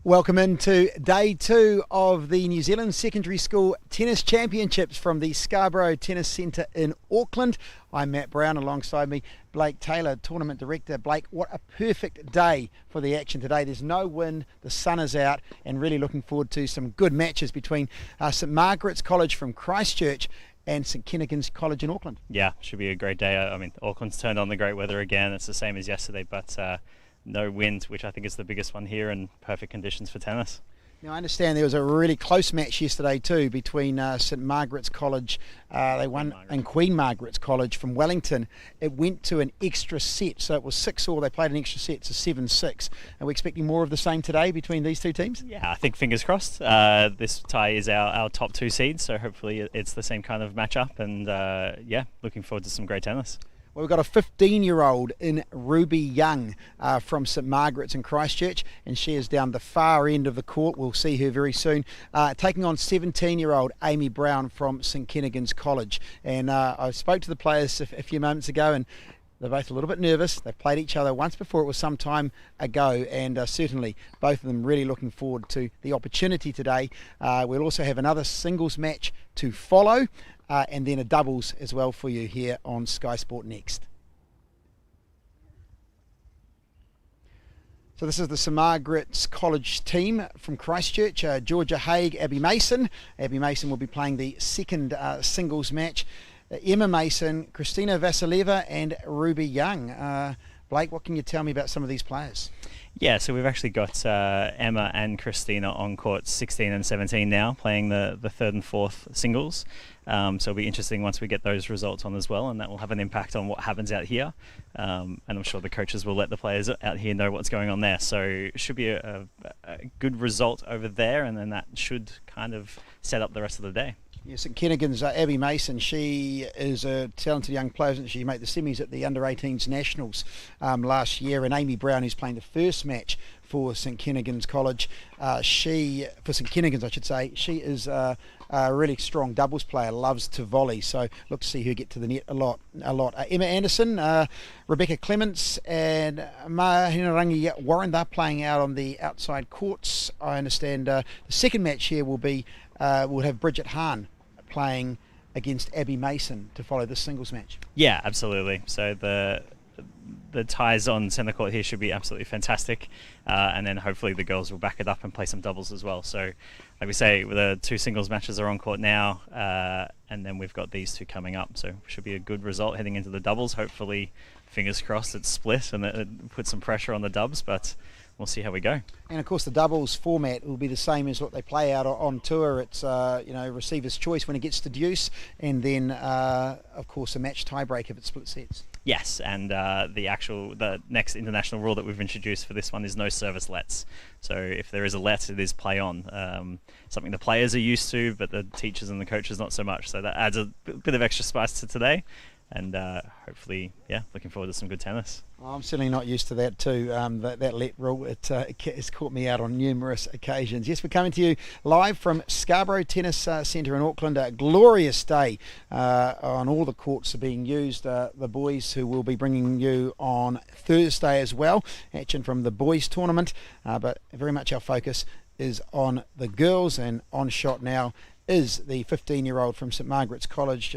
Welcome into day two of the New Zealand Secondary School Tennis Championships from the Scarbro Tennis Centre in Auckland. I'm Matt Brown, alongside me Blake Taylor, Tournament Director. Blake, what a perfect day for the action today. There's no wind, the sun is out, and really looking forward to some good matches between St Margaret's College from Christchurch and Saint Kentigern College in Auckland. Yeah, should be a great day. I mean, Auckland's turned on the great weather again. It's the same as yesterday, but no wind, which I think is the biggest one here, and perfect conditions for tennis. Now, I understand there was a really close match yesterday too between St Margaret's College, they won, and Queen Margaret's College from Wellington. It went to an extra set, so it was 6-all. They played an extra set, so 7-6. Are we expecting more of the same today between these two teams? Yeah, I think fingers crossed. This tie is our top two seeds, so hopefully it's the same kind of matchup, and yeah, looking forward to some great tennis. Well, we've got a 15-year-old in Ruby Young from St Margaret's in Christchurch, and she is down the far end of the court. We'll see her very soon. Taking on 17-year-old Amy Brown from Saint Kentigern College. And I spoke to the players a few moments ago, and they're both a little bit nervous. They've played each other once before. It was some time ago, and certainly both of them really looking forward to the opportunity today. We'll also have another singles match to follow. And then a doubles as well for you here on skysportnext. So this is the St Margaret's College team from Christchurch. Georgia Haig, Abby Mason. Abby Mason will be playing the second singles match. Emma Mason, Christina Vasileva and Ruby Young. Blake, what can you tell me about some of these players? Yeah, so we've actually got Emma and Christina on court 16 and 17 now, playing the third and fourth singles. So it'll be interesting once we get those results on as well, and that will have an impact on what happens out here. And I'm sure the coaches will let the players out here know what's going on there. So it should be a good result over there, and then that should kind of set up the rest of the day. Yes, St Kentigern's Abby Mason, she is a talented young player, isn't she? She made the semis at the Under-18s Nationals last year, and Amy Brown, who's playing the first match for Saint Kentigern's College, for St Kentigern's I should say, she is a really strong doubles player, loves to volley, so look to see her get to the net a lot. Emma Anderson, Rebecca Clements and Mahinarangi Warren, they're playing out on the outside courts. I understand the second match here will be, we'll have Bridget Hahn playing against Abby Mason to follow this singles match. Yeah, absolutely. So the ties on centre court here should be absolutely fantastic, and then hopefully the girls will back it up and play some doubles as well. So like we say, the two singles matches are on court now, and then we've got these two coming up, so it should be a good result heading into the doubles. Hopefully, fingers crossed, it's split and it puts some pressure on the dubs, but we'll see how we go. And of course the doubles format will be the same as what they play out on tour. It's receiver's choice when it gets to deuce, and then of course a match tiebreak if it split sets. Yes, and the next international rule that we've introduced for this one is no service lets. So if there is a let, it is play on. Something the players are used to, but the teachers and the coaches not so much. So that adds a bit of extra spice to today. And hopefully, yeah, looking forward to some good tennis. I'm certainly not used to that too, that let rule. It has caught me out on numerous occasions. Yes, we're coming to you live from Scarbro Tennis Centre in Auckland. A glorious day on all the courts are being used. The boys who will be bringing you on Thursday as well, action from the boys tournament, but very much our focus is on the girls, and on shot now is the 15-year-old from St Margaret's College,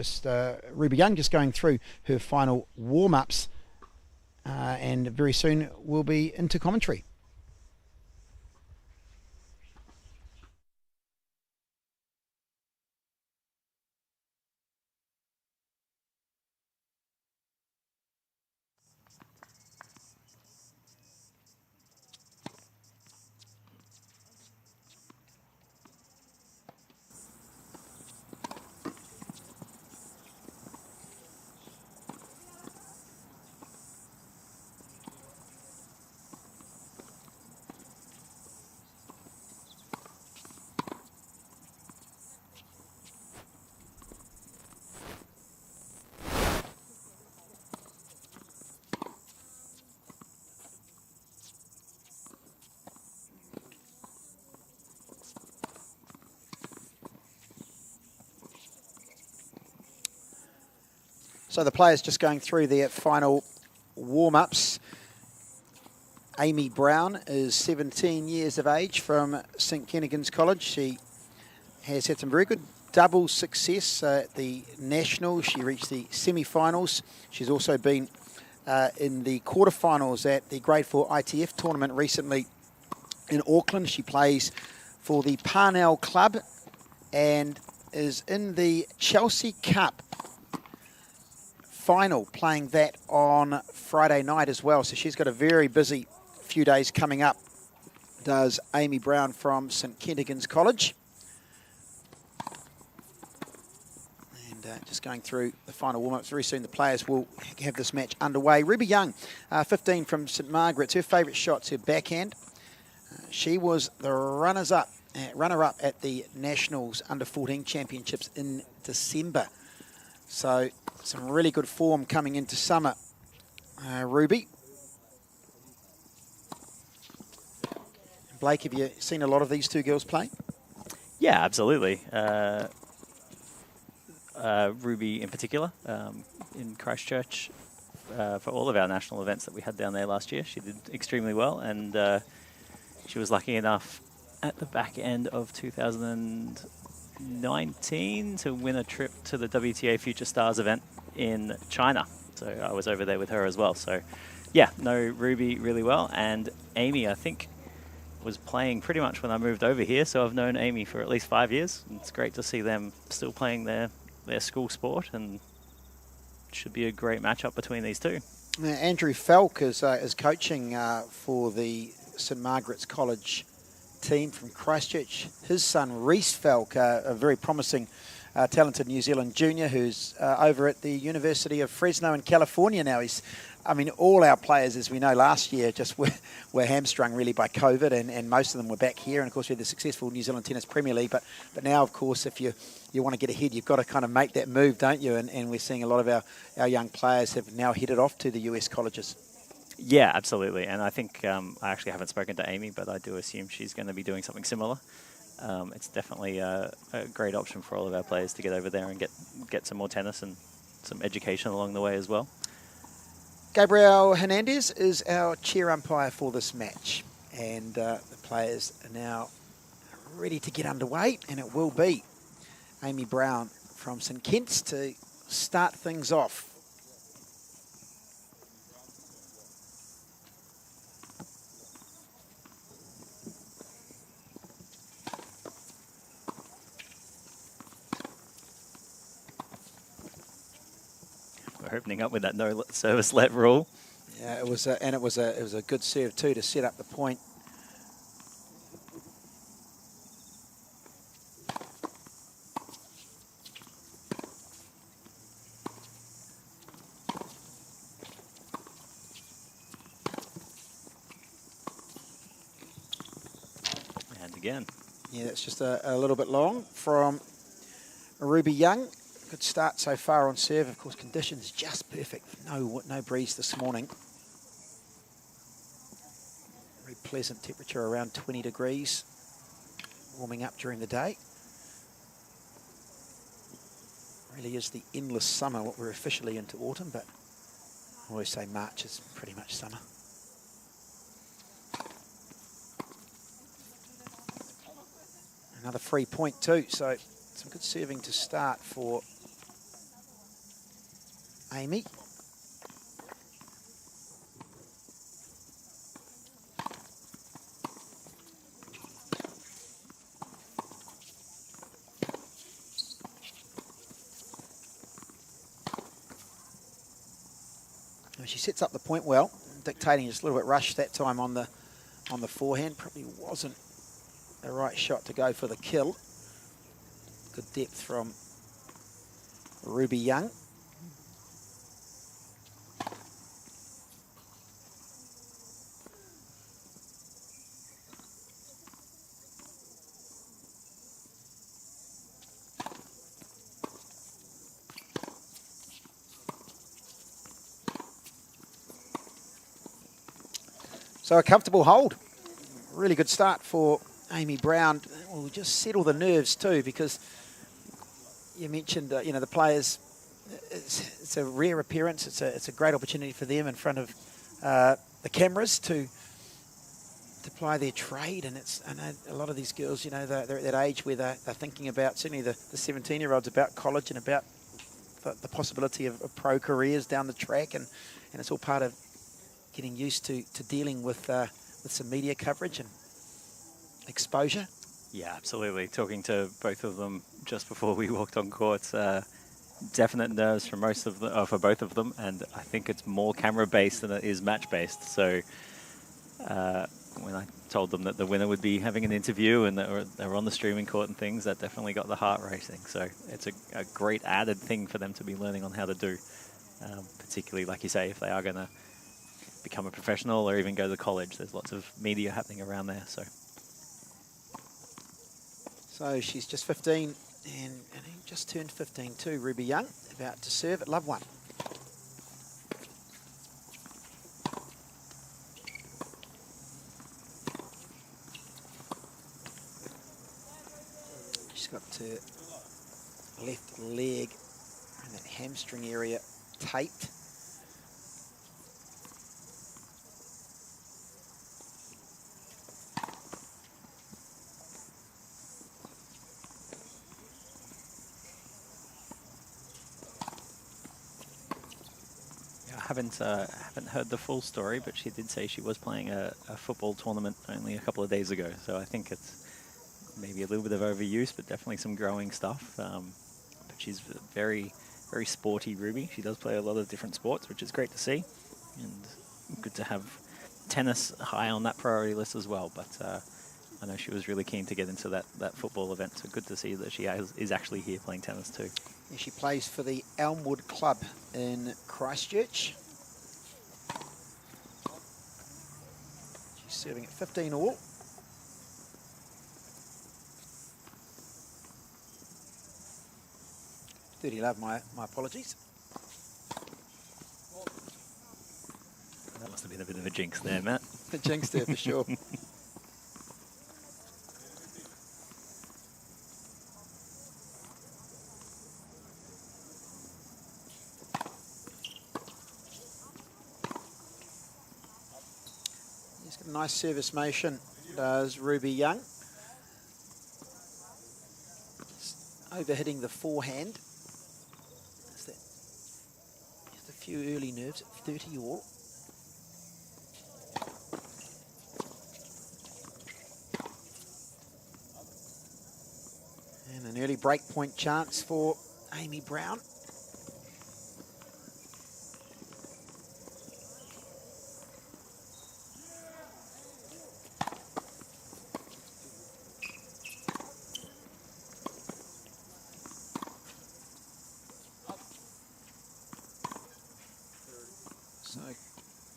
Ruby Young, just going through her final warm-ups, and very soon we'll be into commentary. So the players just going through their final warm-ups. Amy Brown is 17 years of age from Saint Kentigern College. She has had some very good doubles success at the Nationals. She reached the semi-finals. She's also been in the quarterfinals at the Grade 4 ITF tournament recently in Auckland. She plays for the Parnell Club and is in the Chelsea Cup final, playing that on Friday night as well. So she's got a very busy few days coming up, does Amy Brown from Saint Kentigern College. And just going through the final warm-ups. Very soon the players will have this match underway. Ruby Young, 15 from St Margaret's. Her favourite shot's her backhand. She was the runner-up at the Nationals Under-14 Championships in December. So some really good form coming into summer, Ruby. Blake, have you seen a lot of these two girls play? Yeah, absolutely. Ruby in particular, in Christchurch, for all of our national events that we had down there last year. She did extremely well, and she was lucky enough at the back end of 2019 to win a trip to the WTA Future Stars event in China. So I was over there with her as well. So yeah, know Ruby really well. And Amy, I think, was playing pretty much when I moved over here. So I've known Amy for at least 5 years. And it's great to see them still playing their school sport, and should be a great matchup between these two. Andrew Falk is coaching for the St Margaret's College team from Christchurch. His son Reese Falk, a very promising talented New Zealand junior who's over at the University of Fresno in California now. All our players, as we know, last year just were hamstrung really by COVID, and most of them were back here. And of course we had the successful New Zealand Tennis Premier League, but now of course if you want to get ahead, you've got to kind of make that move, don't you? And we're seeing a lot of our young players have now headed off to the US colleges. Yeah, absolutely. And I think I actually haven't spoken to Amy, but I do assume she's going to be doing something similar. It's definitely a great option for all of our players to get over there and get some more tennis and some education along the way as well. Gabriel Hernandez is our chair umpire for this match, and the players are now ready to get underway, and it will be Amy Brown from St Kitts to start things off. We're opening up with that no service let rule. Yeah, it was a good serve too to set up the point. And again. Yeah, that's just a little bit long from Ruby Young. Good start so far on serve. Of course, conditions just perfect. No breeze this morning. Very pleasant temperature, around 20 degrees. Warming up during the day. Really is the endless summer. What we're officially into autumn, but I always say March is pretty much summer. Another free point too. So some good serving to start for Amy. She sets up the point well, dictating just a little bit rushed that time on the forehand. Probably wasn't the right shot to go for the kill. Good depth from Ruby Young. So a comfortable hold. Really good start for Amy Brown. We'll just settle the nerves too, because you mentioned the players. It's a rare appearance. It's a great opportunity for them in front of the cameras to to ply their trade, and I know a lot of these girls, you know, they're at that age where they're thinking about, certainly the 17-year-olds, about college and about the possibility of pro careers down the track, and it's all part of getting used to dealing with some media coverage and exposure. Yeah, absolutely. Talking to both of them just before we walked on court, definite nerves for for both of them, and I think it's more camera-based than it is match-based. So when I told them that the winner would be having an interview and they were on the streaming court and things, that definitely got the heart racing. So it's a great added thing for them to be learning on how to do, particularly, like you say, if they are going to become a professional or even go to college. There's lots of media happening around there. So she's just 15 and just turned 15 too, Ruby Young, about to serve at love one. She's got her left leg and that hamstring area taped. Haven't heard the full story, but she did say she was playing a football tournament only a couple of days ago. So I think it's maybe a little bit of overuse, but definitely some growing stuff. But she's very, very sporty, Ruby. She does play a lot of different sports, which is great to see, and good to have tennis high on that priority list as well. But I know she was really keen to get into that football event, so good to see that she is actually here playing tennis too. Yeah, she plays for the Elmwood Club in Christchurch. She's serving at 15 all. .30 love, my apologies. That must have been a bit of a jinx there, Matt. A jinx there for sure. Nice service motion does Ruby Young. Overhitting the forehand. Just a few early nerves at 30 all. And an early break point chance for Amy Brown.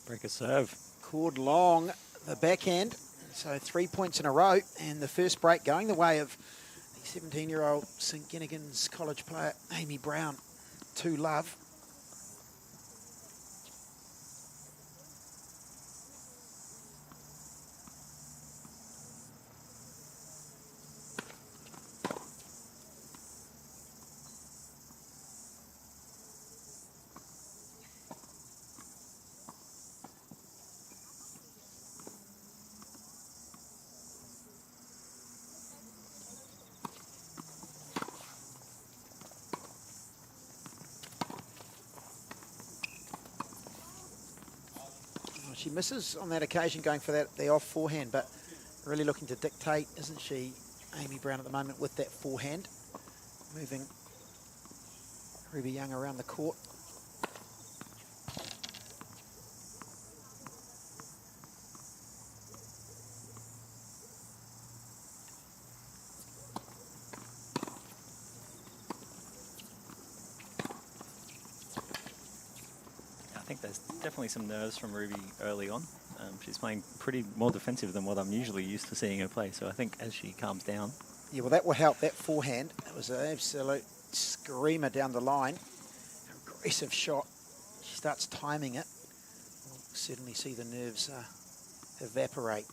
Break a serve. Cord long, the backhand. So 3 points in a row, and the first break going the way of the 17-year-old Saint Kentigern College player, Amy Brown, 2 love. She misses on that occasion going for the off forehand, but really looking to dictate, isn't she, Amy Brown at the moment with that forehand, moving Ruby Young around the court. I think there's definitely some nerves from Ruby early on. She's playing pretty more defensive than what I'm usually used to seeing her play. So I think as she calms down. Yeah, well, that will help. That forehand, it was an absolute screamer down the line. Aggressive shot. She starts timing it. We'll certainly see the nerves evaporate.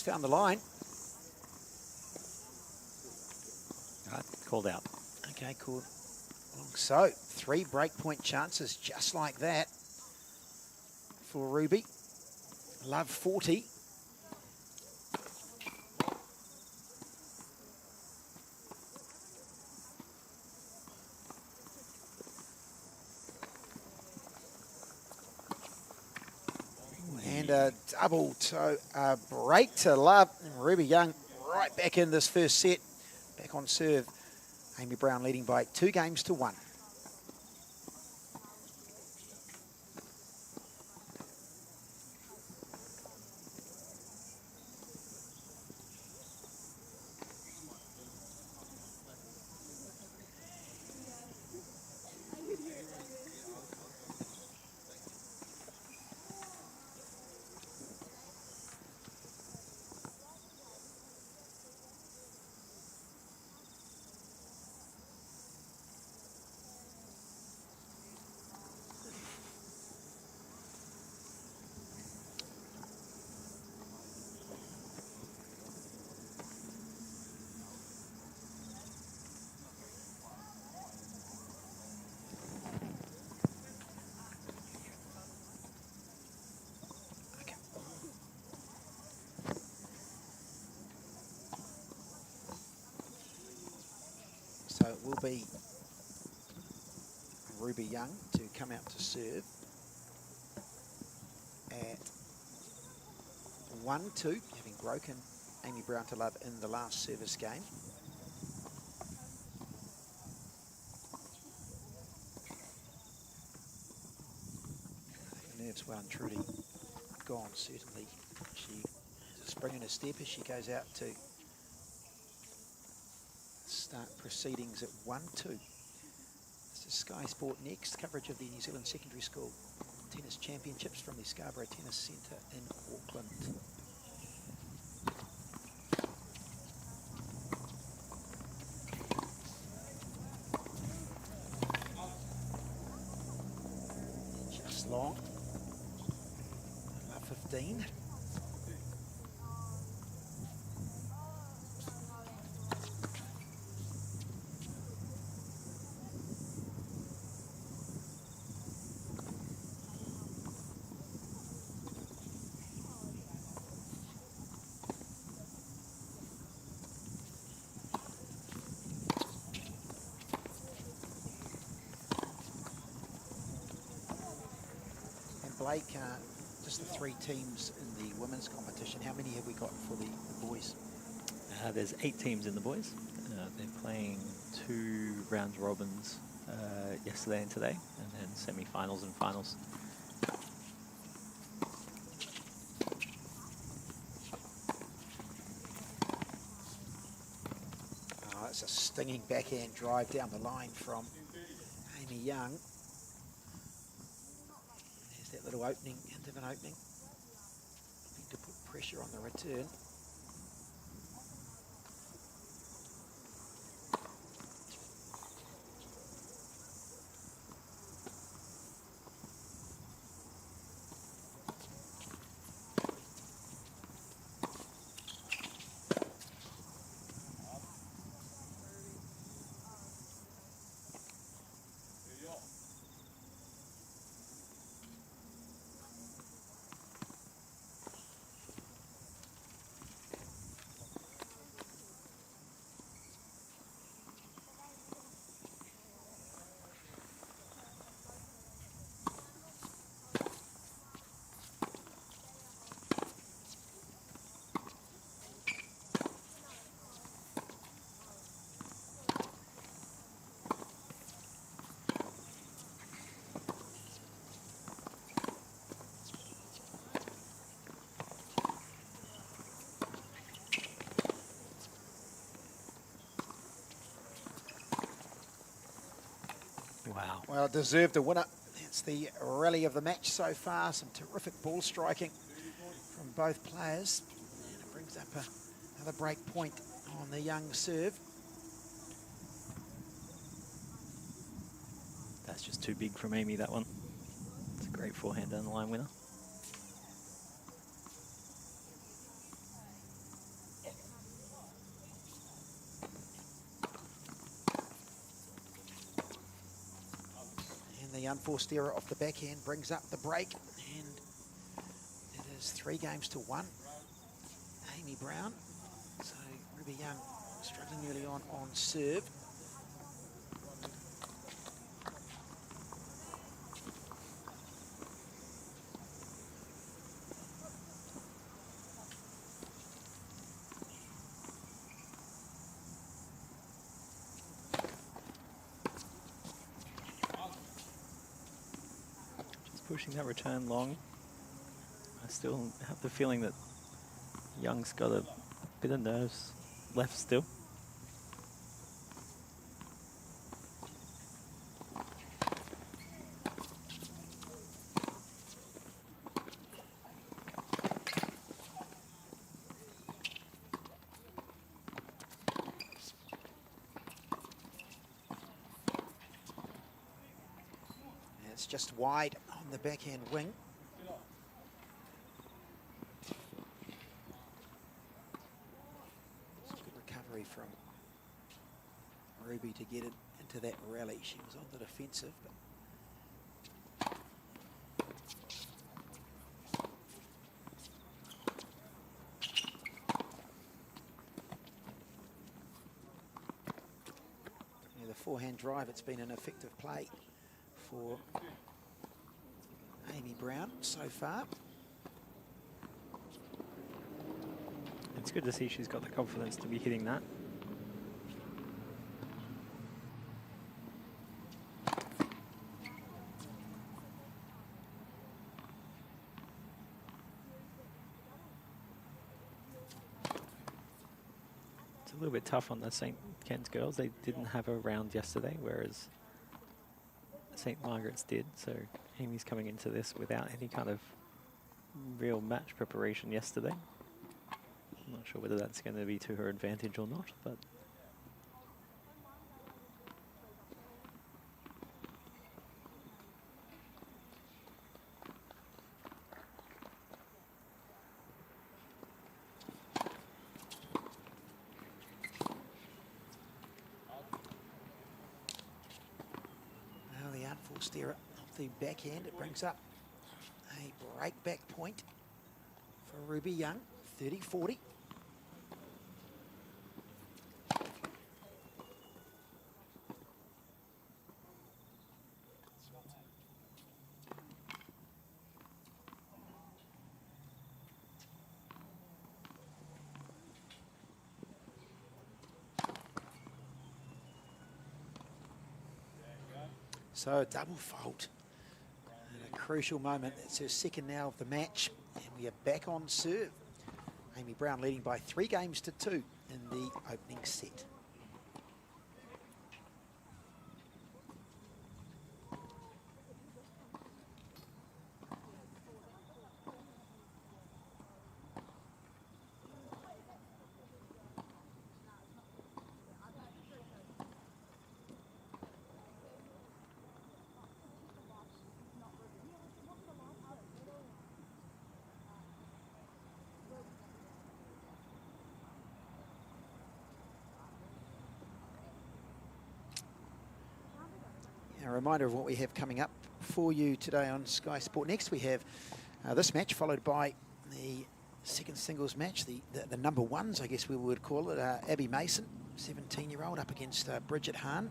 found the line. Called out. Okay, cool. So, 3 breakpoint chances just like that for Ruby. Love 40. And a double to a break to Love. And Ruby Young right back in this first set. Back on serve. Amy Brown leading by 2 games to 1. So it will be Ruby Young to come out to serve at 1-2, having broken Amy Brown to Love in the last service game. The nerves well and truly gone, certainly. She has a spring in her step as she goes out to start proceedings at 1-2. This is Sky Sport Next, coverage of the New Zealand Secondary School Tennis Championships from the Scarbro Tennis Centre in Auckland. Just long. Love 15. Blake, just the 3 teams in the women's competition. How many have we got for the boys? There's 8 teams in the boys. They're playing 2 round robins yesterday and today, and then semi-finals and finals. Oh, that's a stinging backhand drive down the line from Amy Young. That little opening, end of an opening. Looking to put pressure on the return. Wow. Well, deserved a winner. That's the rally of the match so far. Some terrific ball striking from both players. And it brings up another break point on the Young serve. That's just too big from Amy, that one. It's a great forehand down the line winner. the unforced error off the backhand brings up the break, and it is 3 games to 1. Amy Brown. So Ruby Young struggling early on serve. Pushing that return long. I still have the feeling that Young's got a bit of nerves left still. It's just wide on the backhand wing. It's a good recovery from Ruby to get it into that rally. She was on the defensive, but yeah, the forehand drive, it's been an effective play for Amy Brown so far. It's good to see she's got the confidence to be hitting that. It's a little bit tough on the St Ken's girls. They didn't have a round yesterday, whereas St Margaret's did, so Amy's coming into this without any kind of real match preparation yesterday. I'm not sure whether that's going to be to her advantage or not, but Now the unforced error off the backhand, it brings up a break back point for Ruby Young, 30-40. So a double fault at a crucial moment. It's her second now of the match, and we are back on serve. Amy Brown leading by 3 games to 2 in the opening set. A reminder of what we have coming up for you today on Sky Sport Next. We have this match followed by the second singles match, the number ones, I guess we would call it. Abby Mason, 17-year-old, up against Bridget Hahn.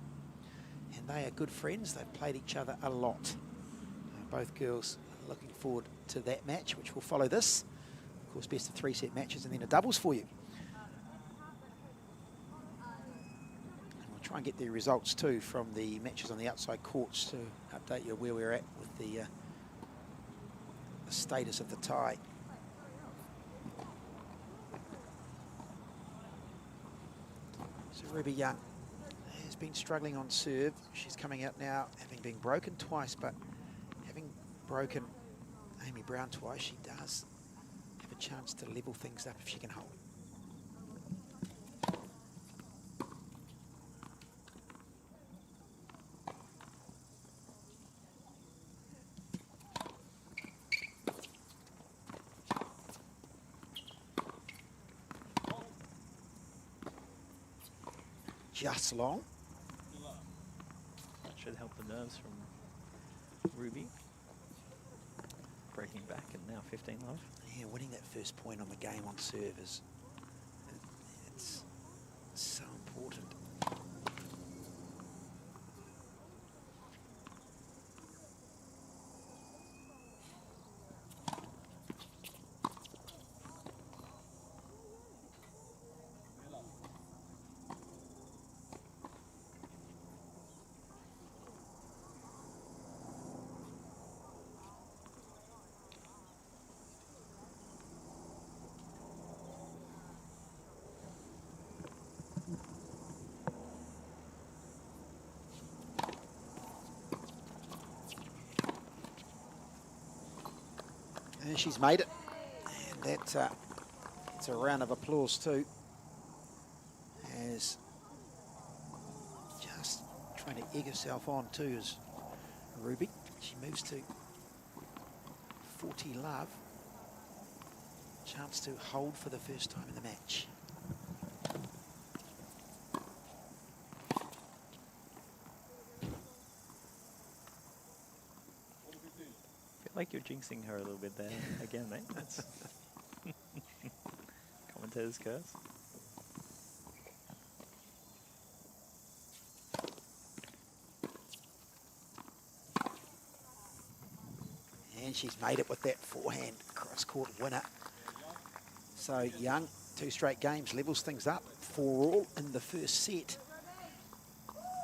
And they are good friends. They've played each other a lot. Both girls are looking forward to that match, which will follow this. Of course, best of 3 set matches and then a doubles for you. Try and get the results too from the matches on the outside courts to update you where we're at with the status of the tie. So Ruby Young has been struggling on serve. She's coming out now having been broken twice, but having broken Amy Brown twice, she does have a chance to level things up if she can hold. Just long. that should help the nerves from Ruby. Breaking back and now 15 love. Yeah, winning that first point on the game on serve is it's so important. And she's made it. And that's a round of applause too. As just trying to egg herself on too is Ruby. She moves to 40 love. Chance to hold for the first time in the match. Feel like you're jinxing her a little bit there again, mate. That's commentator's curse. And she's made it with that forehand cross-court winner. So Young, 2 straight games, levels things up 4-all in the first set.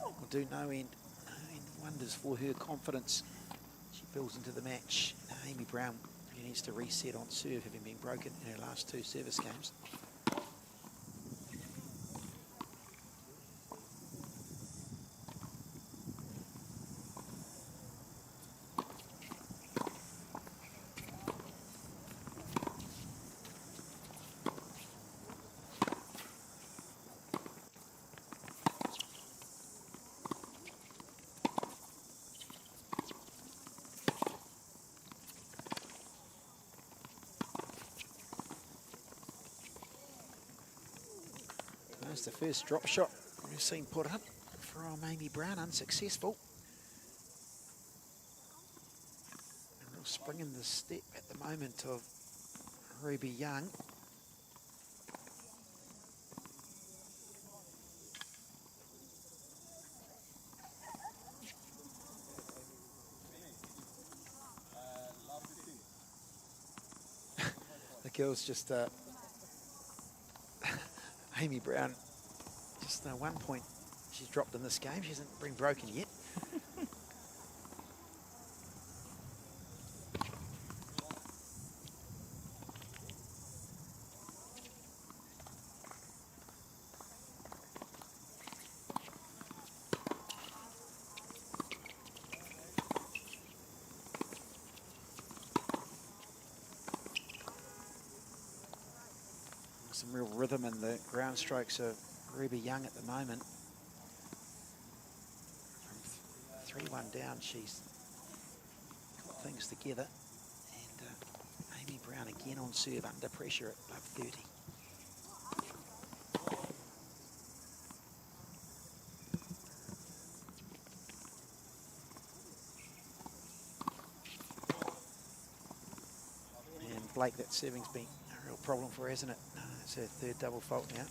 Will do no end wonders for her confidence. She builds into the match. Amy Brown really needs to reset on serve, having been broken in her last 2 service games. That's the first drop shot we've seen put up from Amy Brown, unsuccessful. A real spring in the step at the moment of Ruby Young. The girls just Amy Brown, just 1 point she's dropped in this game. She hasn't been broken yet. Some real rhythm in the ground strokes of Ruby Young at the moment. From 3-1 down, she's got things together. And Amy Brown again on serve under pressure at above 30. And Blake, that serving's been a real problem for her, hasn't it? It's her 3rd double fault now.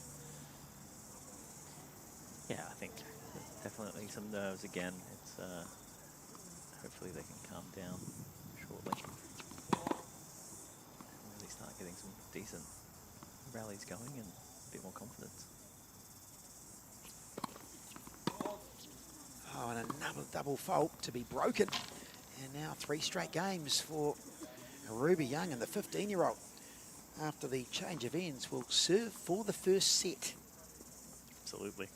Yeah, I think definitely some nerves again. It's hopefully they can calm down shortly and really start getting some decent rallies going and a bit more confidence. Oh, and another double fault to be broken. And now 3 straight games for Ruby Young, and the 15-year-old, after the change of ends, will serve for the first set. Absolutely.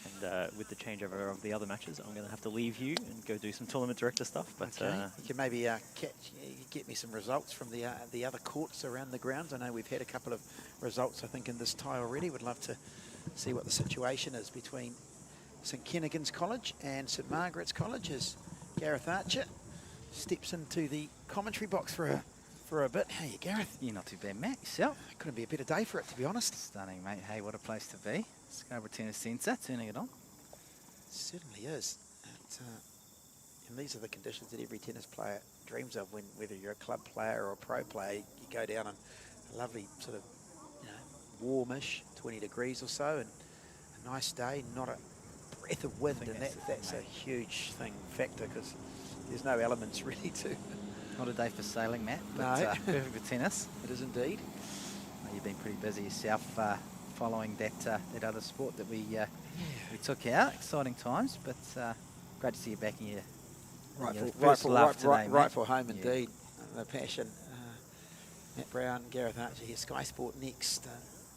And with the changeover of the other matches, I'm going to have to leave you and go do some tournament director stuff. But okay. You can maybe get me some results from the other courts around the grounds. I know we've had a couple of results, I think, in this tie already. Would love to see what the situation is between Saint Kentigern College and St Margaret's College as Gareth Archer steps into the commentary box for a bit. Hey, Gareth. You're not too bad, Matt. Yourself? Couldn't be a better day for it, to be honest. Stunning, mate. Hey, what a place to be. Scarbro Tennis Centre, turning it on. It certainly is. And these are the conditions that every tennis player dreams of, when whether you're a club player or a pro player. You go down on a lovely sort of, warmish, 20 degrees or so, and a nice day, not a breath of wind, and that's a huge factor, because there's no elements really to. Not a day for sailing, Matt, but No. perfect for tennis. It is indeed. Well, you've been pretty busy yourself following that other sport that we took out. Exciting times, but great to see you back in your Rightful home indeed. The passion. Matt Brown, Gareth Archer here, Sky Sport Next,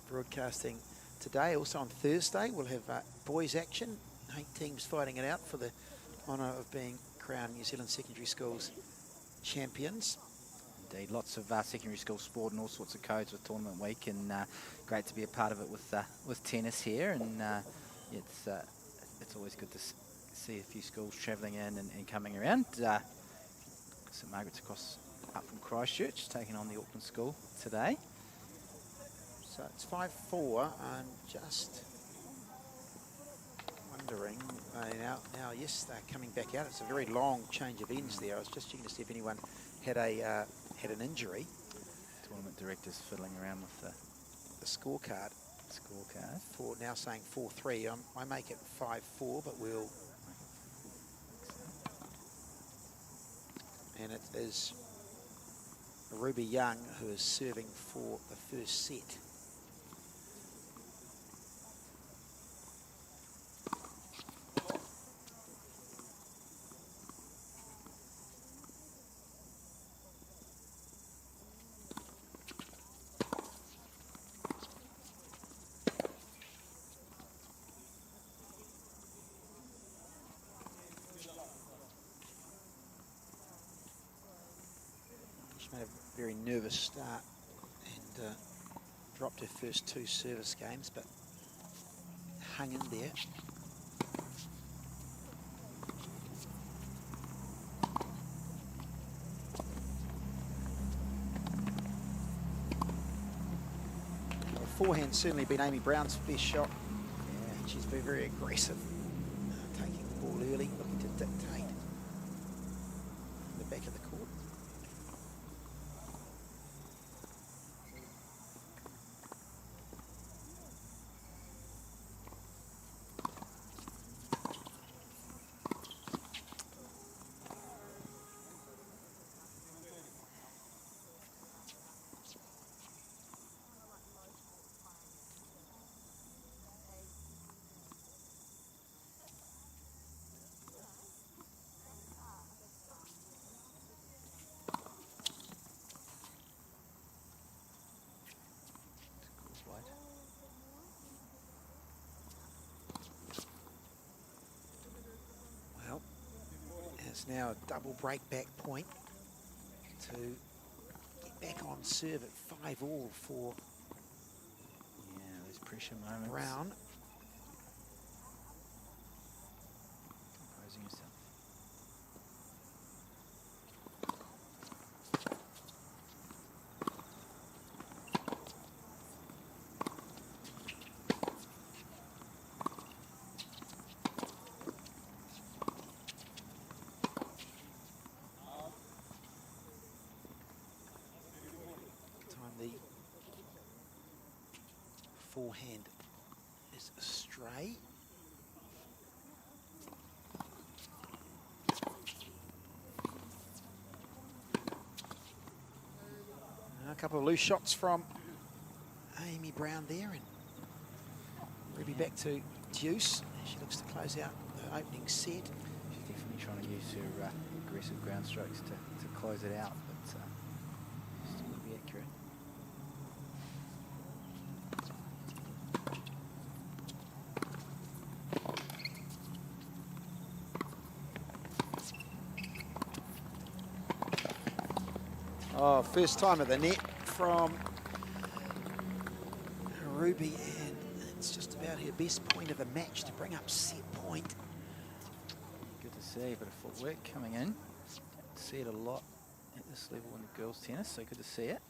broadcasting today. Also on Thursday, we'll have boys action. 8 teams fighting it out for the honour of being crowned New Zealand secondary schools champions. Indeed, lots of secondary school sport and all sorts of codes with tournament week, and great to be a part of it with tennis here. And it's always good to see a few schools travelling in and coming around. St Margaret's up from Christchurch, taking on the Auckland school today. So it's 5-4. I'm just wondering, yes, they're coming back out. It's a very long change of ends there. I was just checking to see if anyone had an injury. Tournament director's fiddling around with the scorecard. For now saying 4-3. I make it 5-4, but we'll. And it is Ruby Young who is serving for the first set. Made a very nervous start and dropped her first 2 service games, but hung in there. Well, forehand's certainly been Amy Brown's best shot. Yeah, and she's been very aggressive, taking the ball early, looking to dictate in the back of the court. Well, it's now a double break back point to get back on serve at 5-all for those pressure moments. Brown. Composing yourself. The forehand is astray. A couple of loose shots from Amy Brown there, and Ruby back to deuce. She looks to close out the opening set. She's definitely trying to use her aggressive ground strokes to close it out, but still will be accurate. Oh, first time at the net from Ruby, and it's just about her best point of the match to bring up set point. Good to see a bit of footwork coming in. See it a lot at this level in the girls' tennis, so good to see it.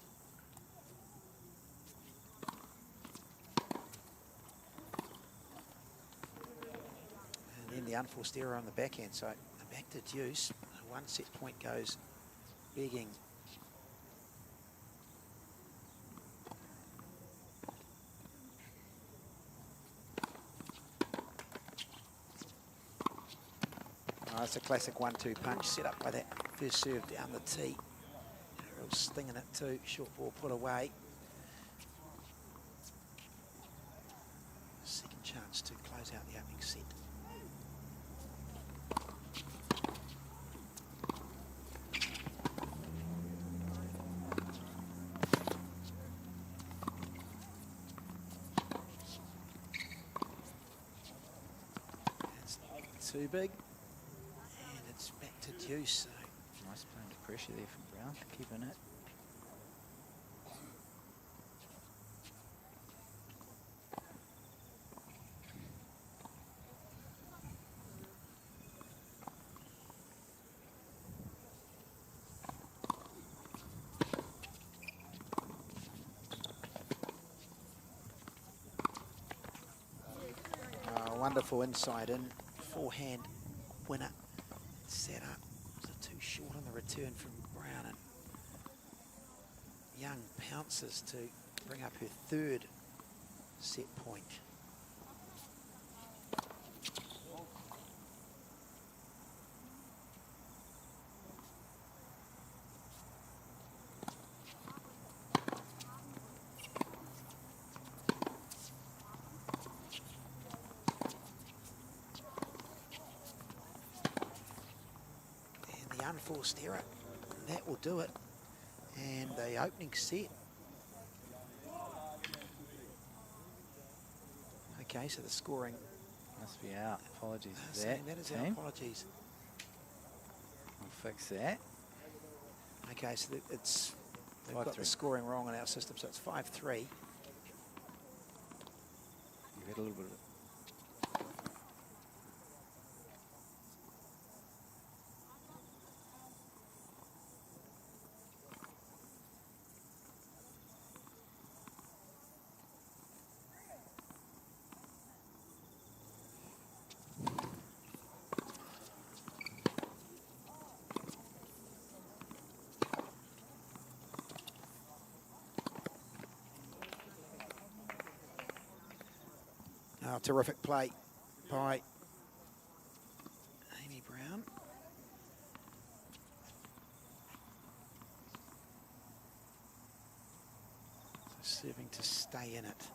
And then the unforced error on the backhand, so back to deuce. One set point goes begging. Oh, it's a classic 1-2 punch set up by that first serve down the tee. Real stinging it too. Short ball put away. Second chance to close out the opening set. It's too big. And it's back to deuce. So. Nice play under pressure there from Brown, keeping it. Wonderful inside in, forehand winner. Set up, so too short on the return from Brown, and Young pounces to bring up her third set point. Unforced error, that will do it. And the opening set. Okay, so the scoring must be out. Apologies for that. That is our apologies. We'll fix that. Okay, so they've got the scoring wrong in our system, so it's 5-3. You had a little bit of it. Terrific play by Amy Brown. So serving to stay in it.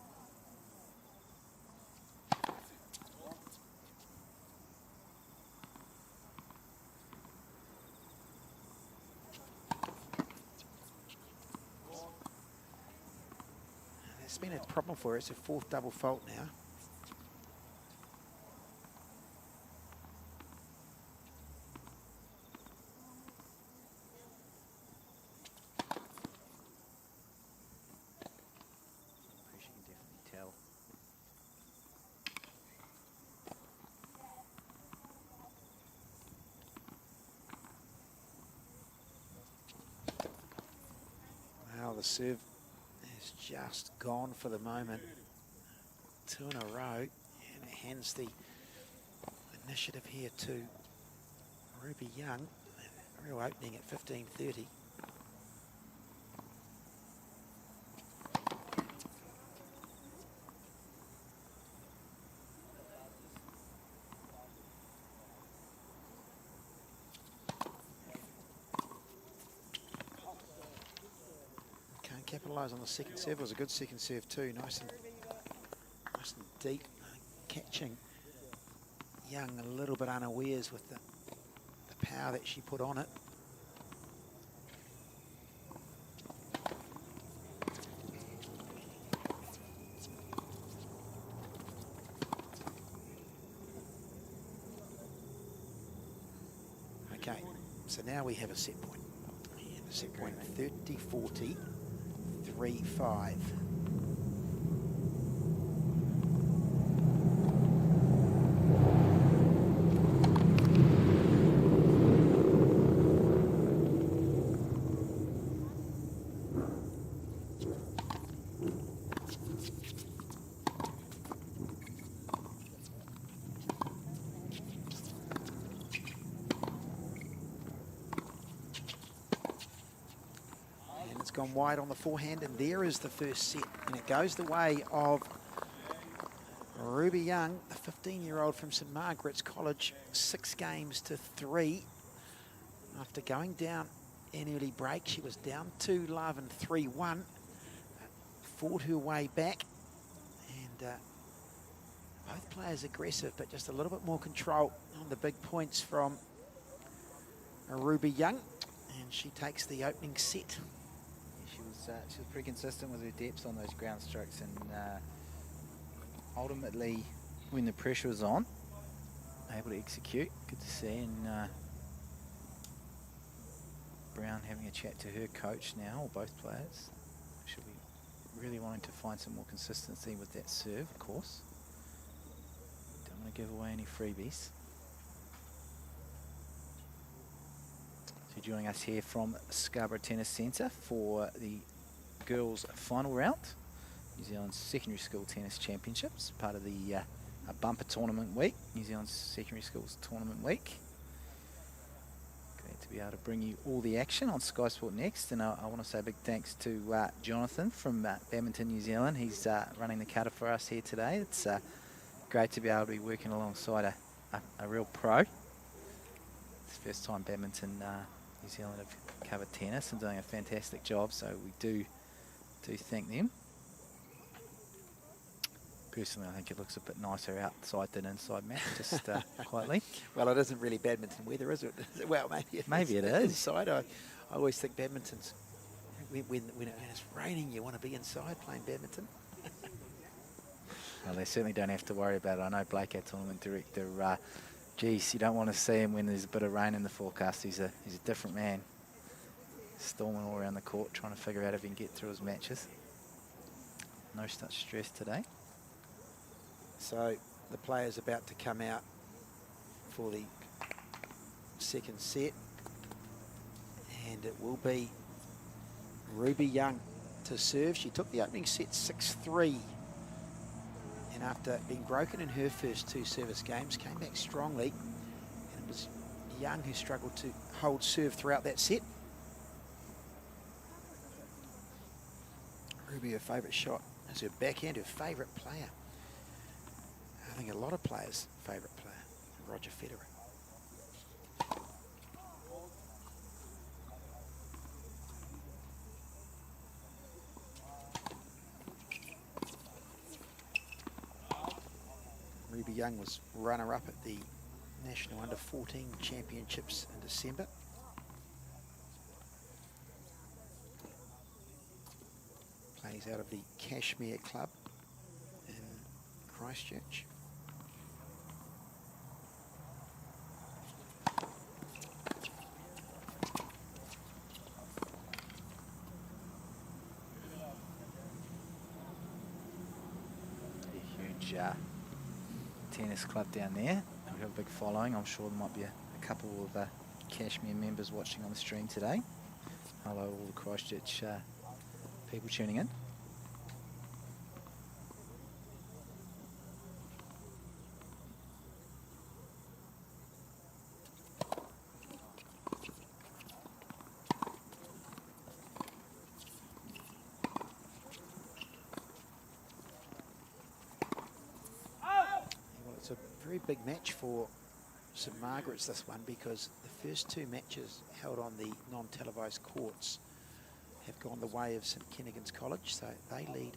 There's been a problem for her. It's a fourth double fault now. The serve is just gone for the moment. 2 in a row, and it hands the initiative here to Ruby Young. Real opening at 15:30. Capitalise on the second serve. It was a good second serve too. Nice and deep, catching Young a little bit unawares with the power that she put on it. Okay, so now we have a set point. And a set point 30-40. 3-5. gone wide on the forehand, and there is the first set. And it goes the way of Ruby Young, the 15-year-old from St Margaret's College, 6 games to 3. After going down in early break, she was down 2-love and 3-1. Fought her way back, and both players aggressive, but just a little bit more control on the big points from Ruby Young, and she takes the opening set. She was pretty consistent with her depths on those ground strokes, and ultimately, when the pressure was on, able to execute. Good to see. And Brown having a chat to her coach now, or both players. She'll be really wanting to find some more consistency with that serve, of course. Don't want to give away any freebies. So joining us here from Scarbro Tennis Centre for the girls' final round. New Zealand's Secondary School Tennis Championships, part of the bumper tournament week, New Zealand's Secondary Schools Tournament Week. Glad to be able to bring you all the action on Sky Sport Next, and I want to say a big thanks to Jonathan from Badminton New Zealand. He's running the cutter for us here today. It's great to be able to be working alongside a real pro. It's the first time Badminton New Zealand have covered tennis and doing a fantastic job, so we do thank them. Personally, I think it looks a bit nicer outside than inside, Matt, just quietly. Well, it isn't really badminton weather, is it? Well, maybe it is. Inside, I always think badminton's, when it's raining, you want to be inside playing badminton. Well, they certainly don't have to worry about it. I know Blake, our tournament director, geez, you don't want to see him when there's a bit of rain in the forecast. He's a different man. Storming all around the court, trying to figure out if he can get through his matches. No such stress today. So the player's about to come out for the second set, and it will be Ruby Young to serve. She took the opening set 6-3, and after being broken in her first 2 service games, came back strongly, and it was Young who struggled to hold serve throughout that set. Ruby, her favourite shot is her backhand, her favourite player. I think a lot of players' favourite player, Roger Federer. Ruby Young was runner-up at the National Under-14 Championships in December. Plays out of the Cashmere Club in Christchurch. Huge tennis club down there. We've got a big following. I'm sure there might be a couple of Cashmere members watching on the stream today. Hello all the Christchurch people tuning in. It's a very big match for St Margaret's, this one, because the first 2 matches held on the non-televised courts have gone the way of Saint Kentigern College, so they lead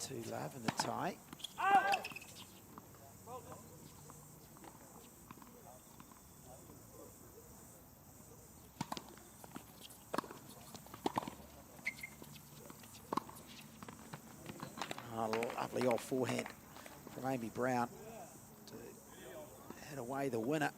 2-love in the tie. Oh, lovely old forehand from Amy Brown to head away the winner.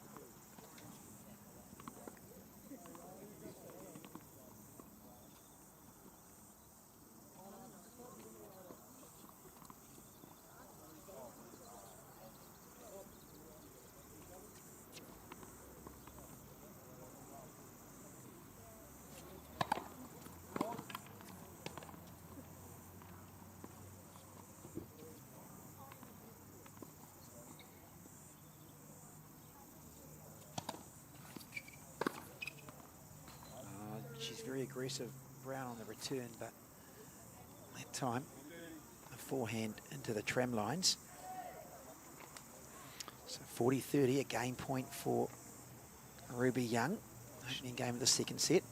She's very aggressive, Brown on the return, but that time, a forehand into the tram lines. So 40-30, a game point for Ruby Young, opening game of the second set.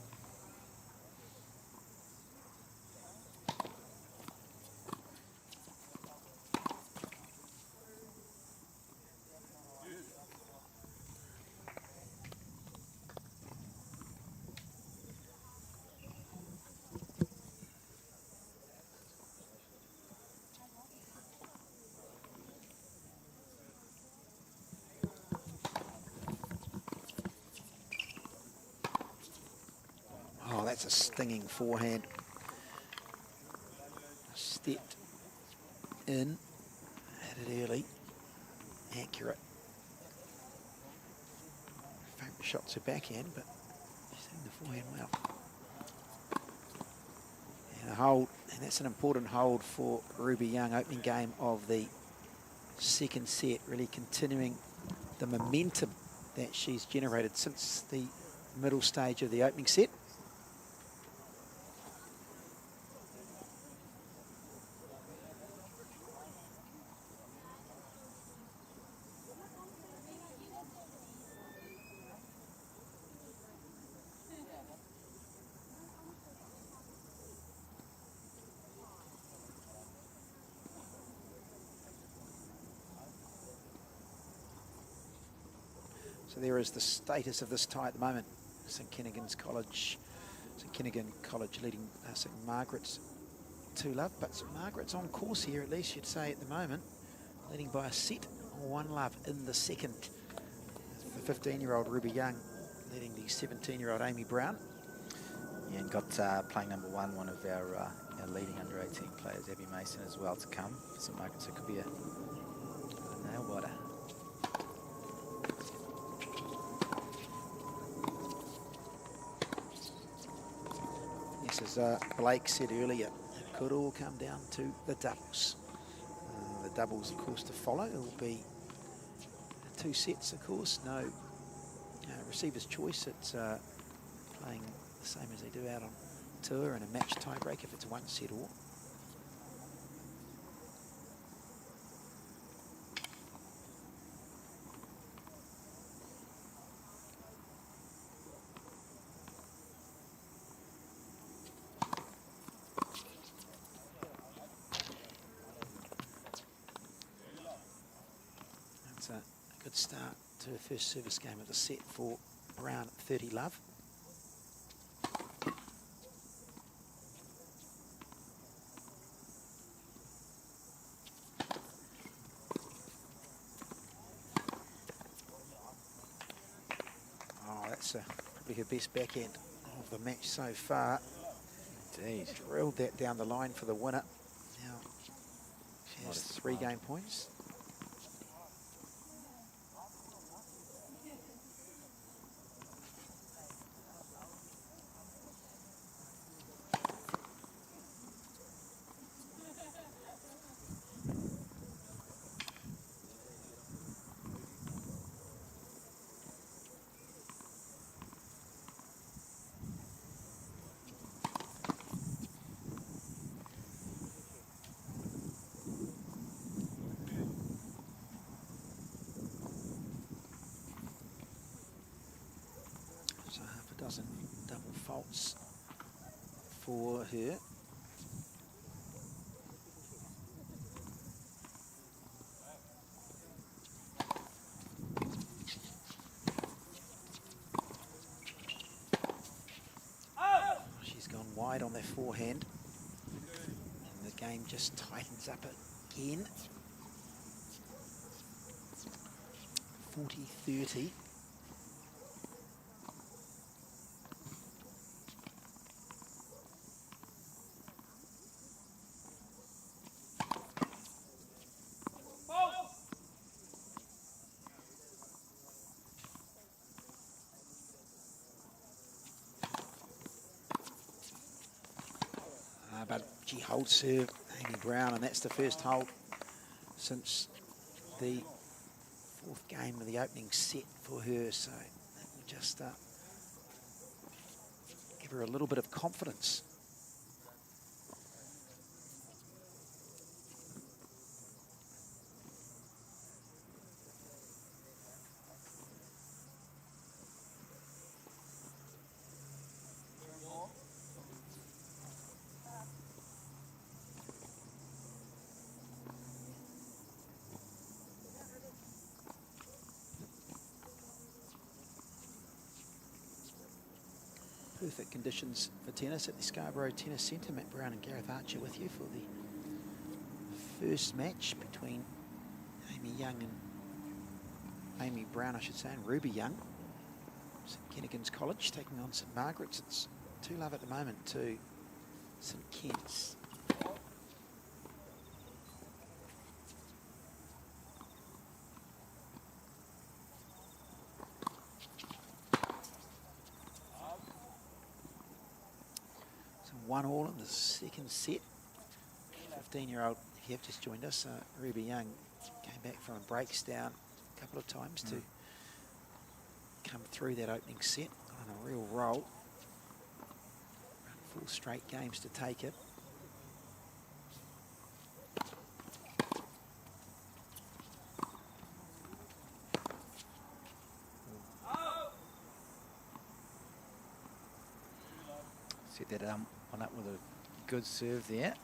Oh, that's a stinging forehand. Stepped in, had it early, accurate. Favourite shot's her backhand, but she's hitting the forehand well. And a hold, and that's an important hold for Ruby Young, opening game of the second set, really continuing the momentum that she's generated since the middle stage of the opening set. So there is the status of this tie at the moment. Saint Kentigern College leading St Margaret's 2-love, but St Margaret's on course here, at least you'd say at the moment, leading by a set or 1-love in the second. The 15-year-old Ruby Young leading the 17-year-old Amy Brown. Yeah, and got playing number one of our leading under-18 players, Abby Mason, as well to come for St Margaret's. So it could be a nail-biter. As Blake said earlier, it could all come down to the doubles. The doubles, of course, to follow. It will be 2 sets, of course. No receiver's choice. It's playing the same as they do out on tour, and a match tiebreak if it's 1 set all. A good start to her first service game of the set for Brown, 30-love. Oh, that's probably her best backhand of the match so far. Indeed. Drilled that down the line for the winner. Now she has 3 game points. Dozen double faults for her. She's gone wide on that forehand, and the game just tightens up again. 40-30. But she holds serve, Amy Brown, and that's the first hold since the 4th game of the opening set for her. So that will just give her a little bit of confidence perfect conditions for tennis at the Scarbro Tennis Centre. Matt Brown and Gareth Archer with you for the first match between Amy Brown, I should say, and Ruby Young. St Kentigern College taking on St Margaret's. It's 2-love at the moment to St Kent's. So 1-all in the second set. 15-year-old, if you have just joined us, Ruby Young came back from a breaks down a couple of times to come through that opening set on a real roll. 4 straight games to take it. Set that one up with a good serve there.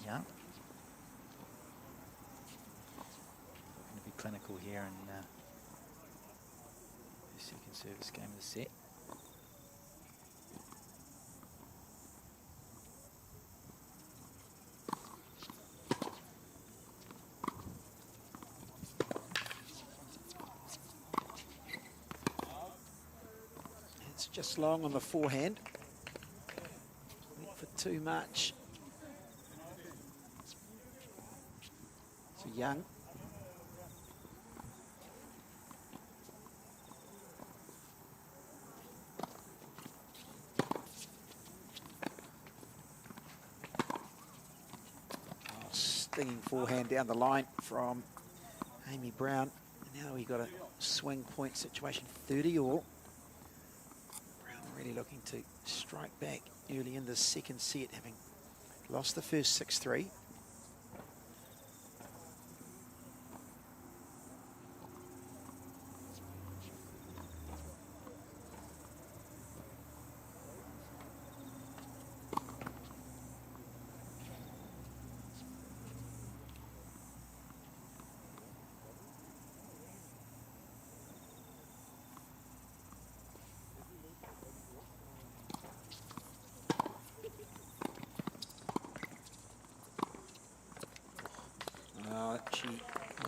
Young. Going to be clinical here in the second service game of the set. It's just long on the forehand. Went for too much. So Young. Stinging forehand down the line from Amy Brown. And now we've got a swing point situation, 30-all. Brown really looking to strike back early in the second set, having lost the first 6-3. She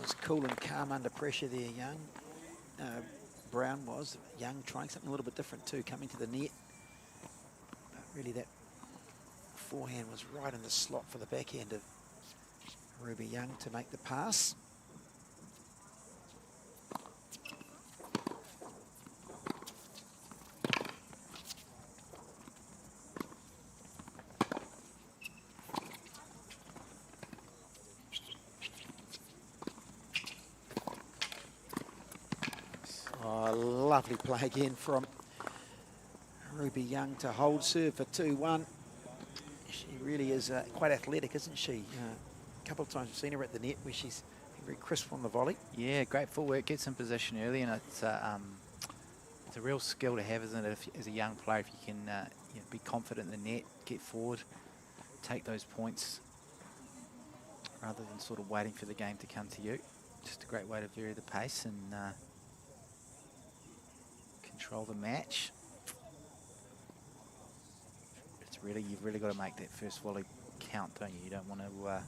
was cool and calm under pressure there, Young. Brown was. Young trying something a little bit different too, coming to the net. But really that forehand was right in the slot for the backhand of Ruby Young to make the pass. Lovely play again from Ruby Young to hold serve for 2-1. She really is quite athletic, isn't she? A couple of times we've seen her at the net where she's been very crisp on the volley. Yeah, great footwork, gets in position early, and it's a real skill to have, isn't it, as a young player, if you can be confident in the net, get forward, take those points, rather than sort of waiting for the game to come to you. Just a great way to vary the pace and control the match. You've really got to make that first volley count, don't you? You don't want to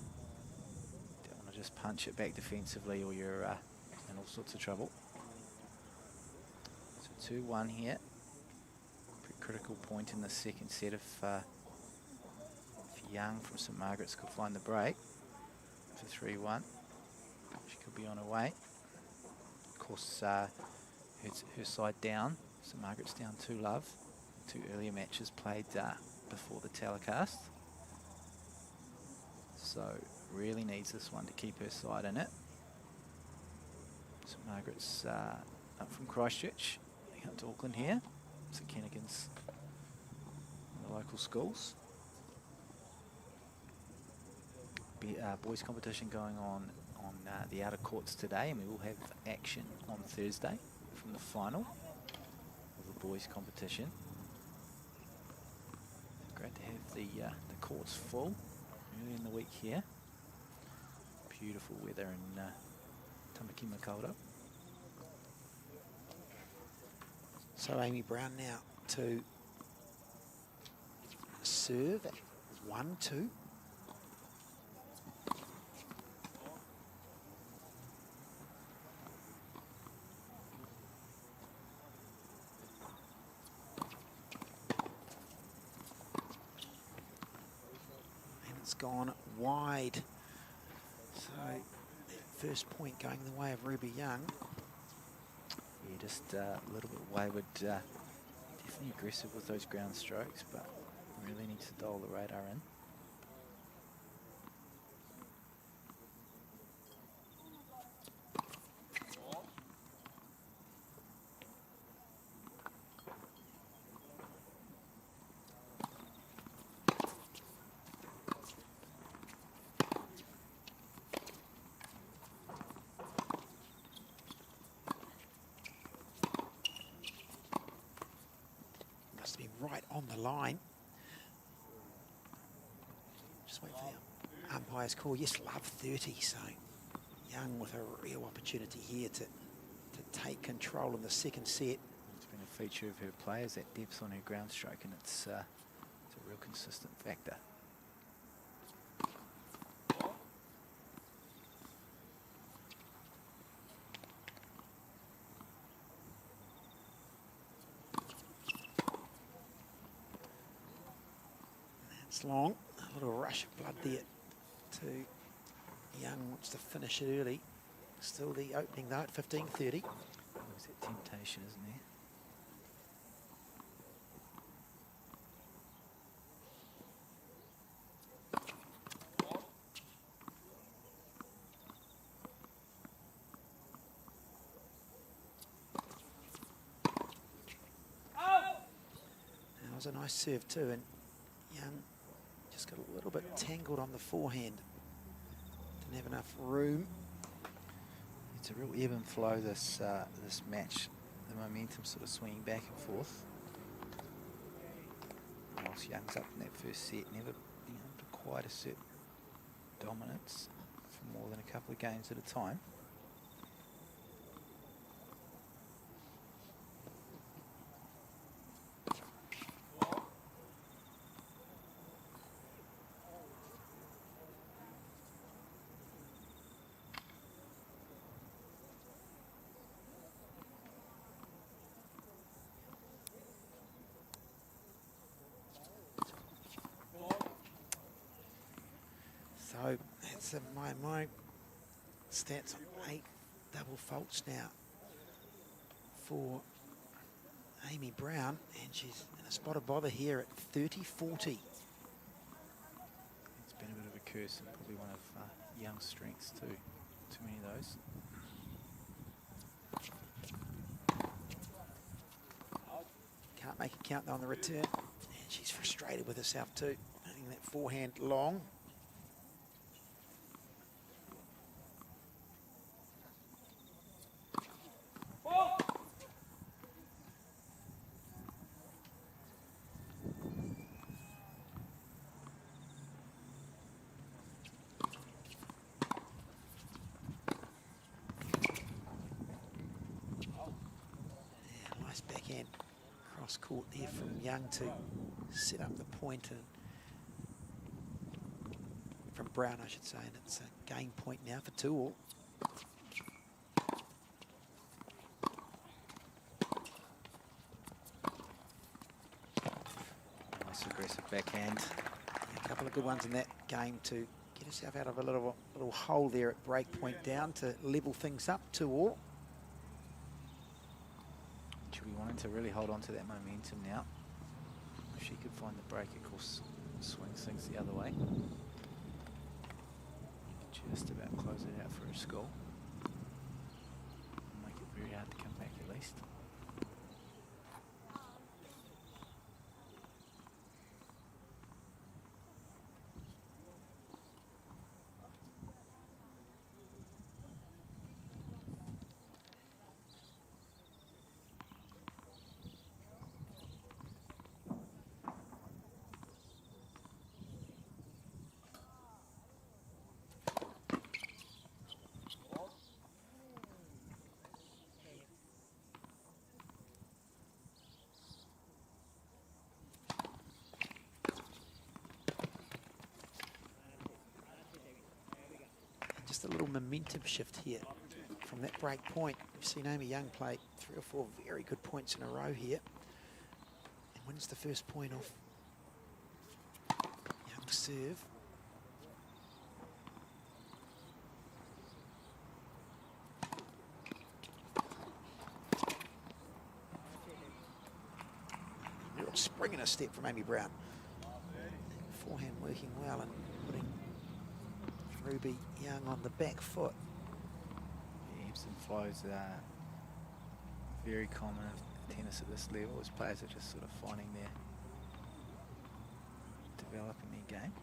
just punch it back defensively, or you're in all sorts of trouble. So 2-1 here. Pretty critical point in the second set if Young from St Margaret's could find the break for 3-1. She could be on her way. Of course, her side down. St Margaret's down 2-love. 2 earlier matches played before the telecast. So really needs this one to keep her side in it. St Margaret's up from Christchurch, out to Auckland here. St Kentigern's the local schools. Boys competition going on the outer courts today, and we will have action on Thursday from the final of the boys competition. Great to have the courts full early in the week here. Beautiful weather in Tamaki Makaurau. So Amy Brown now to serve. 1-2. And it's gone wide. So that first point going the way of Ruby Young. Yeah, just a little bit wayward. Definitely aggressive with those ground strokes, but really needs to dial the radar in. Must have been right on the line. Just wait for the umpire's call. Yes, love 30. So Young with a real opportunity here to take control in the second set. It's been a feature of her players, that depth on her ground stroke, and it's a real consistent factor. It's long. A little rush of blood there to Young. Wants to finish it early. Still the opening though at 15:30. There's that temptation, isn't there? That was a nice serve too, and Young just got a little bit tangled on the forehand. Didn't have enough room. It's a real ebb and flow, this match. The momentum sort of swinging back and forth. Whilst Young's up in that first set, never been able to quite assert dominance for more than a couple of games at a time. So that's my stats on 8 double faults now for Amy Brown, and she's in a spot of bother here at 30-40. It's been a bit of a curse and probably one of Young's strengths too. Too many of those. Can't make it count though on the return, and she's frustrated with herself too. Hitting that forehand long. Backhand cross court there from Young to set up the point, and from Brown I should say, and it's a game point now for 2-all. Nice aggressive backhand. Yeah, a couple of good ones in that game to get herself out of a little hole there at break point down to level things up. 2-all. She'll be wanting to really hold on to that momentum now. If she could find the break, of course, swings things the other way. Just about close it out for a score. Make it very hard to come back at least. just a little momentum shift here from that break point. We've seen Amy Young play 3 or 4 very good points in a row here. And wins the first point off Young's serve. Real spring in a step from Amy Brown. Forehand working well and putting Ruby Young on the back foot. Yeah, ebbs and flows are very common of tennis at this level, as players are just sort of finding their, developing their game.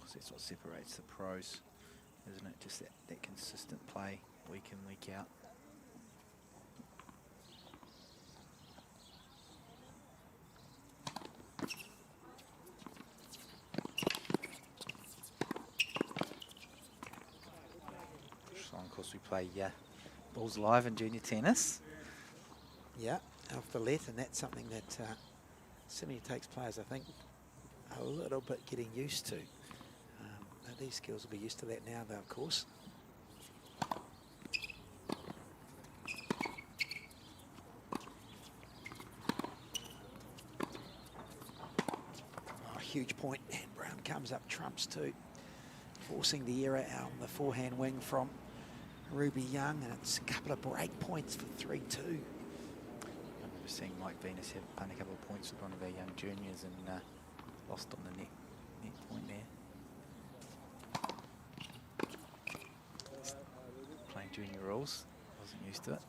Because that's what separates the pros, isn't it? Just that consistent play week in, week out. So of course we play balls live in junior tennis. Yeah, off the let, and that's something that certainly takes players, I think, a little bit getting used to. These skills will be used to that now, though, of course. Oh, huge point, and Brown comes up trumps too, forcing the error out on the forehand wing from Ruby Young, and it's a couple of break points for 3-2. I remember seeing Mike Venus have won a couple of points with one of our young juniors and lost on the net point there. Playing junior rules, wasn't used to it.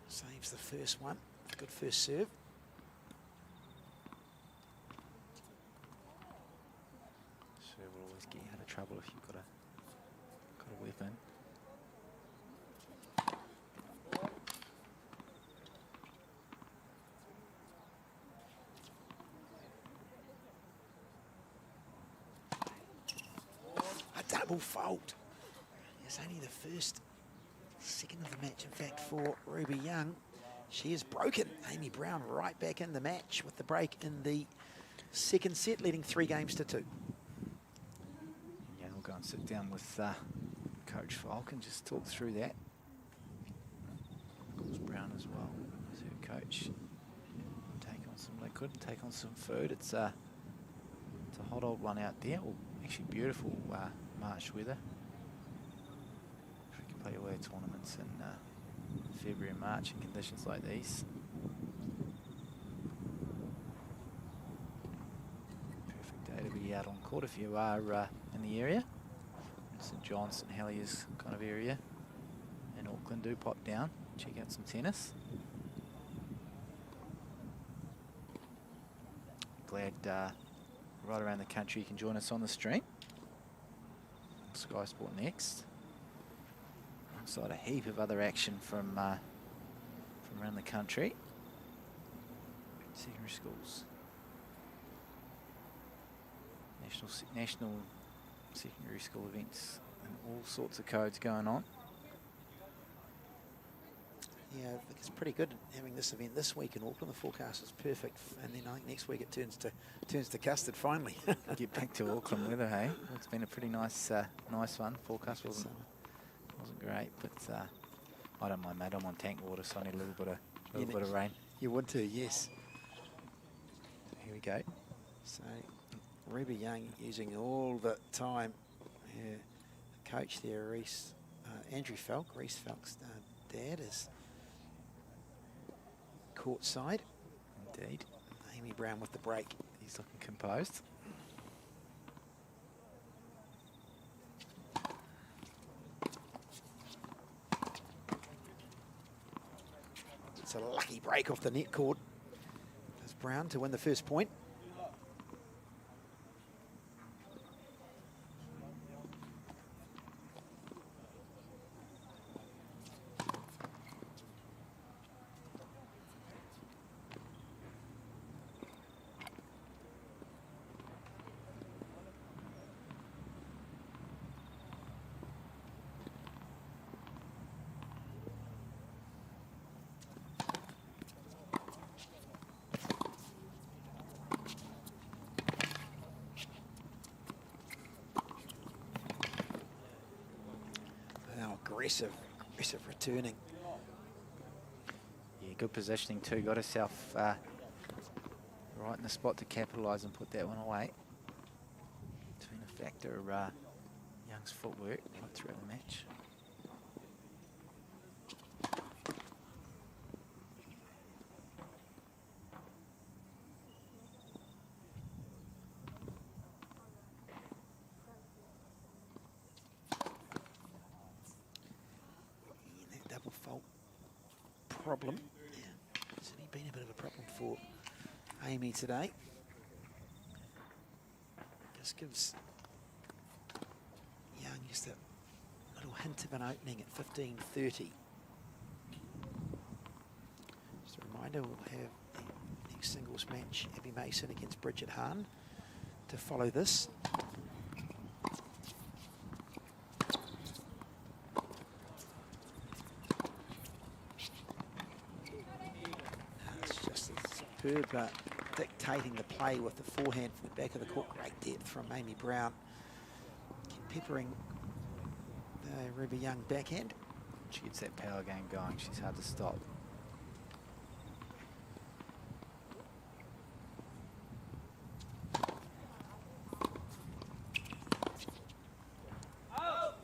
Saves the first one. Good first serve. Serve will always get you out of trouble if you've got a weapon. A double fault. It's only the second of the match, in fact, for Ruby Young. She is broken. Amy Brown right back in the match with the break in the second set, leading 3 games to 2. Yeah, we'll go and sit down with Coach Falk and just talk through that. Of course, Brown as well as her coach. Take on some liquid, take on some food. It's a hot old one out there. Well, actually beautiful March weather. We can play away tournaments in February and March in conditions like these. Perfect day to be out on court if you are in the area. St John's, St Heliers kind of area in Auckland. Do pop down, check out some tennis. Glad right around the country you can join us on the stream. Skysportnext. Alongside a heap of other action from around the country. Secondary schools. National secondary school events and all sorts of codes going on. Yeah, I think it's pretty good having this event this week in Auckland. The forecast is perfect, and then I think next week it turns to custard finally. Get back to Auckland weather, hey? Well, it's been a pretty nice one. Forecast wasn't great, but I don't mind, mate. I'm on tank water, so I need a little bit of rain. You would too, yes. Here we go. So Ruby Young using all the time. Her coach there, Andrew Falk, Reese Falk's dad, is courtside. Indeed. Amy Brown with the break. He's looking composed. It's a lucky break off the net cord. There's Brown to win the first point. aggressive returning. Yeah, good positioning too. Got herself right in the spot to capitalise and put that one away. It's been a factor of Young's footwork right throughout the match. That double fault problem. Yeah, it's only been a bit of a problem for Amy today. Just gives Young just a little hint of an opening at 15:30. Just a reminder, we'll have the next singles match, Abby Mason against Bridget Hahn, to follow this. It's just superb dictating the play with the forehand from the back of the court. Great depth from Amy Brown. Keep peppering the Ruby Young backhand. She gets that power game going. She's hard to stop.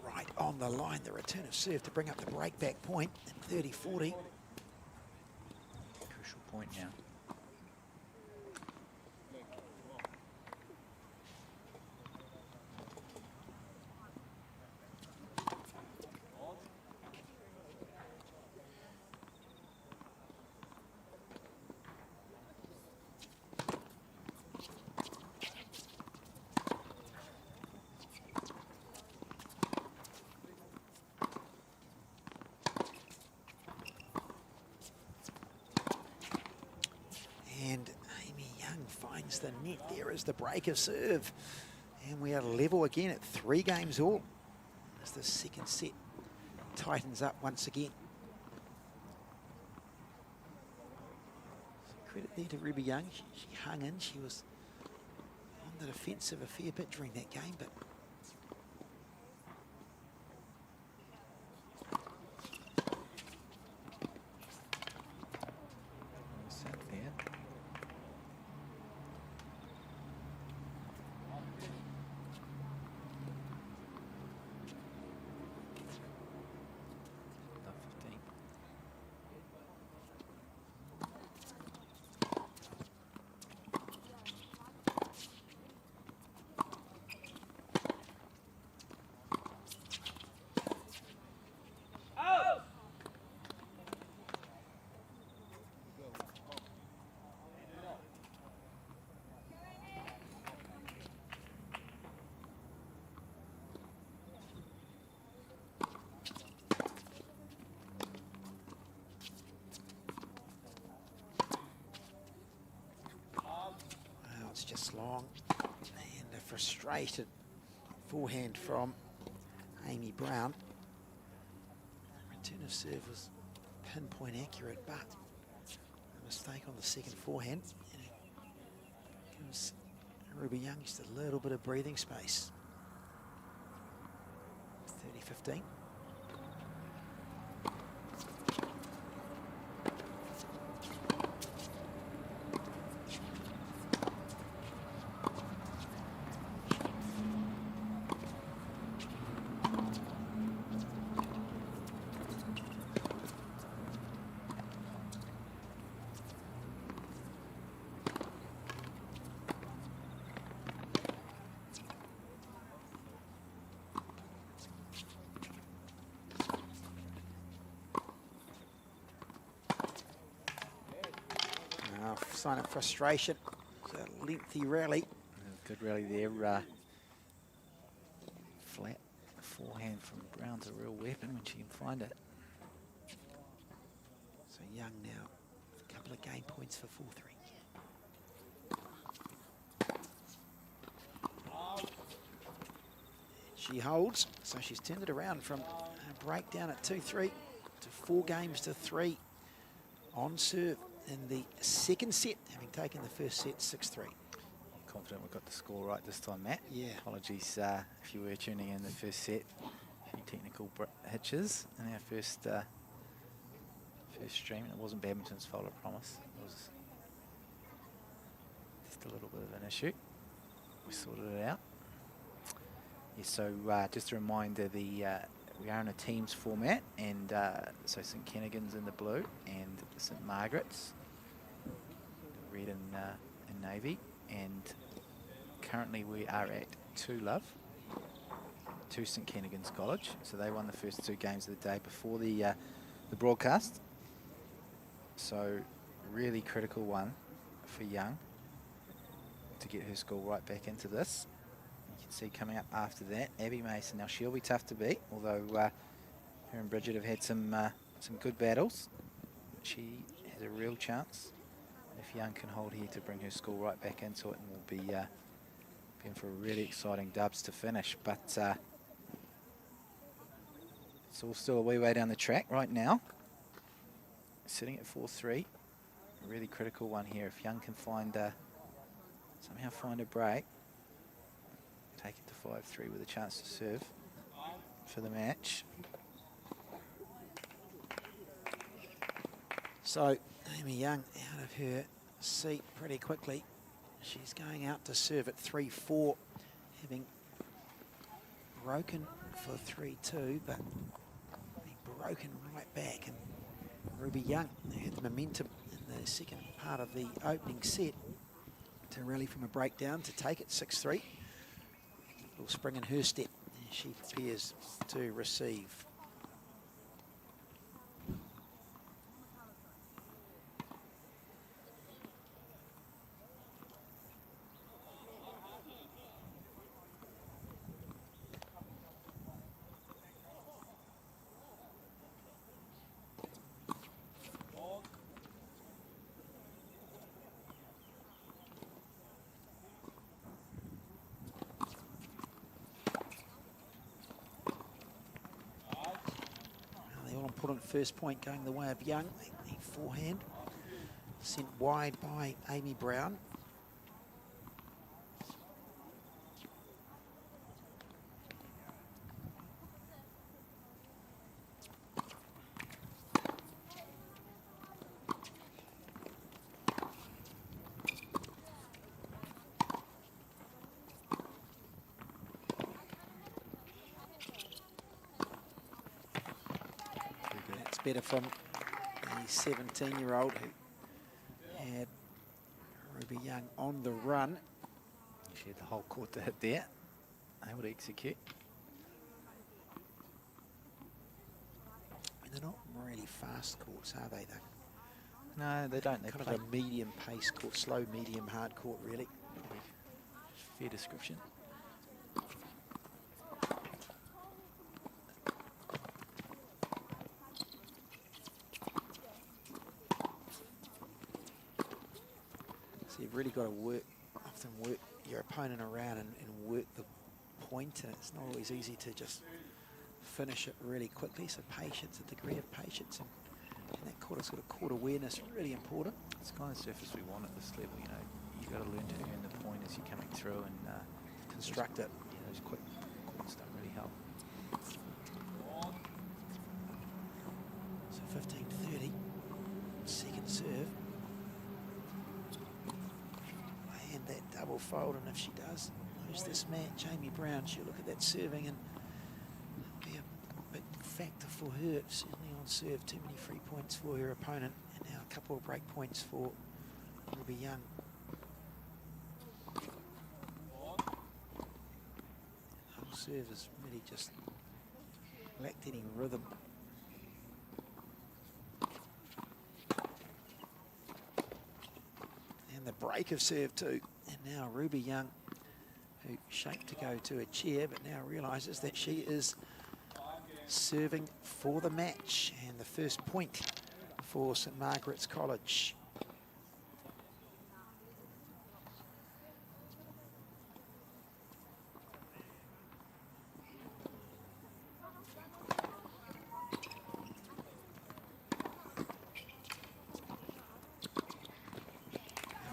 Right on the line, the return of serve to bring up the break back point at 30-40. Crucial point now. And Amy Young finds the net. There is the break of serve. And we are level again at 3 games all. As the second set tightens up once again. So credit there to Ruby Young. She hung in. She was on the defensive a fair bit during that game, but Sat there. Love 15. wow, it's just long. And a frustrated forehand from Amy Brown. Return of serve was pinpoint accurate, but a mistake on the second forehand. And it gives Ruby Young just a little bit of breathing space. 30-15. Sign of frustration. It's a lengthy rally. Good rally there. Flat forehand from Brown's a real weapon when she can find it. So Young now, a couple of game points for 4-3. She holds, so she's turned it around from a breakdown at 2-3 to 4 games to 3 on serve in the second set, having taken the first set 6-3. Confident we got the score right this time, Matt. Yeah. Apologies if you were tuning in the first set. few technical hitches in our first stream. It wasn't badminton's fault, I promise. It was just a little bit of an issue. We sorted it out. Yeah, so just a reminder, we are in a teams format, and so St Kentigern's in the blue and St Margaret's the red and navy, and currently we are at 2-love to St Kentigern's College. So they won the first 2 games of the day before the broadcast. So really critical one for Young to get her school right back into this. You can see coming up after that, Abby Mason. Now she'll be tough to beat, although her and Bridget have had some good battles. She has a real chance if Young can hold here to bring her school right back into it, and we'll be in for a really exciting dubs to finish. But it's all still a wee way down the track right now. Sitting at 4-3, a really critical one here. If Young can somehow find a break, take it to 5-3 with a chance to serve for the match. So Amy Young out of her seat pretty quickly. She's going out to serve at 3-4, having broken for 3-2, but being broken right back. And Ruby Young had the momentum in the second part of the opening set to rally from a breakdown to take it 6-3. A little spring in her step as she prepares to receive. First point going the way of Young. The forehand sent wide by Amy Brown. Better from the 17-year-old who had Ruby Young on the run. She had the whole court to hit there, able to execute. I mean, they're not really fast courts, are they, though? No, they don't. They kind play of a medium pace court, slow, medium, hard court, really. Fair description. So you've really got to often work your opponent around and work the point, and it's not always easy to just finish it really quickly. So patience, a degree of patience, and that sort of court awareness, really important. It's the kind of surface we want at this level. You know, you've got to learn to earn the point as you're coming through and construct it. Yeah, those quick points don't really help. So 15-30, second serve. And that double fold, and if she does lose this match, Amy Brown, she'll look at that serving and be a big factor for her. Certainly on serve, too many free points for her opponent, and now a couple of break points for Ruby Young. Whole serve has really just lacked any rhythm. The break of serve too, and now Ruby Young, who shaped to go to a chair but now realises that she is serving for the match, and the first point for St Margaret's College.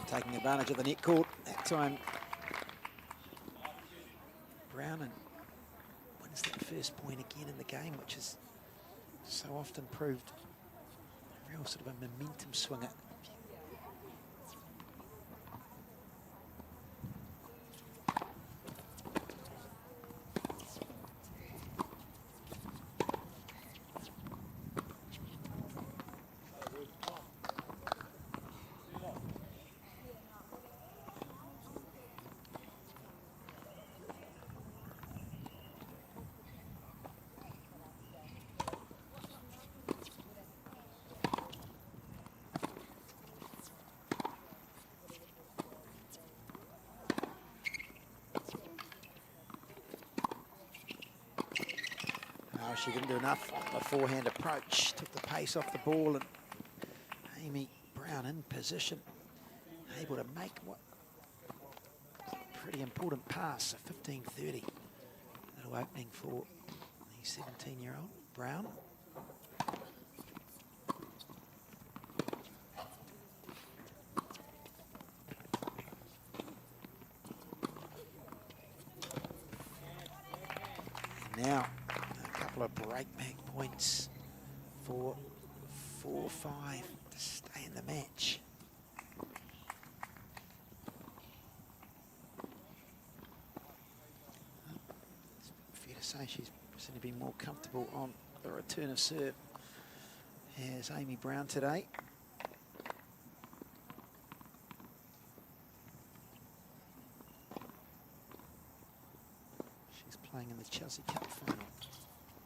Taking advantage of the net court that time. Brown and wins that first point again in the game, which is so often proved a real sort of a momentum swinger. Oh, she didn't do enough on the forehand approach. Took the pace off the ball, and Amy Brown in position, able to make what pretty important pass. A 15-30. Little opening for the 17-year-old Brown. And now of breakback points for 4-5 to stay in the match. It's fair to say she's going to be more comfortable on the return of serve as Amy Brown today. She's playing in the Chelsea Cup final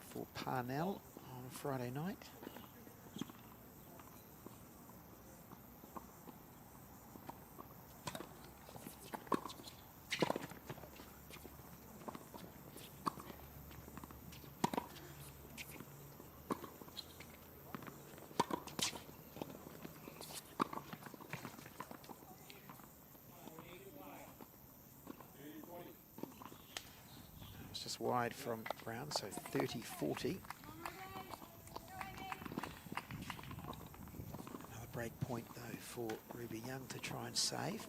for Parnell on Friday night. Just wide from Brown, so 30-40. Another break point though for Ruby Young to try and save.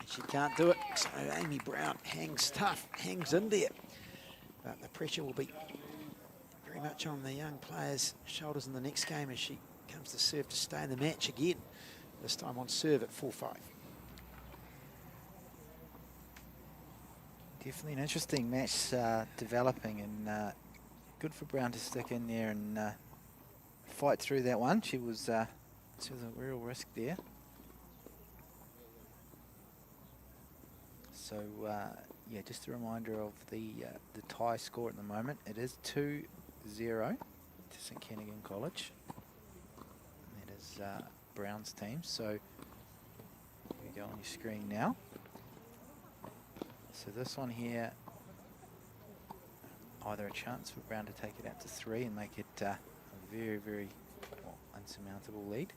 She can't do it, so Amy Brown hangs tough, hangs in there. But the pressure will be very much on the young players' shoulders in the next game as she comes to serve to stay in the match again, this time on serve at 4-5. Definitely an interesting match developing, and good for Brown to stick in there and fight through that one. She was a real risk there. So, yeah, just a reminder of the tie score at the moment. It is 2-0 to Saint Kentigern College. That is Brown's team. So, here we go on your screen now. So this one here, either a chance for Brown to take it out to 3 and make it a very, very unsurmountable lead.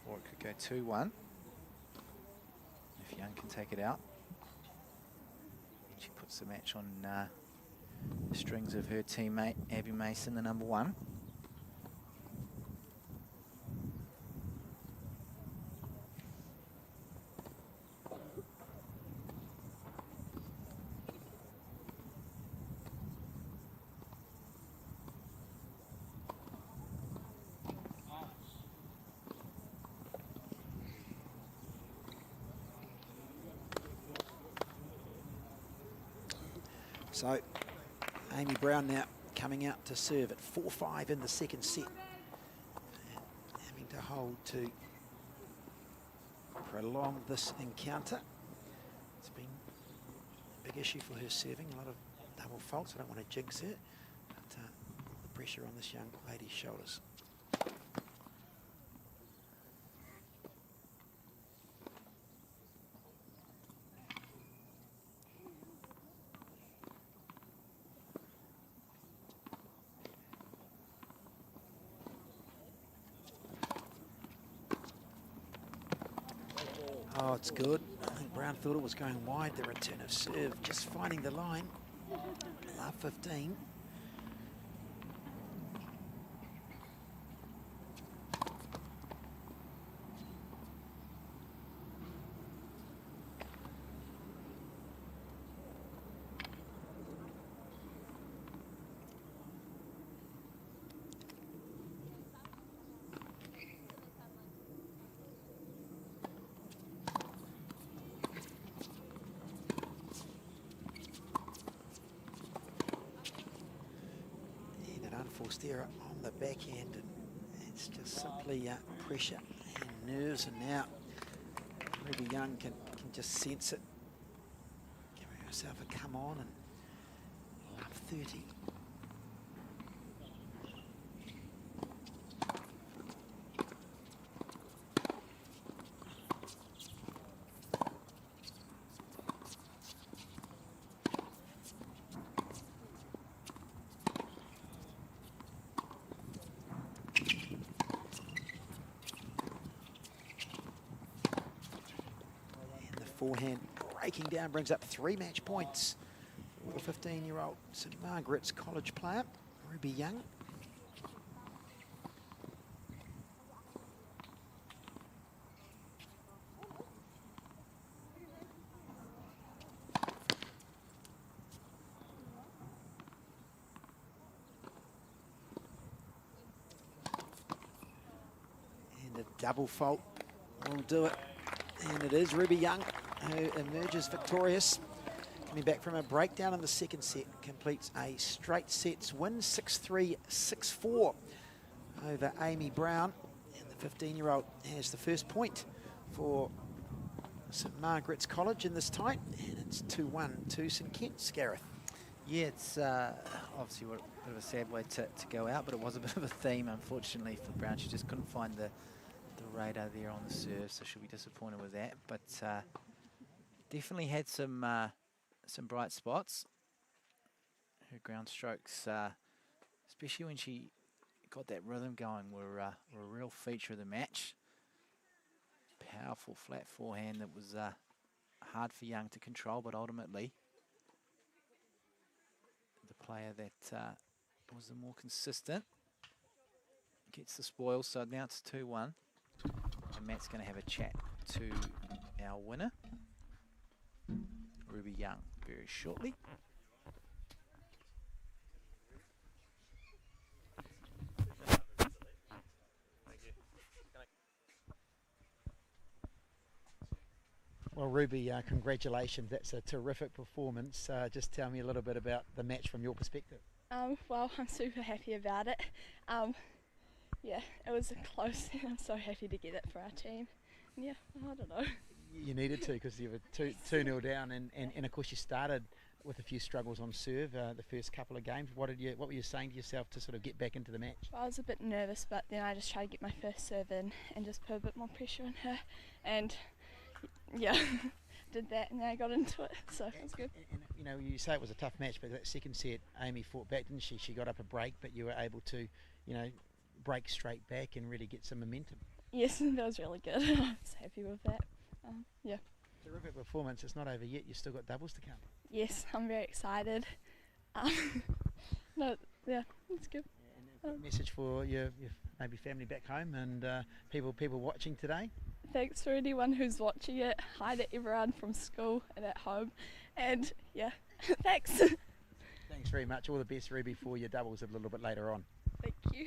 Or it could go 2-1. If Young can take it out. And she puts the match on the strings of her teammate, Abby Mason, the number 1. So, Amy Brown now coming out to serve at 4-5 in the second set. And having to hold to prolong this encounter. It's been a big issue for her serving, a lot of double faults. I don't want to jinx her, but the pressure on this young lady's shoulders. Oh, it's good. I think Brown thought it was going wide, the return of serve. Just finding the line. Love 15. Unforced error on the backhand, and it's just simply pressure and nerves, and now Ruby Young can just sense it, giving herself a come on, and love 30. Forehand breaking down brings up 3 match points for the 15-year-old St Margaret's College player, Ruby Young. And a double fault will do it. And it is Ruby Young who emerges victorious. Coming back from a breakdown in the second set, completes a straight sets win, 6-3, 6-4 over Amy Brown. And the 15-year-old has the first point for St Margaret's College in this tie. And it's 2-1 to St Kent's, Gareth. Yeah, it's obviously a bit of a sad way to go out, but it was a bit of a theme, unfortunately, for Brown. She just couldn't find the radar there on the serve, so she'll be disappointed with that. But definitely had some bright spots. Her ground strokes, especially when she got that rhythm going, were a real feature of the match. Powerful flat forehand that was hard for Young to control, but ultimately the player that was the more consistent gets the spoils. So now it's 2-1. And Matt's going to have a chat to our winner, Ruby Young, very shortly. Well, Ruby, congratulations. That's a terrific performance. Just tell me a little bit about the match from your perspective. Well, I'm super happy about it. Yeah, it was close. I'm so happy to get it for our team. Yeah, I don't know. You needed to, because you were 2-0 down, and of course you started with a few struggles on serve the first couple of games. What were you saying to yourself to sort of get back into the match? Well, I was a bit nervous, but then I just tried to get my first serve in and just put a bit more pressure on her, and yeah, did that, and then I got into it, so it was good. And you know, you say it was a tough match, but that second set, Amy fought back, didn't she? She got up a break, but you were able to, you know, break straight back and really get some momentum. Yes, that was really good. I was happy with that. Yeah. Terrific performance. It's not over yet. You've still got doubles to come. Yes, I'm very excited. No, yeah, it's good. Yeah, and a message for your maybe family back home and people watching today. Thanks for anyone who's watching it. Hi to everyone from school and at home. And yeah, thanks. Thanks very much. All the best, Ruby, for your doubles a little bit later on. Thank you.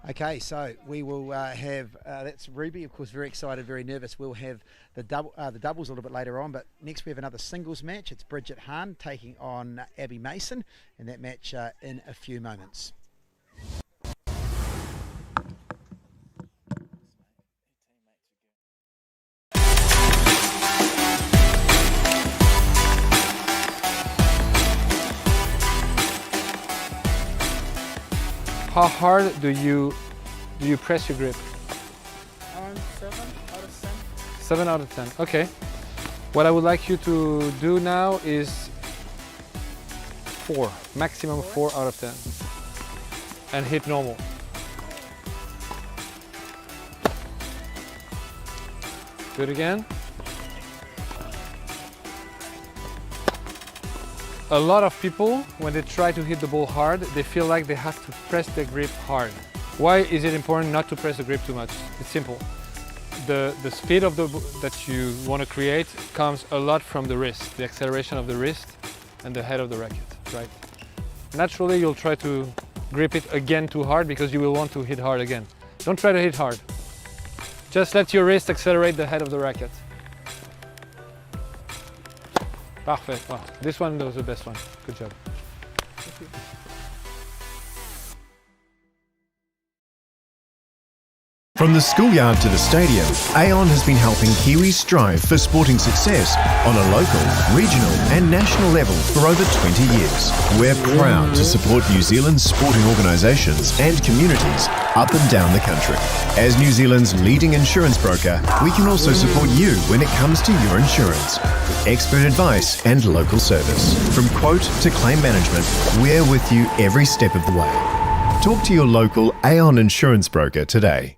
Okay, so we will have, that's Ruby, of course, very excited, very nervous. We'll have the doubles a little bit later on, but next we have another singles match. It's Bridget Hahn taking on Abby Mason, and that match in a few moments. How hard do you press your grip? Around 7 out of 10. 7 out of 10. Okay. What I would like you to do now is 4, maximum 4 out of 10, and hit normal. Do it again. A lot of people, when they try to hit the ball hard, they feel like they have to press the grip hard. Why is it important not to press the grip too much? It's simple. The speed of that you want to create comes a lot from the wrist, the acceleration of the wrist and the head of the racket, right? Naturally, you'll try to grip it again too hard because you will want to hit hard again. Don't try to hit hard. Just let your wrist accelerate the head of the racket. Parfait. Wow. This one was the best one. Good job. Thank you. From the schoolyard to the stadium, Aon has been helping Kiwis strive for sporting success on a local, regional and national level for over 20 years. We're proud to support New Zealand's sporting organisations and communities up and down the country. As New Zealand's leading insurance broker, we can also support you when it comes to your insurance with expert advice and local service. From quote to claim management, we're with you every step of the way. Talk to your local Aon insurance broker today.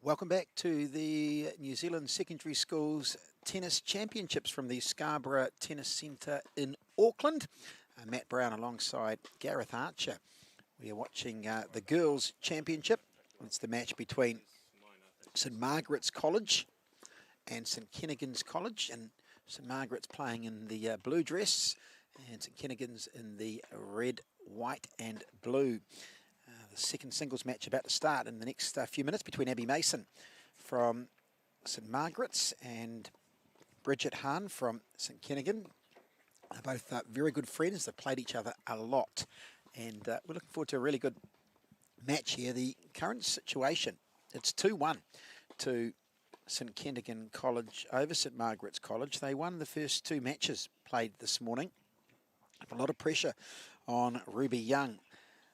Welcome back to the New Zealand Secondary Schools Tennis Championships from the Scarbro Tennis Centre in Auckland. Matt Brown alongside Gareth Archer. We are watching the Girls' Championship. It's the match between St Margaret's College and Saint Kentigern College. And St Margaret's playing in the blue dress and St Kentigern's in the red, white and blue. The second singles match about to start in the next few minutes between Abby Mason from St Margaret's and Bridget Hahn from St Kentigern. They're both very good friends. They've played each other a lot. And we're looking forward to a really good match here. The current situation, it's 2-1 to Saint Kentigern College over St Margaret's College. They won the first two matches played this morning. A lot of pressure on Ruby Young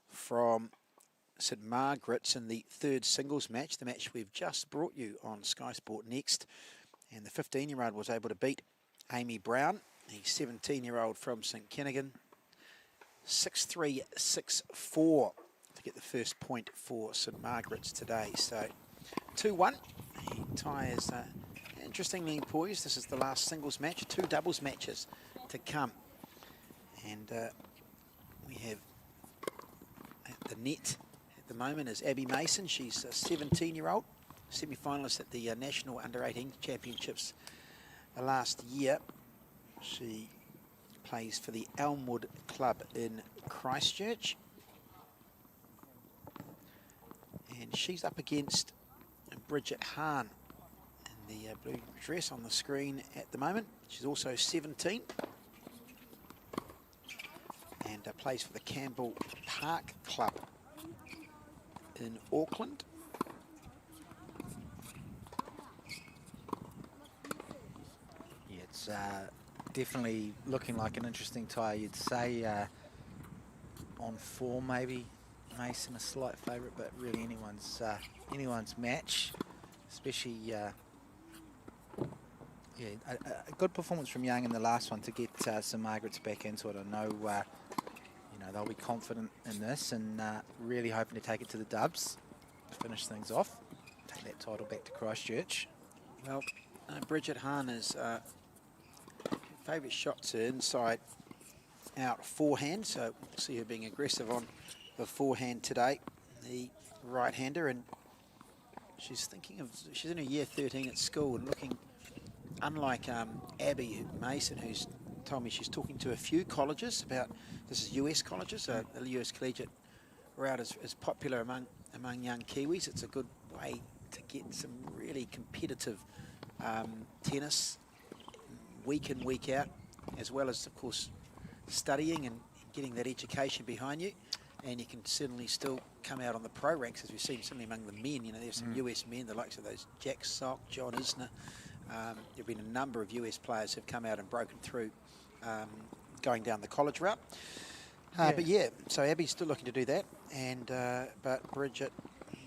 from St Margaret's in the third singles match, the match we've just brought you on Sky Sport Next. And the 15-year-old was able to beat Amy Brown, the 17-year-old from St Kentigern, 6-3, 6-4 to get the first point for St Margaret's today. So 2-1. The tie is interestingly poised. This is the last singles match, two doubles matches to come. And we have at the net at the moment is Abby Mason. She's a 17-year-old, semi-finalist at the National Under-18 Championships last year. She plays for the Elmwood Club in Christchurch. And she's up against Bridget Hahn in the blue dress on the screen at the moment. She's also 17 and plays for the Campbell Park Club in Auckland. Yeah, it's definitely looking like an interesting tie. You'd say on form maybe Mason a slight favourite, but really anyone's match, especially a good performance from Young in the last one to get St Margaret's back into it. I know they'll be confident in this and really hoping to take it to the dubs to finish things off, take that title back to Christchurch. Well, Bridget Hahn is favourite shots are inside out forehand, so we'll see her being aggressive on the forehand today, the right-hander, and she's in her year 13 at school and looking unlike Abby Mason, who's told me she's talking to a few colleges about, this is US colleges, the US collegiate route is popular among young Kiwis. It's a good way to get some really competitive tennis week in, week out, as well as, of course, studying and getting that education behind you. And you can certainly still come out on the pro ranks, as we've seen certainly among the men. There's some US men, the likes of those Jack Sock, John Isner. There have been a number of US players who've come out and broken through going down the college route. But yeah, so Abby's still looking to do that, and but Bridget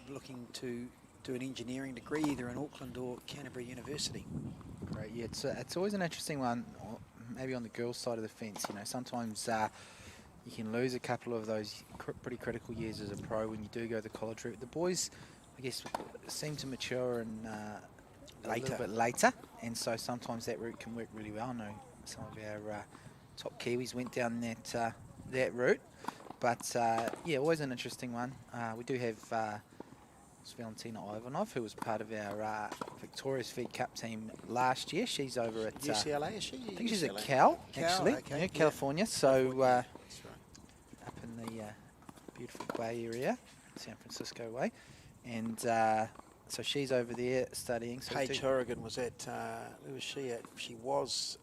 looking to do an engineering degree either in Auckland or Canterbury University. Great, yeah, it's always an interesting one, maybe on the girls' side of the fence. Sometimes you can lose a couple of those pretty critical years as a pro when you do go the college route. The boys, I guess, seem to mature and a little bit later, and so sometimes that route can work really well. I know some of our top Kiwis went down that route, but yeah, always an interesting one. We do have Valentina Ivanov, who was part of our Victoria's Feed Cup team last year. She's over at UCLA, is she? I think she's at Cal, actually, okay, California. So that's right. up in the beautiful Bay Area, San Francisco way, and so she's over there studying. So Paige Horrigan was at who was she at? She was.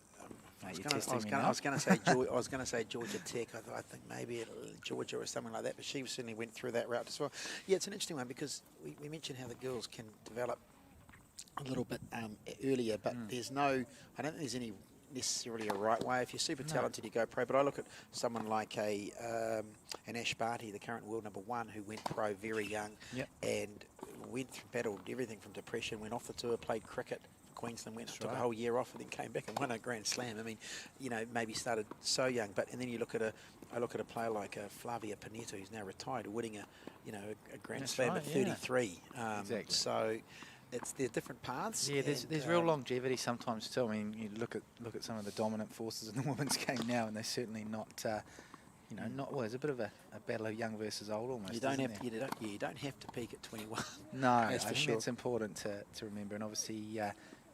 I was going to say Georgia Tech. I think maybe at Georgia or something like that. But she certainly went through that route as well. Yeah, it's an interesting one because we mentioned how the girls can develop a little bit earlier, but I don't think there's any necessarily a right way. If you're super talented, you go pro. But I look at someone like an Ash Barty, the current world number one, who went pro very young and battled everything from depression, went off the tour, played cricket. Queensland took a whole year off and then came back and won a Grand Slam. I mean, maybe started so young, and then you look at I look at a player like Flavia Panetta, who's now retired, winning a Grand Slam at 33. Exactly. So they're different paths. Yeah, there's and, real longevity sometimes too. I mean, you look at some of the dominant forces in the women's game now, and they're certainly not. Not well. It's a bit of a battle of young versus old almost. You don't isn't have there? you don't have to peak at 21. No, I That's for think sure. that's important to remember, and obviously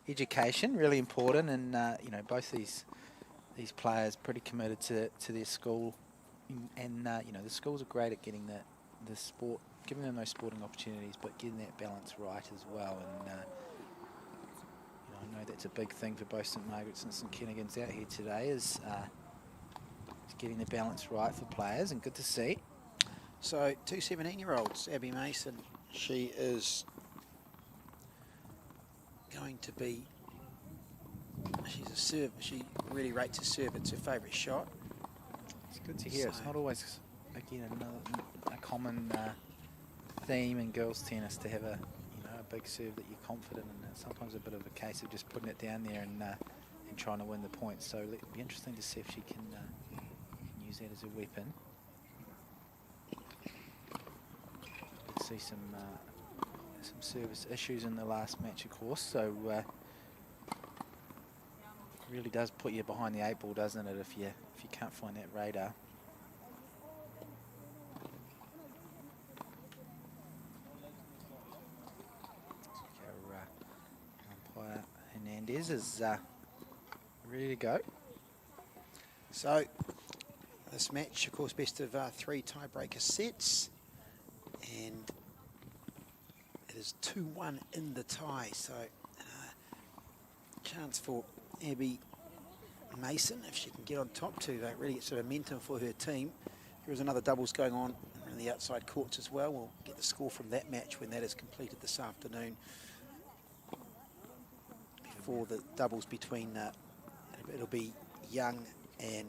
education really important, and both these players pretty committed to their school, and the schools are great at getting the sport, giving them those sporting opportunities, but getting that balance right as well. And I know that's a big thing for both St Margaret's and St Kentigern's out here today is getting the balance right for players, and good to see. So 2 17-year-olds, Abby Mason, she is going to be, she's a serve, she really rates her serve, it's her favourite shot. It's good to hear. So it's not always, again, a common theme in girls tennis to have a big serve that you're confident in. It's sometimes a bit of a case of just putting it down there and trying to win the points. So it'll be interesting to see if she can use that as a weapon. Did see some service issues in the last match, of course. So really does put you behind the 8 ball, doesn't it? If you can't find that radar. Umpire Hernandez is ready to go. So this match, of course, best of 3 tiebreaker sets, and it is 2-1 in the tie. So chance for Abby Mason, if she can get on top, to really get some momentum for her team. There is another doubles going on in the outside courts as well. We'll get the score from that match when that is completed this afternoon, before the doubles between it'll be Young and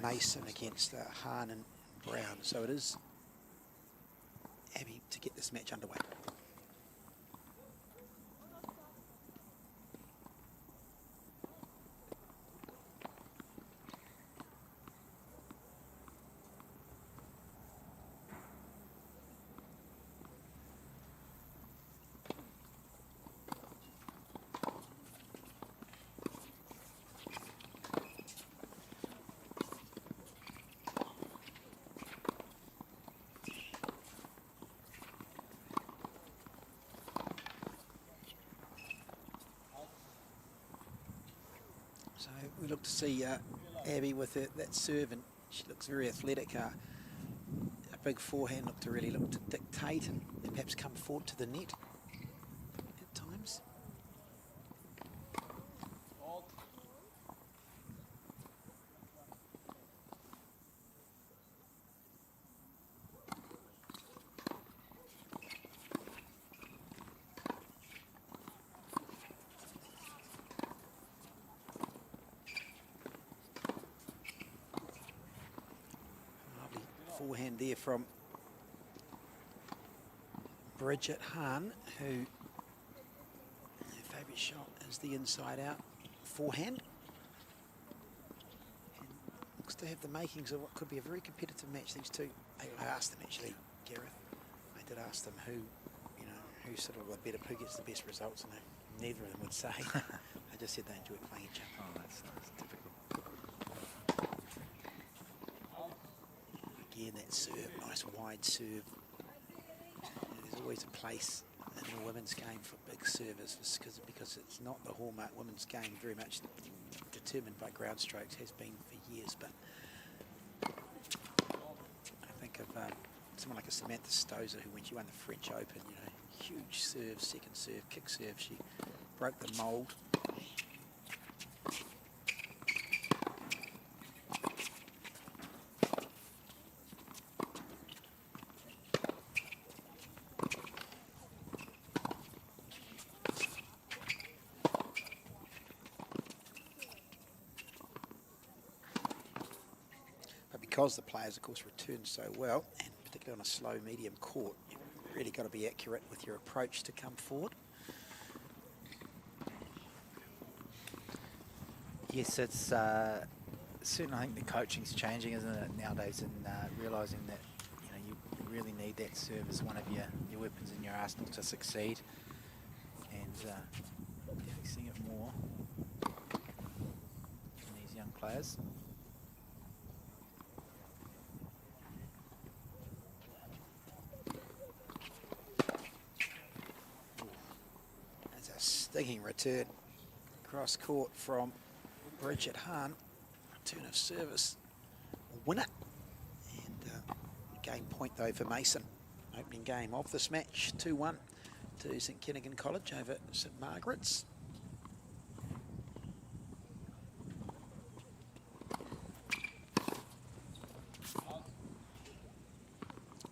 Mason against Hahn and Brown. So it is Abby to get this match underway. So we look to see Abby with that serve, and she looks very athletic. A big forehand look to dictate and perhaps come forward to the net at times. Forehand there from Bridget Hahn, who her favourite shot is the inside out forehand. And looks to have the makings of what could be a very competitive match. These two, I asked them actually, Gareth, I did ask them who sort of who gets the best results, and neither of them would say. I just said they enjoy playing each other. Oh, that's typical. Again, that serve, nice wide serve. There's always a place in the women's game for big servers, because it's not the hallmark women's game, very much determined by ground strokes, has been for years. But I think of someone like a Samantha Stozer, who, when she won the French Open, huge serve, second serve, kick serve, she broke the mould. Because the players, of course, return so well, and particularly on a slow medium court, you've really got to be accurate with your approach to come forward. Yes, it's certainly, I think the coaching's changing, isn't it, nowadays, and realising that you really need that serve as one of your weapons in your arsenal to succeed. And you're seeing it more in these young players. That's a stinging return cross court from Bridget Hahn. Return of service winner. And game point though for Mason. Opening game of this match, 2-1 to Saint Kentigern College over St Margaret's.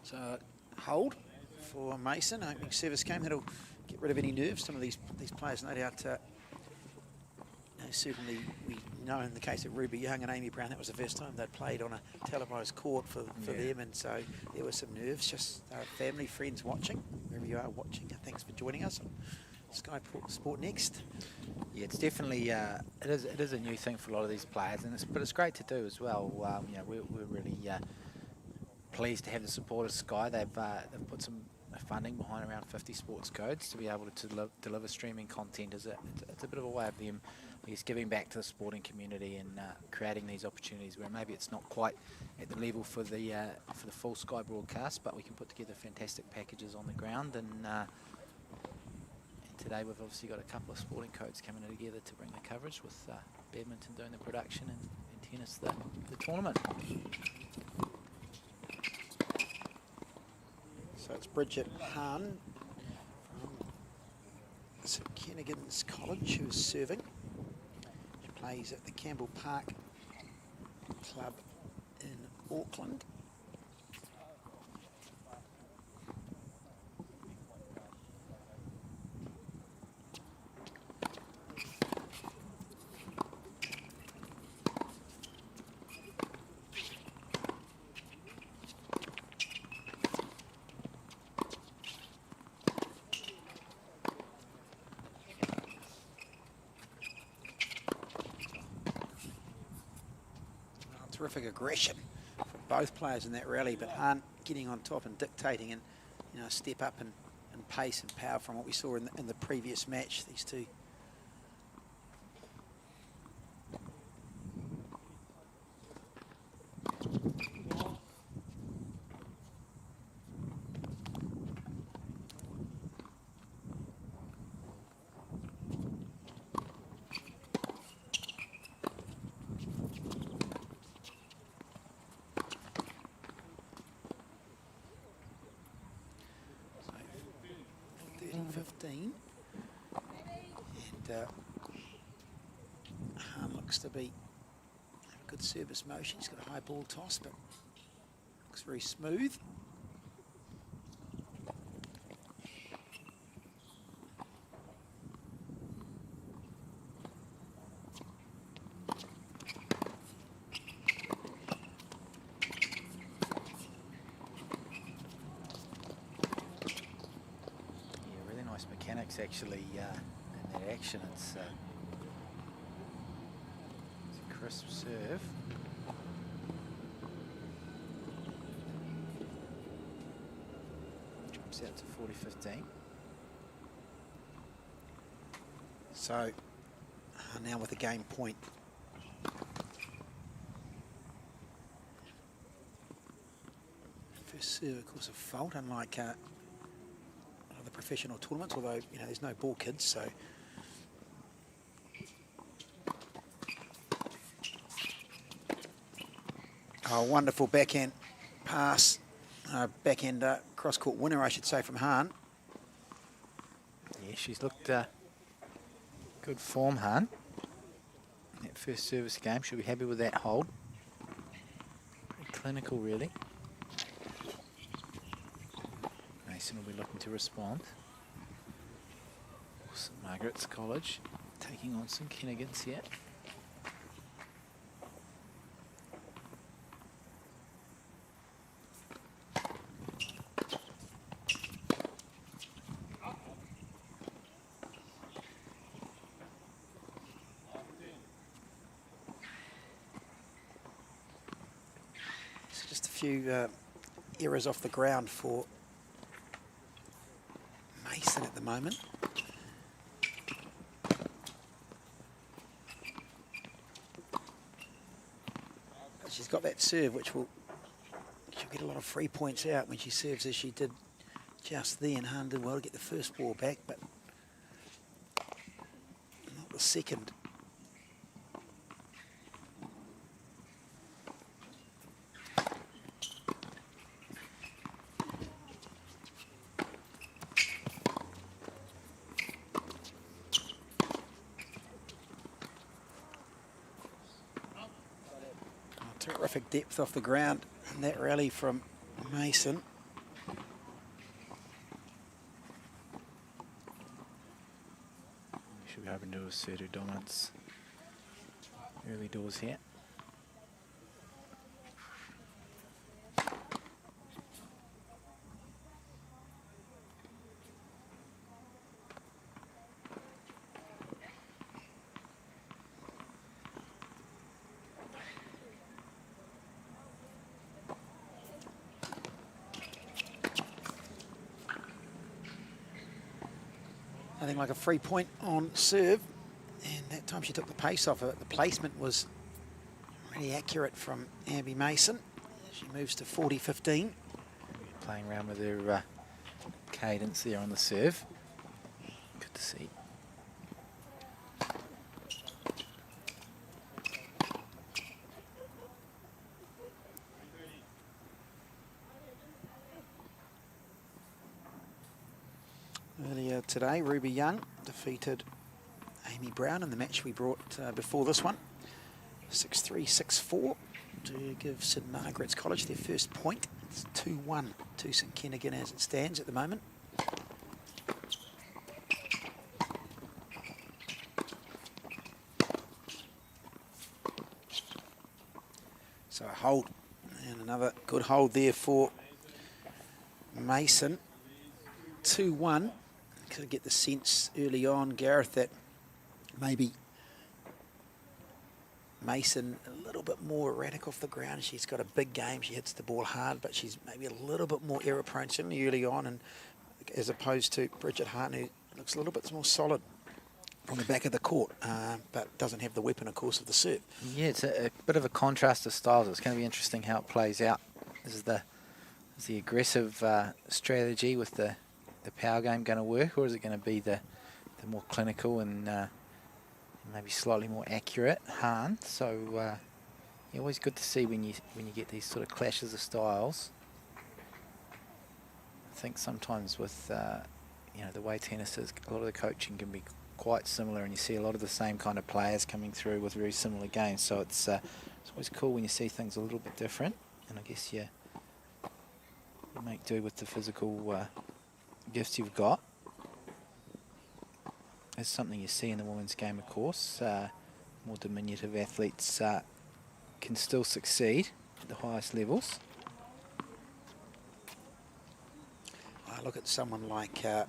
So hold for Mason, opening service game. That'll get rid of any nerves. Some of these players, no doubt, certainly we know in the case of Ruby Young and Amy Brown, that was the first time they'd played on a televised court for them, and so there were some nerves. Just family, friends watching, wherever you are watching. Thanks for joining us on Sky Sport Next. Yeah, it's definitely it is a new thing for a lot of these players, but it's great to do as well. You know, we're really pleased to have the support of Sky. They've put some funding behind around 50 sports codes to be able to deliver streaming content. It's a bit of a way of them, I guess, giving back to the sporting community and creating these opportunities where maybe it's not quite at the level for the full Sky broadcast, but we can put together fantastic packages on the ground. And today we've obviously got a couple of sporting codes coming together to bring the coverage, with badminton doing the production and tennis the tournament. So it's Bridget Hahn from St Kentigern College who is serving. She plays at the Campbell Park Club in Auckland. Terrific aggression from both players in that rally, but Hahn getting on top and dictating, and step up and pace and power from what we saw in the previous match. These two. And Hahn looks to be a good service motion. He's got a high ball toss, but looks very smooth. Actually, in that action, it's a crisp serve. Jumps out to 40-15. So now with a game point. First serve, of course, a fault, unlike the professional tournaments, although there's no ball kids, so wonderful backhand pass, backhand cross-court winner, I should say, from Hahn. Yeah, she's looked good form, Hahn. That first service game, she'll be happy with that hold. Pretty clinical, really. Mason will be looking to respond. St Margaret's College taking on St Kentigern's here. So just a few errors off the ground for Mason at the moment. But she's got that serve, which will, she'll get a lot of free points out when she serves as she did just then. Han did well to get the first ball back, but not the second. Terrific depth off the ground and that rally from Mason. Should be hoping to assert her dominance early doors here. Nothing like a free point on serve, and that time she took the pace off it. The placement was really accurate from Abby Mason. She moves to 40-15. Playing around with her cadence there on the serve. Good to see. Earlier today, Ruby Young defeated Amy Brown in the match we brought before this one. 6-3, 6-4 to give St Margaret's College their first point. It's 2-1 to Saint Kentigern as it stands at the moment. So a hold, and another good hold there for Mason. 2-1. Could get the sense early on, Gareth, that maybe Mason a little bit more erratic off the ground. She's got a big game. She hits the ball hard, but she's maybe a little bit more error prone, certainly early on, and as opposed to Bridget Hart, who looks a little bit more solid from the back of the court, but doesn't have the weapon, of course, of the serve. Yeah, it's a bit of a contrast of styles. It's going to be interesting how it plays out. This is the aggressive strategy with the power game going to work, or is it going to be the more clinical and maybe slightly more accurate Han? So always good to see when you get these sort of clashes of styles. I think sometimes with the way tennis is, a lot of the coaching can be quite similar, and you see a lot of the same kind of players coming through with very similar games. So it's always cool when you see things a little bit different, and I guess you make do with the physical gifts you've got. It's something you see in the women's game, of course. More diminutive athletes can still succeed at the highest levels. I look at someone like I'm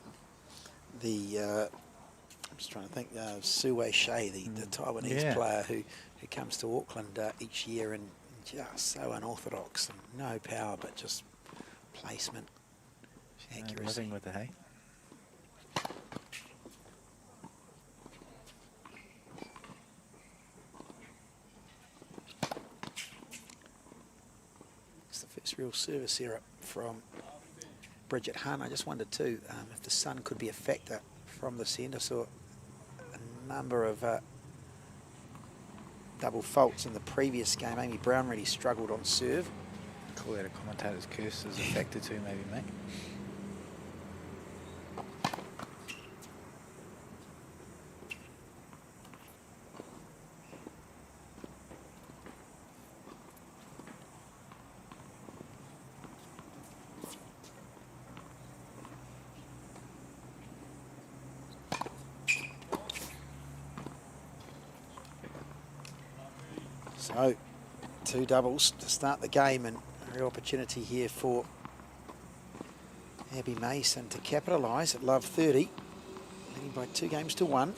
just trying to think, Su Wei Shea, the Taiwanese player who comes to Auckland each year and just so unorthodox and no power, but just placement, accuracy. Living with it, hey? It's the first real service error from Bridget Hunt. I just wondered too if the sun could be a factor from the centre. Saw a number of double faults in the previous game. Amy Brown really struggled on serve. Call that a commentator's curse as a factor too, maybe, mate. So, two doubles to start the game, and a real opportunity here for Abby Mason to capitalise at love 30, leading by 2-1.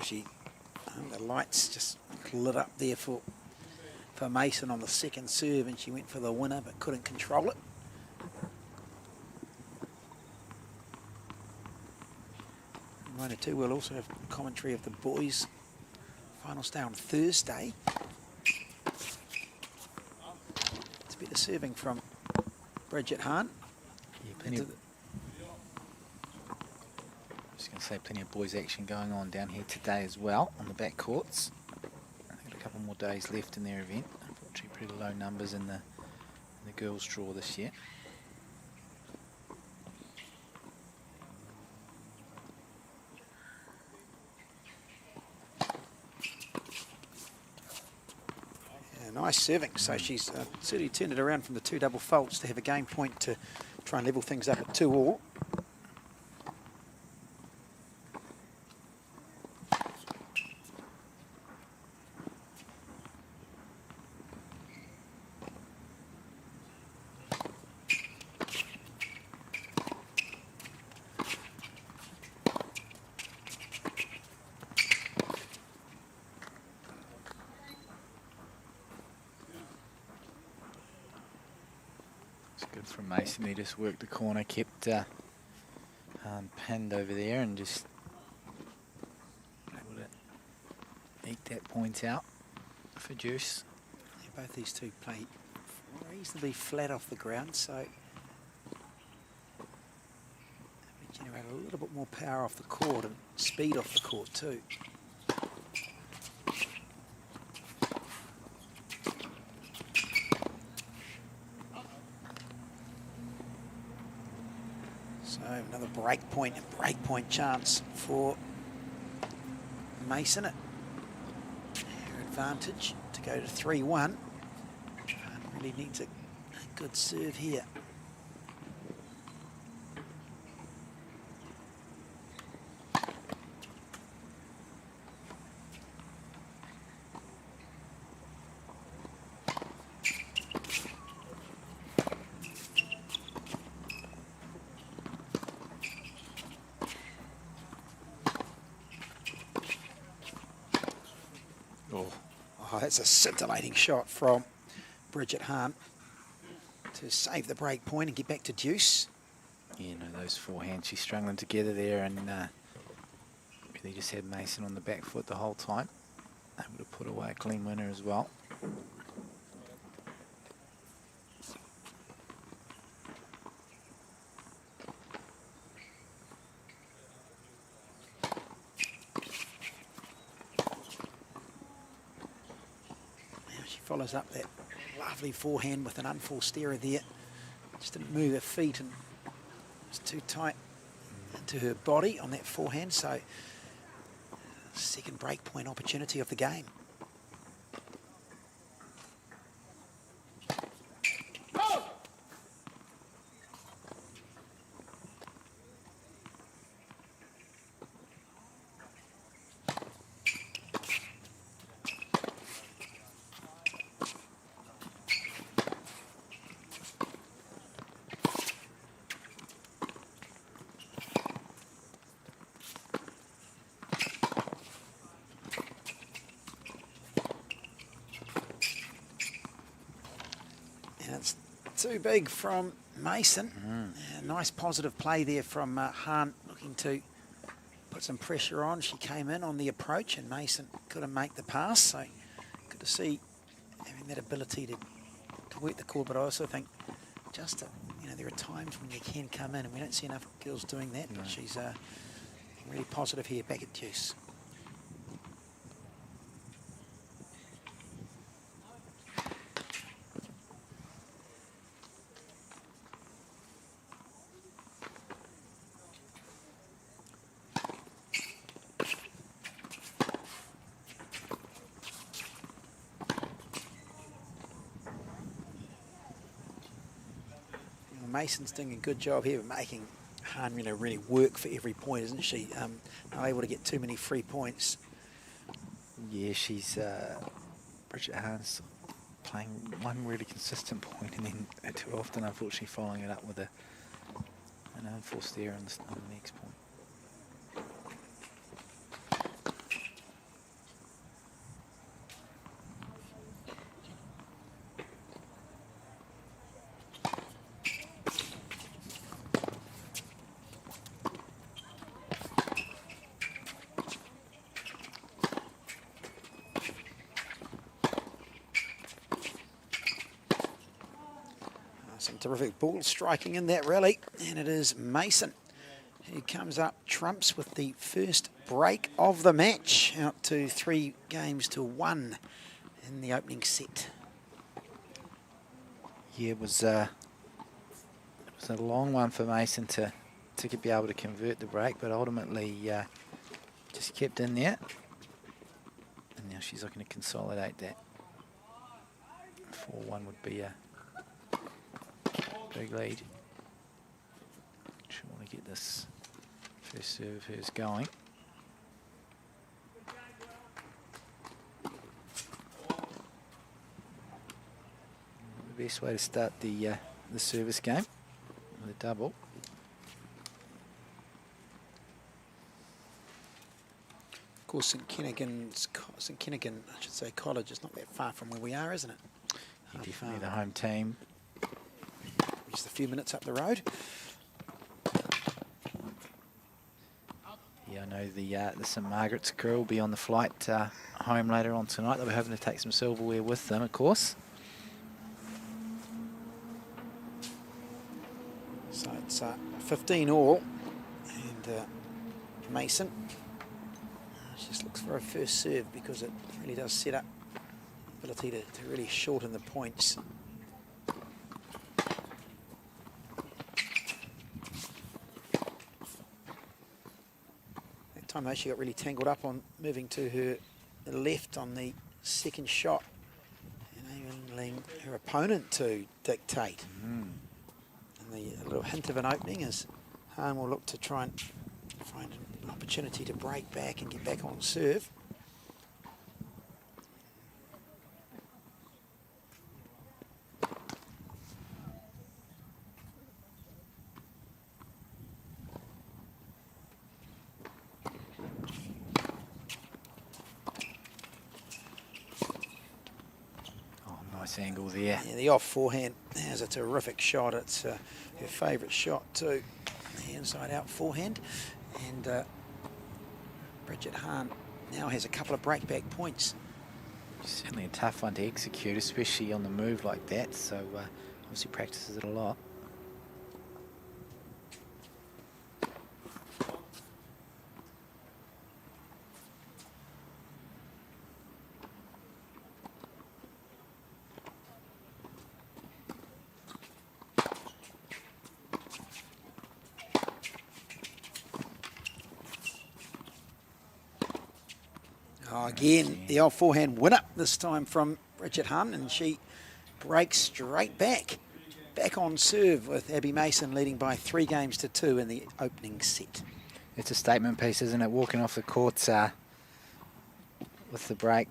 the lights just lit up there for Mason on the second serve, and she went for the winner but couldn't control it. Reminder too, we'll also have commentary of the boys' final day on Thursday. It's a bit of serving from Bridget Hahn. Yeah, plenty of, just going to say plenty of boys action going on down here today as well on the back courts. They've got a couple more days left in their event. Unfortunately, pretty low numbers in the girls' draw this year. Nice serving, so she's certainly turned it around from the 2 double faults to have a game point to try and level things up at 2-all. Good from Mason. He just worked the corner, kept pinned over there, and just able to eke that point out for Deuce. Yeah, both these two play reasonably flat off the ground, so they generate a little bit more power off the court and speed off the court too. Another break point chance for Mason at her advantage to go to 3-1. Really needs a good serve here. Oh, that's a scintillating shot from Bridget Hahn to save the break point and get back to deuce. Yeah, no, those forehands, she's strung them together there and really just had Mason on the back foot the whole time. Able to put away a clean winner as well. Follows up that lovely forehand with an unforced error there. Just didn't move her feet and was too tight to her body on that forehand. So second break point opportunity of the game. Too big from Mason. Nice positive play there from Hahn, looking to put some pressure on. She came in on the approach and Mason couldn't make the pass, so good to see having that ability to work the court. But I also think just there are times when you can come in and we don't see enough girls doing that. But she's really positive here back at deuce. Mason's doing a good job here of making Hahn really work for every point, isn't she? Not able to get too many free points. Yeah, she's Bridget Hahn's playing one really consistent point and then too often, unfortunately, following it up with an unforced error on the next point. terrific ball striking in that rally, and it is Mason who comes up trumps with the first break of the match, out to 3-1 in the opening set. Yeah, it was a long one for Mason to be able to convert the break, but ultimately just kept in there. And now she's looking to consolidate that. 4-1 would be a big lead. She want to get this first serve of hers going. The best way to start the service game with a double. Of course, Saint Kentigern, I should say, College is not that far from where we are, isn't it? Definitely the home team. Just a few minutes up the road. Yeah, I know the St Margaret's crew will be on the flight home later on tonight. They'll be hoping to take some silverware with them, of course. So it's 15 all, and Mason just looks for a first serve because it really does set up the ability to really shorten the points. That time though she got really tangled up on moving to her left on the second shot and even letting her opponent to dictate. And the little hint of an opening is Hahn will look to try and find an opportunity to break back and get back on serve. Oh, nice angle there. Yeah, the off forehand has a terrific shot. It's her favourite shot too. The inside out forehand. And Bridget Hahn now has a couple of breakback points. Certainly a tough one to execute, especially on the move like that. So obviously practices it a lot. Oh, again, the old forehand winner this time from Bridget Hahn, and she breaks straight back on serve with Abby Mason leading by 3-2 in the opening set. It's a statement piece, isn't it? Walking off the courts with the break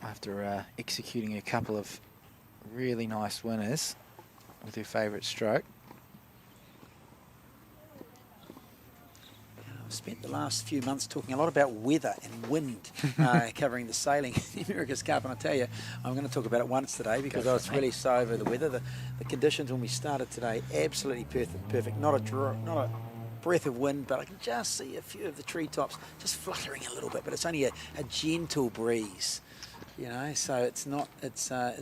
after executing a couple of really nice winners with her favourite stroke. I've spent the last few months talking a lot about weather and wind, covering the sailing in America's Cup, and I tell you, I'm going to talk about it once today because I was really so over the weather. The conditions when we started today, absolutely perfect. Not a breath of wind, but I can just see a few of the treetops just fluttering a little bit, but it's only a gentle breeze. You know, so it's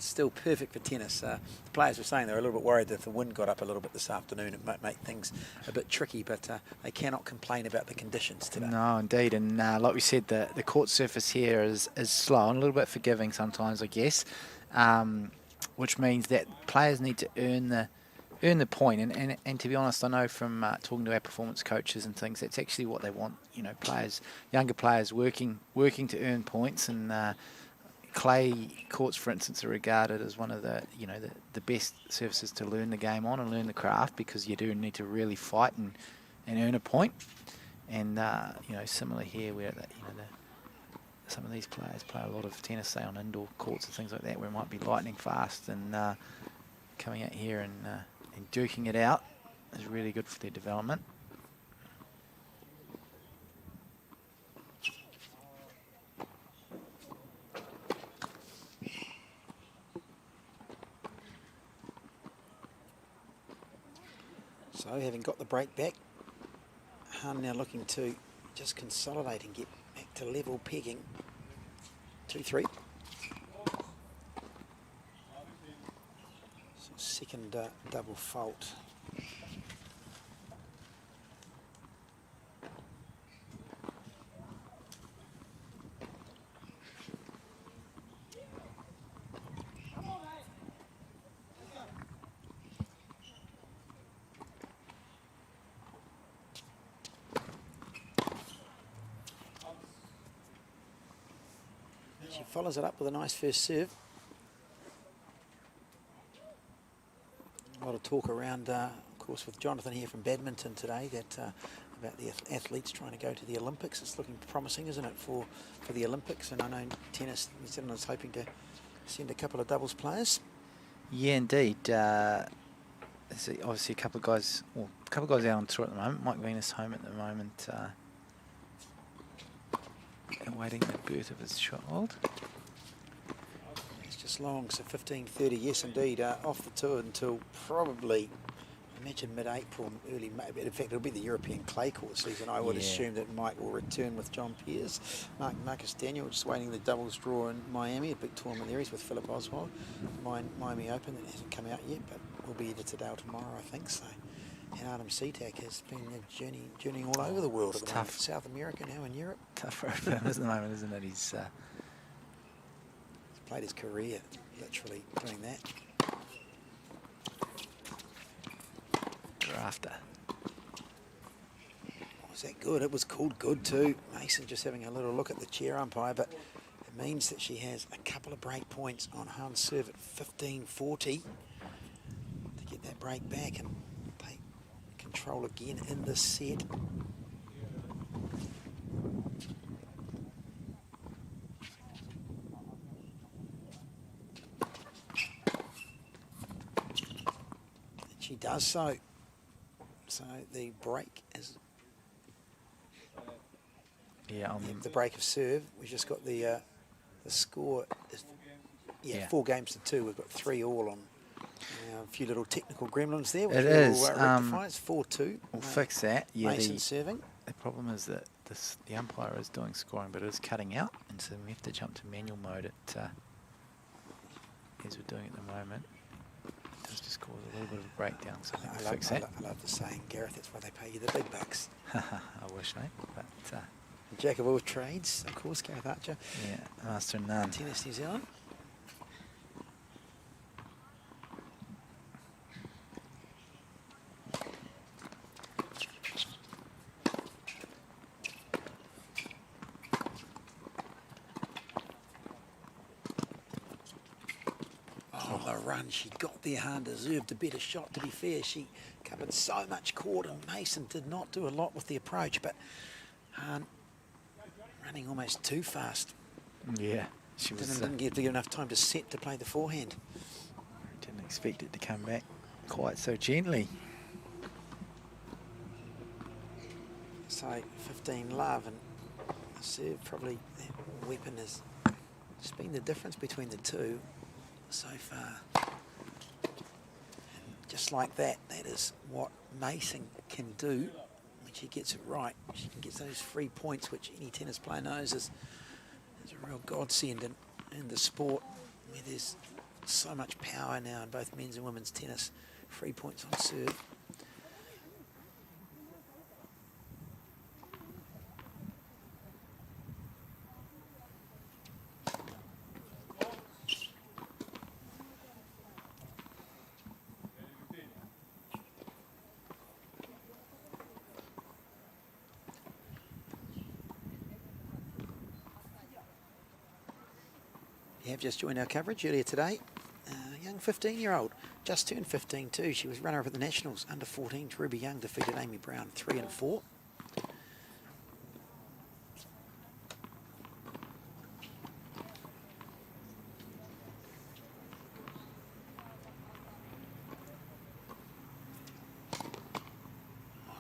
still perfect for tennis. The players were saying they were a little bit worried that if the wind got up a little bit this afternoon, it might make things a bit tricky, but they cannot complain about the conditions today. No, indeed, and like we said, the court surface here is slow and a little bit forgiving sometimes, I guess, which means that players need to earn the point. And to be honest, I know from talking to our performance coaches and things, that's actually what they want. You know, younger players working to earn points, and clay courts, for instance, are regarded as one of the best surfaces to learn the game on and learn the craft, because you do need to really fight and earn a point. And similar here, where some of these players play a lot of tennis, say on indoor courts and things like that, where it might be lightning fast, and coming out here and duking it out is really good for their development. So having got the break back, Hahn now looking to just consolidate and get back to level pegging. 2-3. second double fault. She follows it up with a nice first serve. A lot of talk around, of course, with Jonathan here from badminton today, that about the athletes trying to go to the Olympics. It's looking promising, isn't it, for the Olympics? And I know tennis, New Zealand is hoping to send a couple of doubles players. Yeah, indeed. There's obviously a couple of guys out on tour at the moment. Mike Venus home at the moment, awaiting the birth of his child. It's just long, so 15:30, yes indeed, off the tour until probably, I imagine mid-April, early May. In fact, it'll be the European clay court season. I would assume that Mike will return with John Peers. Marcus Daniel just waiting the doubles draw in Miami, a big tournament there. He's with Philip Oswald. Miami Open, that hasn't come out yet, but will be either today or tomorrow, I think so. And Adam Seatak has been journeying all over the world. It's at the tough. moment. South America, now in Europe. Tough for him at the moment, isn't it? He's Played his career literally doing that. after. Was that good? It was called good too. Mason just having a little look at the chair umpire, but it means that she has a couple of break points on Han's serve at 15:40 to get that break back and take control again in this set. She does so. So the break is the break of serve. We just got the score is 4 games to 2. We've got 3 all on. A few little technical gremlins there. Which it is. Rectify. It's 4-2. We'll fix that. Yeah, Mason serving. The problem is that the umpire is doing scoring, but it is cutting out, and so we have to jump to manual mode as we're doing at the moment. It does just cause a little bit of a breakdown, so I think we'll fix that. I love the saying, Gareth, that's why they pay you the big bucks. I wish, mate. But Jack of all trades, of course, Gareth Archer. yeah, master of none. Tennis New Zealand. Run, she got there. Han deserved a better shot, to be fair. She covered so much court, and Mason did not do a lot with the approach, but Han running almost too fast. Yeah, she was didn't give enough time to set to play the forehand. Didn't expect it to come back quite so gently. So 15 love, and the serve probably that weapon has just been the difference between the two so far. And just like that, that is what Mason can do when she gets it right. She can get those free points, which any tennis player knows is a real godsend in the sport, where there's so much power now in both men's and women's tennis. Free points on serve. You have just joined our coverage earlier today. A young 15-year-old, just turned 15 too. She was runner-up at the Nationals, under 14s. Ruby Young defeated Amy Brown 3-4. Oh,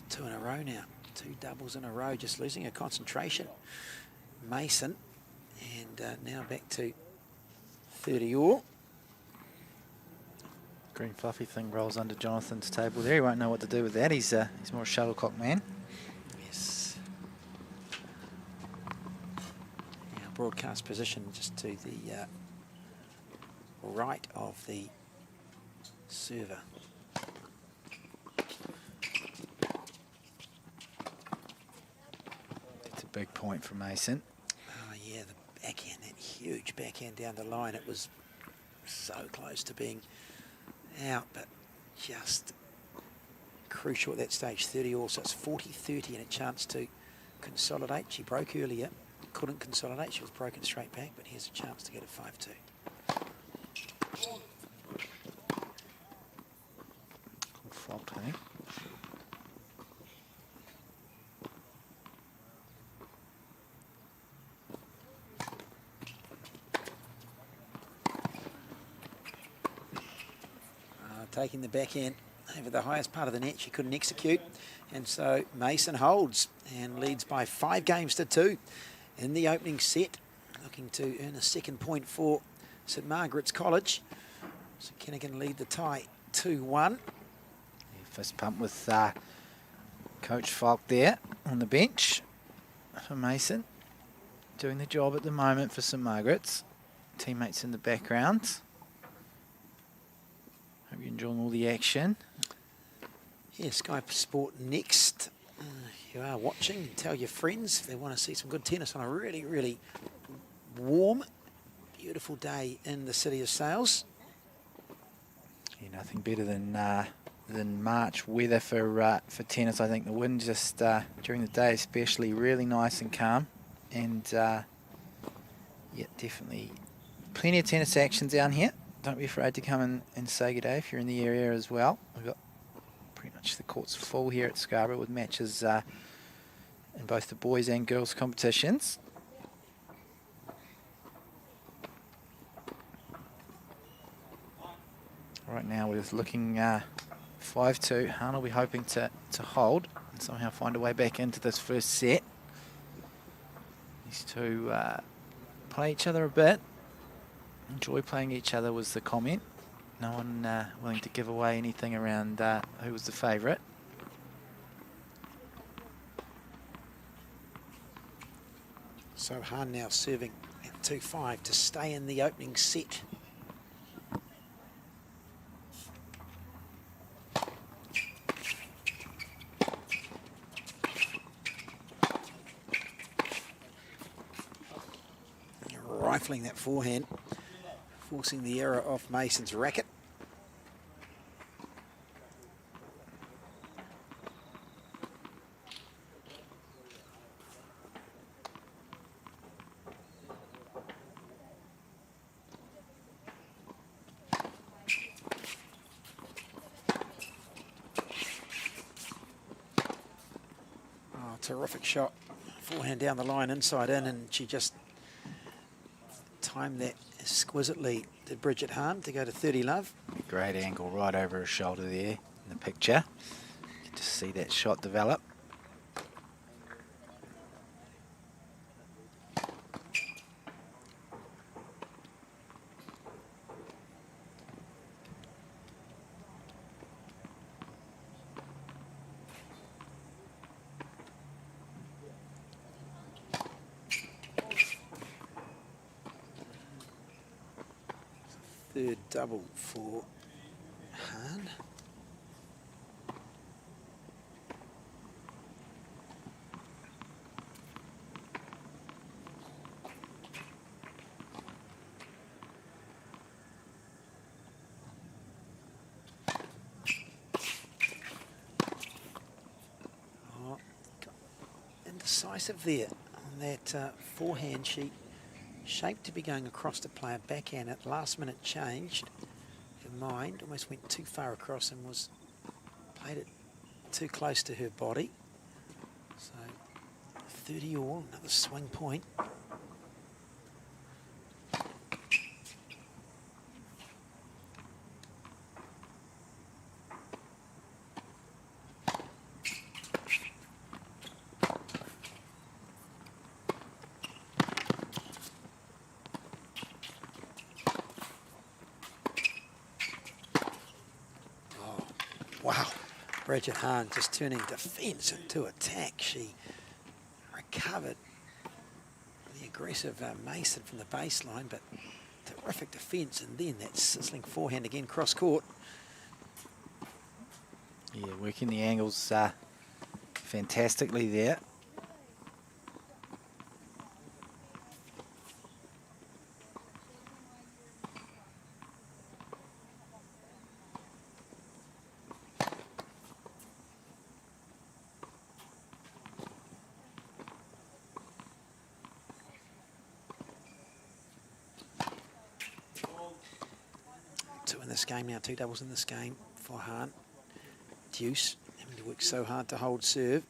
2 in a row now. 2 doubles in a row, just losing her concentration. Mason, and now back to 30 all. Green fluffy thing rolls under Jonathan's table there. He won't know what to do with that. He's more a shuttlecock man. Yes. Now broadcast position just to the right of the server. It's a big point for Mason. Oh yeah, the backhand, that huge backhand down the line. It was so close to being out, but just crucial at that stage. 30 all, so it's 40-30 and a chance to consolidate. She broke earlier, couldn't consolidate. She was broken straight back, but here's a chance to get a 5-2. Good fault, I think. Taking the backhand over the highest part of the net, she couldn't execute, and so Mason holds and leads by 5-2 in the opening set, looking to earn a second point for St Margaret's College. St Kentigern lead the tie 2-1. Fist pump with Coach Falk there on the bench for Mason, doing the job at the moment for St Margaret's. Teammates in the background. Hope you're enjoying all the action. Yeah, skysportnext. You are watching. Tell your friends if they want to see some good tennis on a really, really warm, beautiful day in the city of Sales. Yeah, nothing better than March weather for tennis. I think the wind just during the day, especially, really nice and calm, and yeah, definitely plenty of tennis action down here. Don't be afraid to come and say good day if you're in the area as well. We've got pretty much the courts full here at Scarborough with matches in both the boys and girls competitions. Right now we're just looking 5-2. Han will be hoping to hold and somehow find a way back into this first set. These two play each other a bit. Enjoy playing each other was the comment. No one willing to give away anything around who was the favourite. So Han now serving at 2-5 to stay in the opening set. Rifling that forehand, forcing the error off Mason's racket. Oh, terrific shot. Forehand down the line, inside in, and she just timed that exquisitely, did Bridget Hahn, to go to 30 love. Great angle right over her shoulder there in the picture. Get to see that shot develop. Third double for Han. Oh, indecisive there on that forehand. She shaped to be going across to play a backhand. At last minute changed her mind, almost went too far across and played it too close to her body. So 30 all, another swing point. Wow, Bridget Hahn just turning defence into attack. She recovered the aggressive Mason from the baseline, but terrific defence, and then that sizzling forehand again cross court Yeah, working the angles fantastically there. Two in this game now, 2 doubles in this game for Hahn. Deuce having to work so hard to hold serve.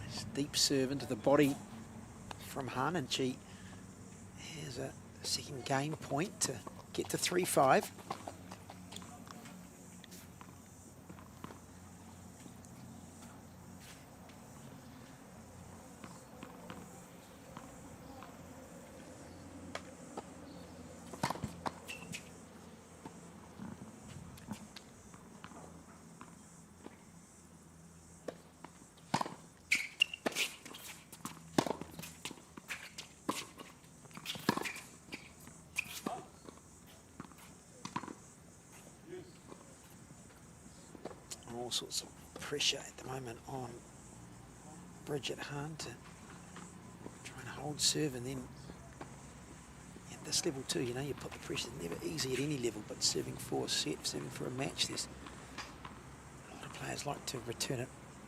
Nice deep serve into the body from Hahn, and she has a second game point to get to 3-5. All sorts of pressure at the moment on Bridget Hahn to try and hold serve, and then at this level too, you know, you put the pressure. It's never easy at any level, but serving for a set, serving for a match, there's a lot of players like to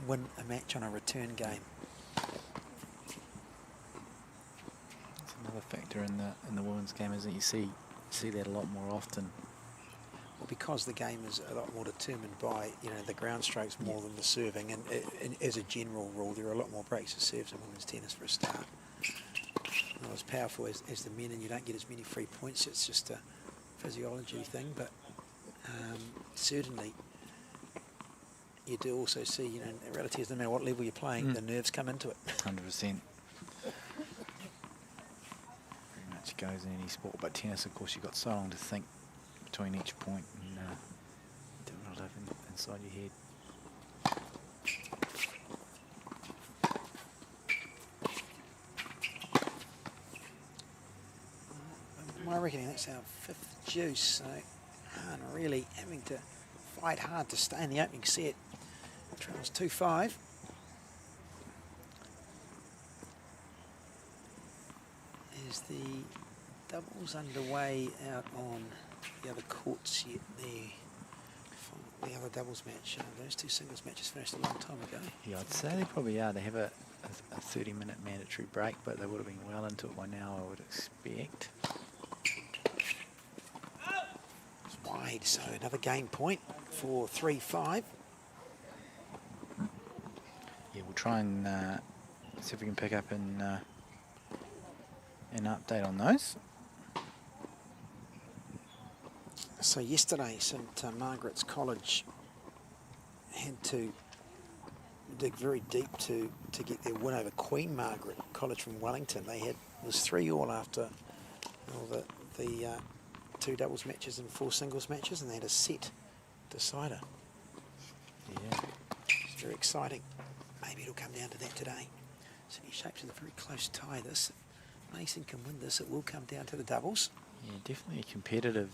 win a match on a return game. That's another factor in the women's game, isn't it? You see that a lot more often. Well, because the game is a lot more determined by, you know, the ground strokes more than the serving, and as a general rule, there are a lot more breaks of serves in women's tennis for a start. Not as powerful as the men, and you don't get as many free points. It's just a physiology thing, but certainly you do also see, you know, in reality, no matter what level you're playing, the nerves come into it. 100%. Very much goes in any sport, but tennis, of course, you've got so long to think between each point, and do not have inside your head. My reckoning, that's our 5th deuce, so Hahn really having to fight hard to stay in the opening set. Trails 2-5. Is the doubles underway out on the other courts yet there? The other doubles match. Those two singles matches finished a long time ago. Yeah, I'd say they probably are. They have a 30-minute mandatory break, but they would have been well into it by now, I would expect. It's wide, so another game point for 3-5. Yeah, we'll try and see if we can pick up an update on those. So yesterday, St Margaret's College had to dig very deep to get their win over Queen Margaret College from Wellington. It was 3-3 after the 2 doubles matches and 4 singles matches, and they had a set decider. Yeah. It's very exciting. Maybe it'll come down to that today. So it shapes it a very close tie. This, if Mason can win this, it will come down to the doubles. Yeah, definitely competitive.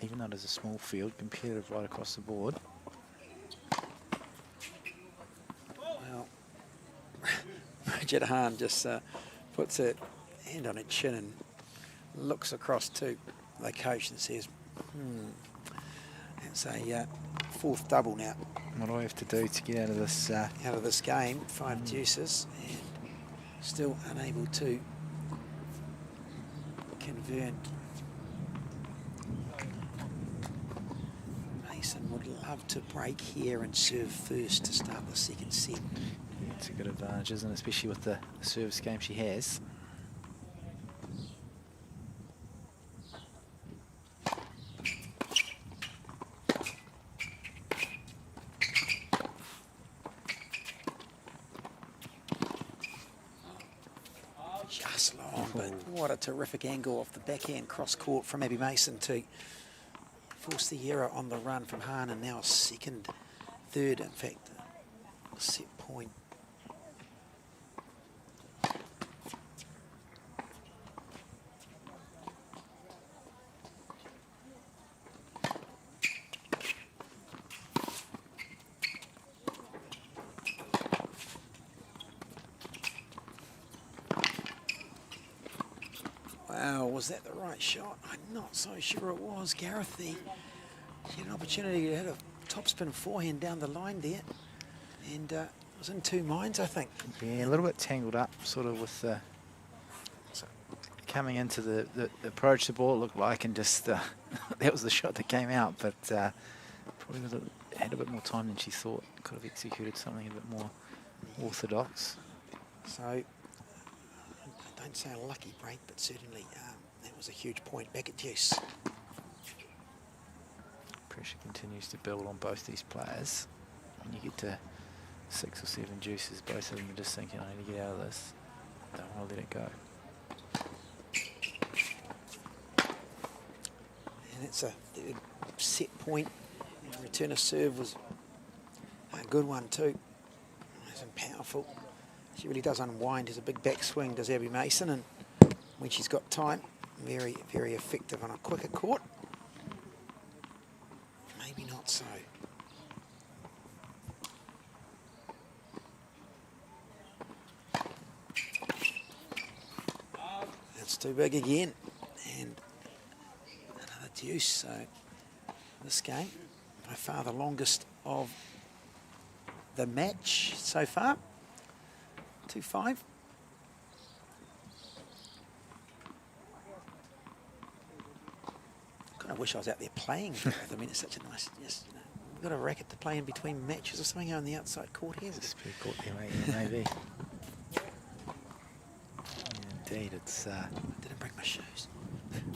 Even though it is a small field, competitive right across the board. Well, Bridget Hahn just puts her hand on her chin and looks across to the coach and says, It's a 4th double now. What do I have to do to get out of this? Out of this game, 5 deuces, and still unable to convert. Mason would love to break here and serve first to start the second set. Yeah, it's a good advantage, isn't it? Especially with the service game she has. Just long. but what a terrific angle off the backhand cross court from Abby Mason to force the error on the run from Hahn, and now third, in fact, set point. Wow, was that the right shot? I'm not so sure it was. Gareth, she had an opportunity to hit a topspin forehand down the line there, and was in two minds, I think. Yeah, a little bit tangled up, sort of with coming into the approach the ball, it looked like, and just that was the shot that came out, but probably had a bit more time than she thought. Could have executed something a bit more orthodox. So, I don't say a lucky break, but certainly that was a huge point back at deuce. Pressure continues to build on both these players. When you get to 6 or 7 deuces, both of them are just thinking, I need to get out of this. Don't want to let it go. And it's a set point. And return of serve was a good one too. Nice and powerful. She really does unwind. Has a big backswing, does Abby Mason, and when she's got time, very, very effective on a quicker court. Maybe not so. That's too big again, and another deuce. So this game, by far the longest of the match so far. 2-5. Kind of wish I was out there playing. I mean, it's such a nice, we've got a racket to play in between matches or something on the outside court here. Just be caught there, mate, maybe. Indeed, it's... I didn't bring my shoes.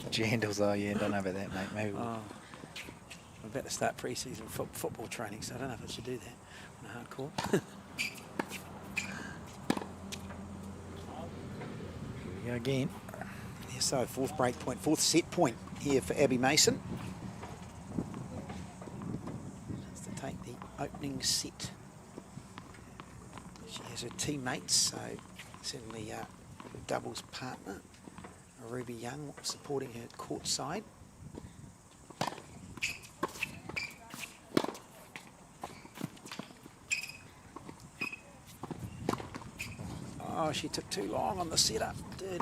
Jandals, oh yeah, don't know about that, mate. Maybe I'm about to start pre-season football training, so I don't know if I should do that on a hard court. Here we go again. Yeah, so fourth break point, fourth set point here for Abby Mason. Just to take the opening set. She has her teammates, so certainly her doubles partner, Ruby Young, supporting her court side. Oh, she took too long on the setup, did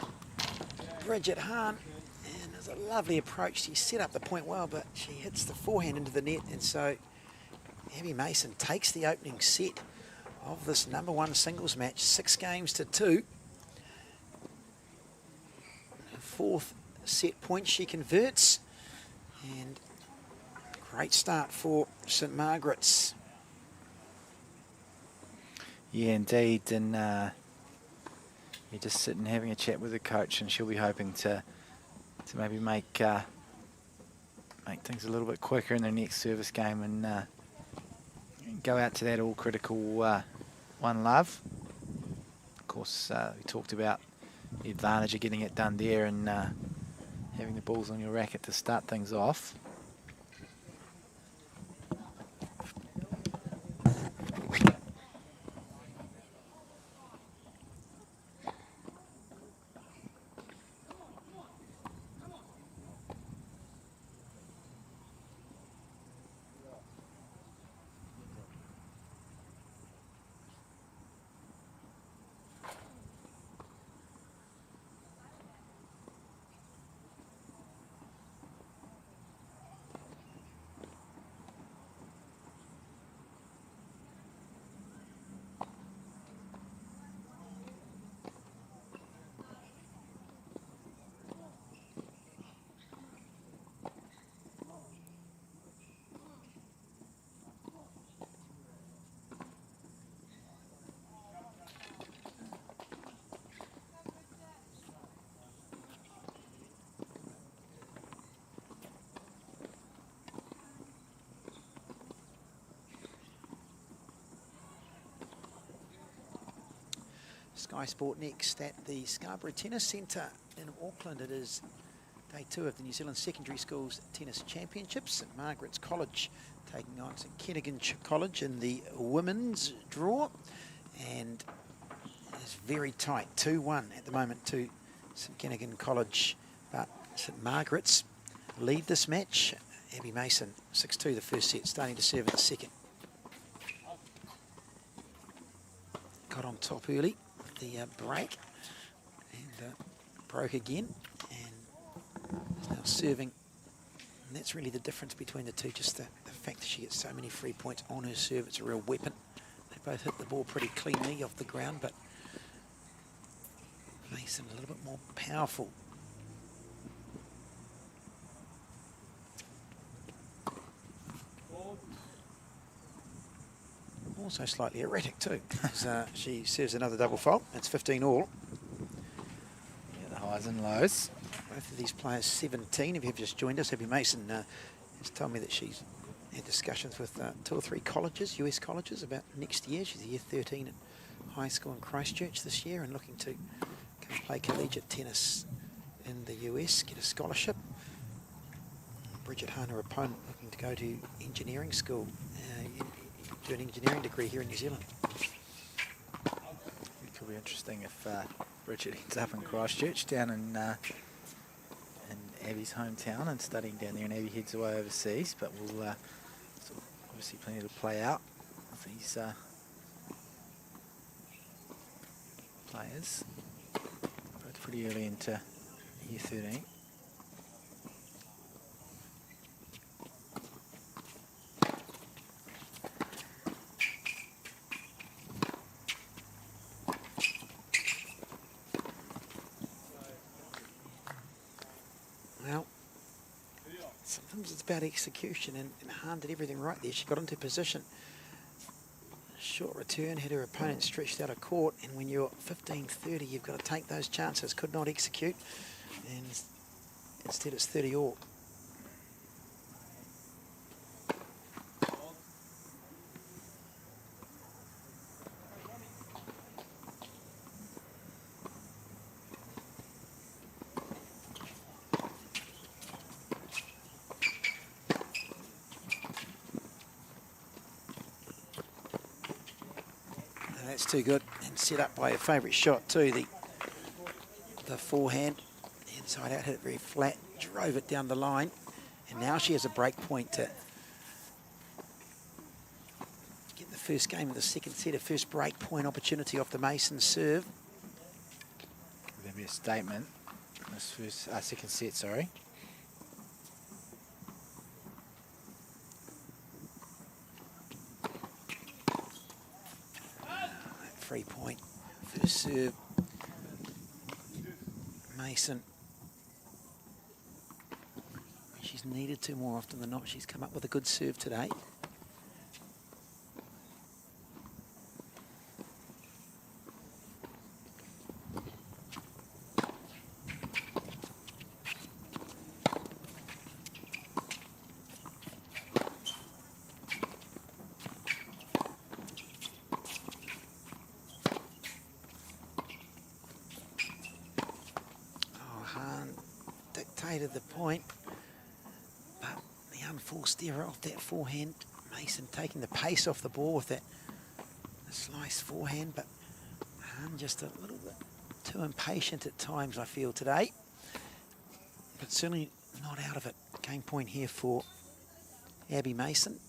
Bridget Hahn, and it was a lovely approach. She set up the point well, but she hits the forehand into the net, and so Abby Mason takes the opening set of this number one singles match, 6-2. Fourth set point she converts, and great start for St Margaret's. Yeah, indeed, and you're just sitting having a chat with the coach, and she'll be hoping to maybe make things a little bit quicker in their next service game, and go out to that all critical one love. Of course, we talked about the advantage of getting it done there and having the balls on your racket to start things off. Sky Sport Next at the Scarbro Tennis Centre in Auckland. It is day 2 of the New Zealand Secondary Schools Tennis Championships. St Margaret's College taking on Saint Kentigern College in the women's draw. And it's very tight, 2-1 at the moment to Saint Kentigern College. But St Margaret's lead this match. Abby Mason, 6-2 the first set, starting to serve in the second. Got on top early with the break and broke again, and is now serving. And that's really the difference between the two, just the fact that she gets so many free points on her serve. It's a real weapon. They both hit the ball pretty cleanly off the ground, but Mason a little bit more powerful. Also slightly erratic too, as she serves another double fault. It's 15 all. Yeah, the highs and lows. Both of these players 17. If you've just joined us, Abby Mason has told me that she's had discussions with 2 or 3 colleges, US colleges, about next year. She's a year 13 at high school in Christchurch this year and looking to come play collegiate tennis in the US, get a scholarship. Bridget, her opponent, looking to go to engineering school, do an engineering degree here in New Zealand. It could be interesting if Bridget ends up in Christchurch, down in Abby's hometown, and studying down there, and Abby heads away overseas. But we'll obviously plenty to play out with these players. Both pretty early into year 13. Well, sometimes it's about execution, and Han did everything right there. She got into position. Short return, had her opponent stretched out of court, and when you're 15-30, you've got to take those chances. Could not execute, and instead it's 30 all. That's too good, and set up by her favourite shot too, the forehand, inside out, hit it very flat, drove it down the line, and now she has a break point to get the first game of the second set, a first break point opportunity off the Mason serve. There'll be a statement in this first, second set, sorry. Free point, first serve, Mason. She's needed to more often than not. She's come up with a good serve today. Dictated the point, but the unforced error off that forehand. Mason taking the pace off the ball with that slice forehand, but just a little bit too impatient at times, I feel, today. But certainly not out of it. Game point here for Abby Mason.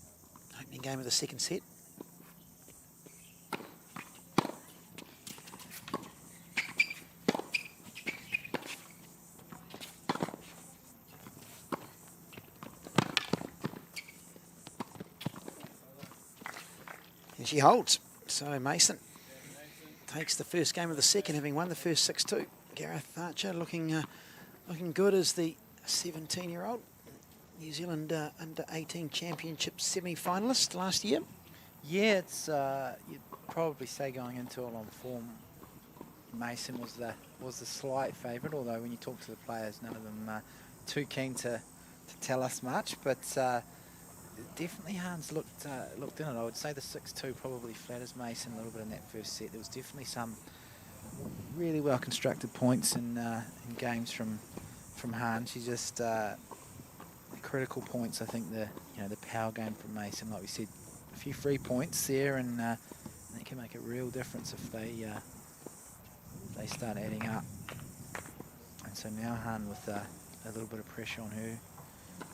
Opening game of the second set. And she holds. So Mason takes the first game of the second, having won the first 6-2. Gareth Archer looking good as the 17-year-old New Zealand under 18 championship semi-finalist last year. Yeah, it's you'd probably say going into all on form, Mason was the slight favourite. Although when you talk to the players, none of them too keen to tell us much. But definitely Hans looked in it. I would say the 6-2 probably flatters Mason a little bit in that first set. There was definitely some really well constructed points in games from Han. She's just critical points. I think the power game from Mason, like we said, a few free points there, and that can make a real difference if they start adding up. And so now Han with a little bit of pressure on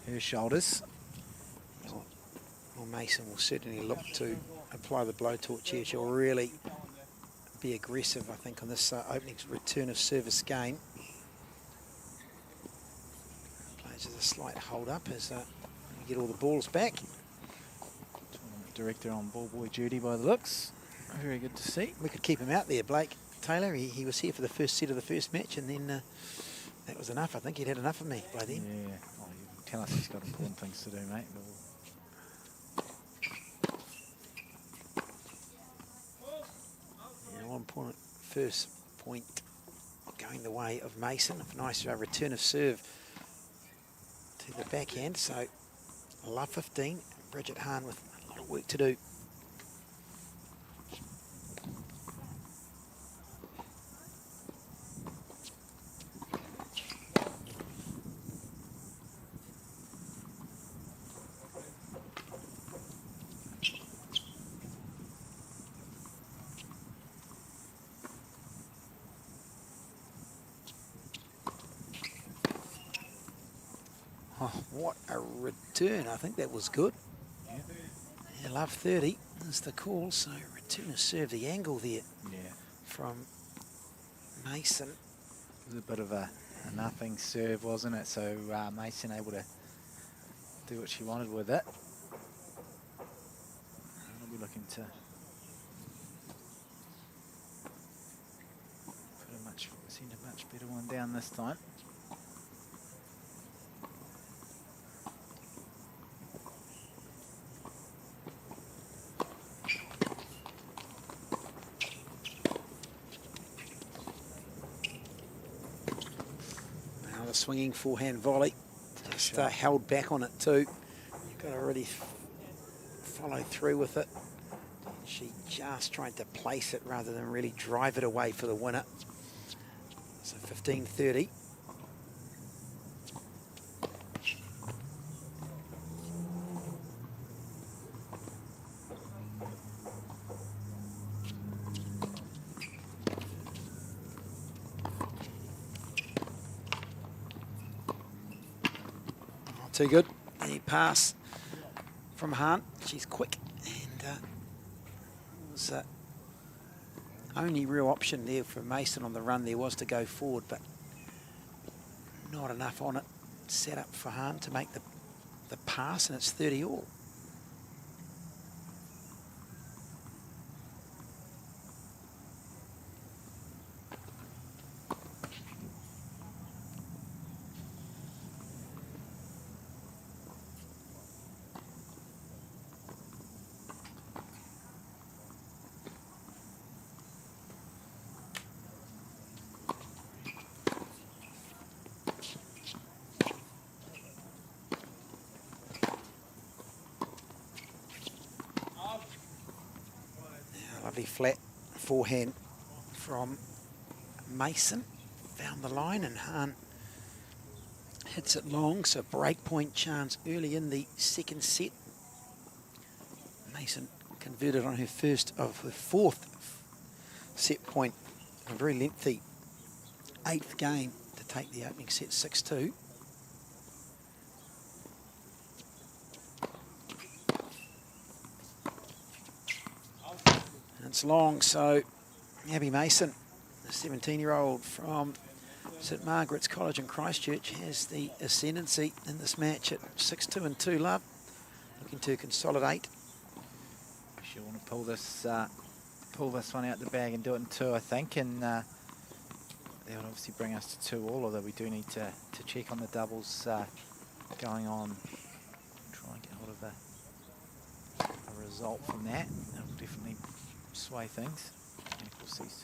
her shoulders. Well, Mason will certainly look to apply the blowtorch here. She'll really be aggressive, I think, on this opening return of service game. Plays as a slight hold up as we get all the balls back. Tournament director on ball boy duty by the looks. Very good to see. We could keep him out there, Blake Taylor. He was here for the first set of the first match, and then that was enough. I think he'd had enough of me by then. Yeah. Oh, you can tell us he's got important things to do, mate. First point going the way of Mason. A nice return of serve to the backhand. So love 15. Bridget Hahn with a lot of work to do. Oh, what a return. I think that was good. Yeah, love 30 is the call. So return of serve, the angle there from Mason. It was a bit of a nothing serve, wasn't it? So Mason able to do what she wanted with it. I'll be looking to send a much better one down this time. Swinging forehand volley, just held back on it too. You've got to really follow through with it. She just tried to place it rather than really drive it away for the winner. So 15-30. Too good. A pass from Hahn. She's quick, and was only real option there for Mason on the run there was to go forward, but not enough on it. Set up for Hahn to make the pass, and it's 30 all. Lovely flat forehand from Mason. Found the line, and Hahn hits it long, so break point chance early in the second set. Mason converted on her fourth set point. A very lengthy 8th game to take the opening set 6-2. It's long, so Abby Mason, the 17-year-old from St Margaret's College in Christchurch, has the ascendancy in this match at 6-2 and 2 love, looking to consolidate. She'll want to pull this one out the bag and do it in 2, I think, and that would obviously bring us to 2 all, although we do need to check on the doubles going on. Try and get hold of a result from that. That'll definitely sway things. Equal cease.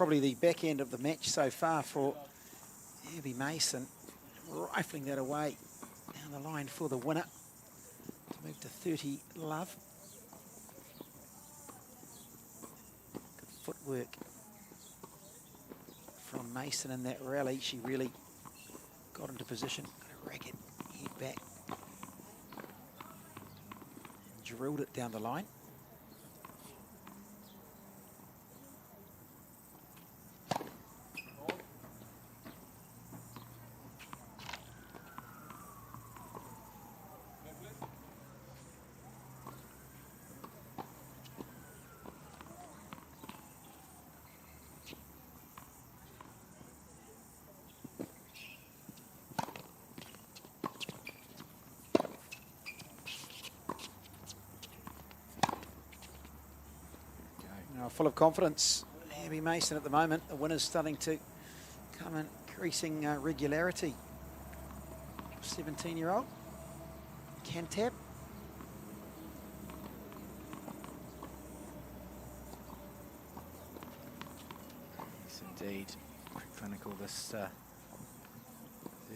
probably the back end of the match so far for Abby Mason, rifling that away down the line for the winner to move to 30 love. Good footwork from Mason in that rally. She really got into position, got a racket, head back, and drilled it down the line. Full of confidence, Abby Mason at the moment. The winner's starting to come in increasing regularity. 17-year-old, can tap. Yes, indeed. Pretty clinical this third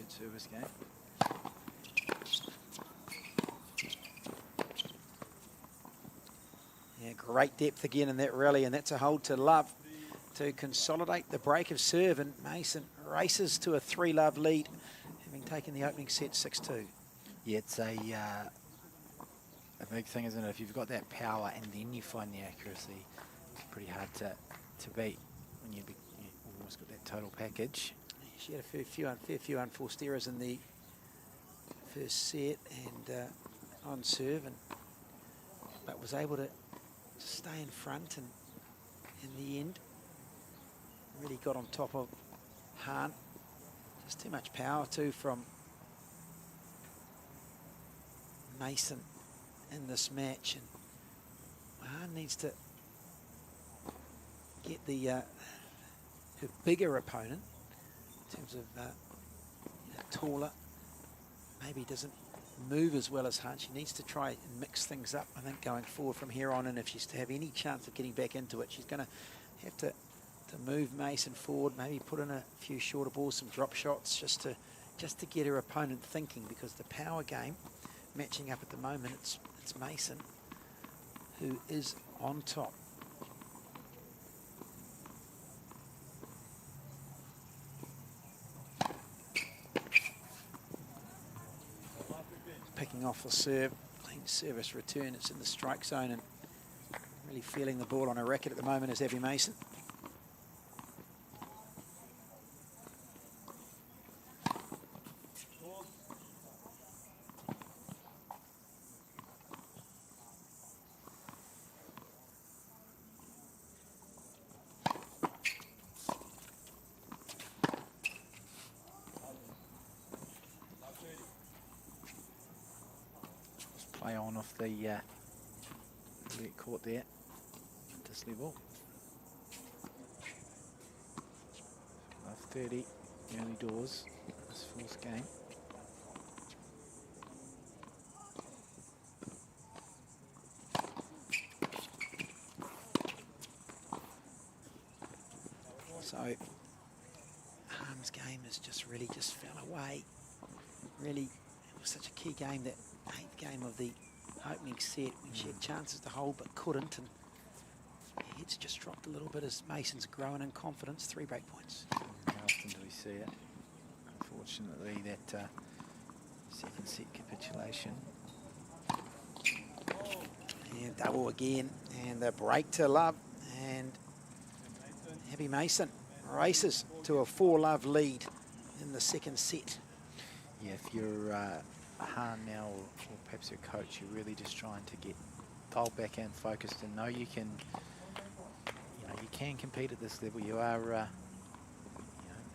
service game. Yeah, great depth again in that rally, and that's a hold to love to consolidate the break of serve, and Mason races to a 3-love lead, having taken the opening set 6-2. Yeah, it's a big thing, isn't it? If you've got that power and then you find the accuracy, it's pretty hard to beat when you almost got that total package. She had a fair few unforced errors in the first set and on serve, but was able to stay in front, and in the end really got on top of Hahn. Just too much power too from Mason in this match, and Hahn needs to get the her bigger opponent in terms of taller, maybe doesn't move as well as Hahn. She needs to try and mix things up, I think, going forward from here on, and if she's to have any chance of getting back into it, she's going to have to move Mason forward, maybe put in a few shorter balls, some drop shots, just to get her opponent thinking, because the power game matching up at the moment, it's Mason who is on top. Picking off the serve, clean service return. It's in the strike zone, and really feeling the ball on her racket at the moment is Abby Mason. Play on off the lit court there at this level. Love 30 early doors this fourth game. So Hahn's game has just fell away. Really, it was such a key game, that 8th game of the opening set, when she had chances to hold but couldn't, and it's just dropped a little bit as Mason's growing in confidence. 3 break points. How often do we see it? Unfortunately, that second set capitulation. And double again, and the break to love, and Abby Mason races to a 4-love lead in the second set. Yeah, if you're Hahn now, or perhaps your coach, you're really just trying to get dialed back and focused, and know you can, you can compete at this level. You are,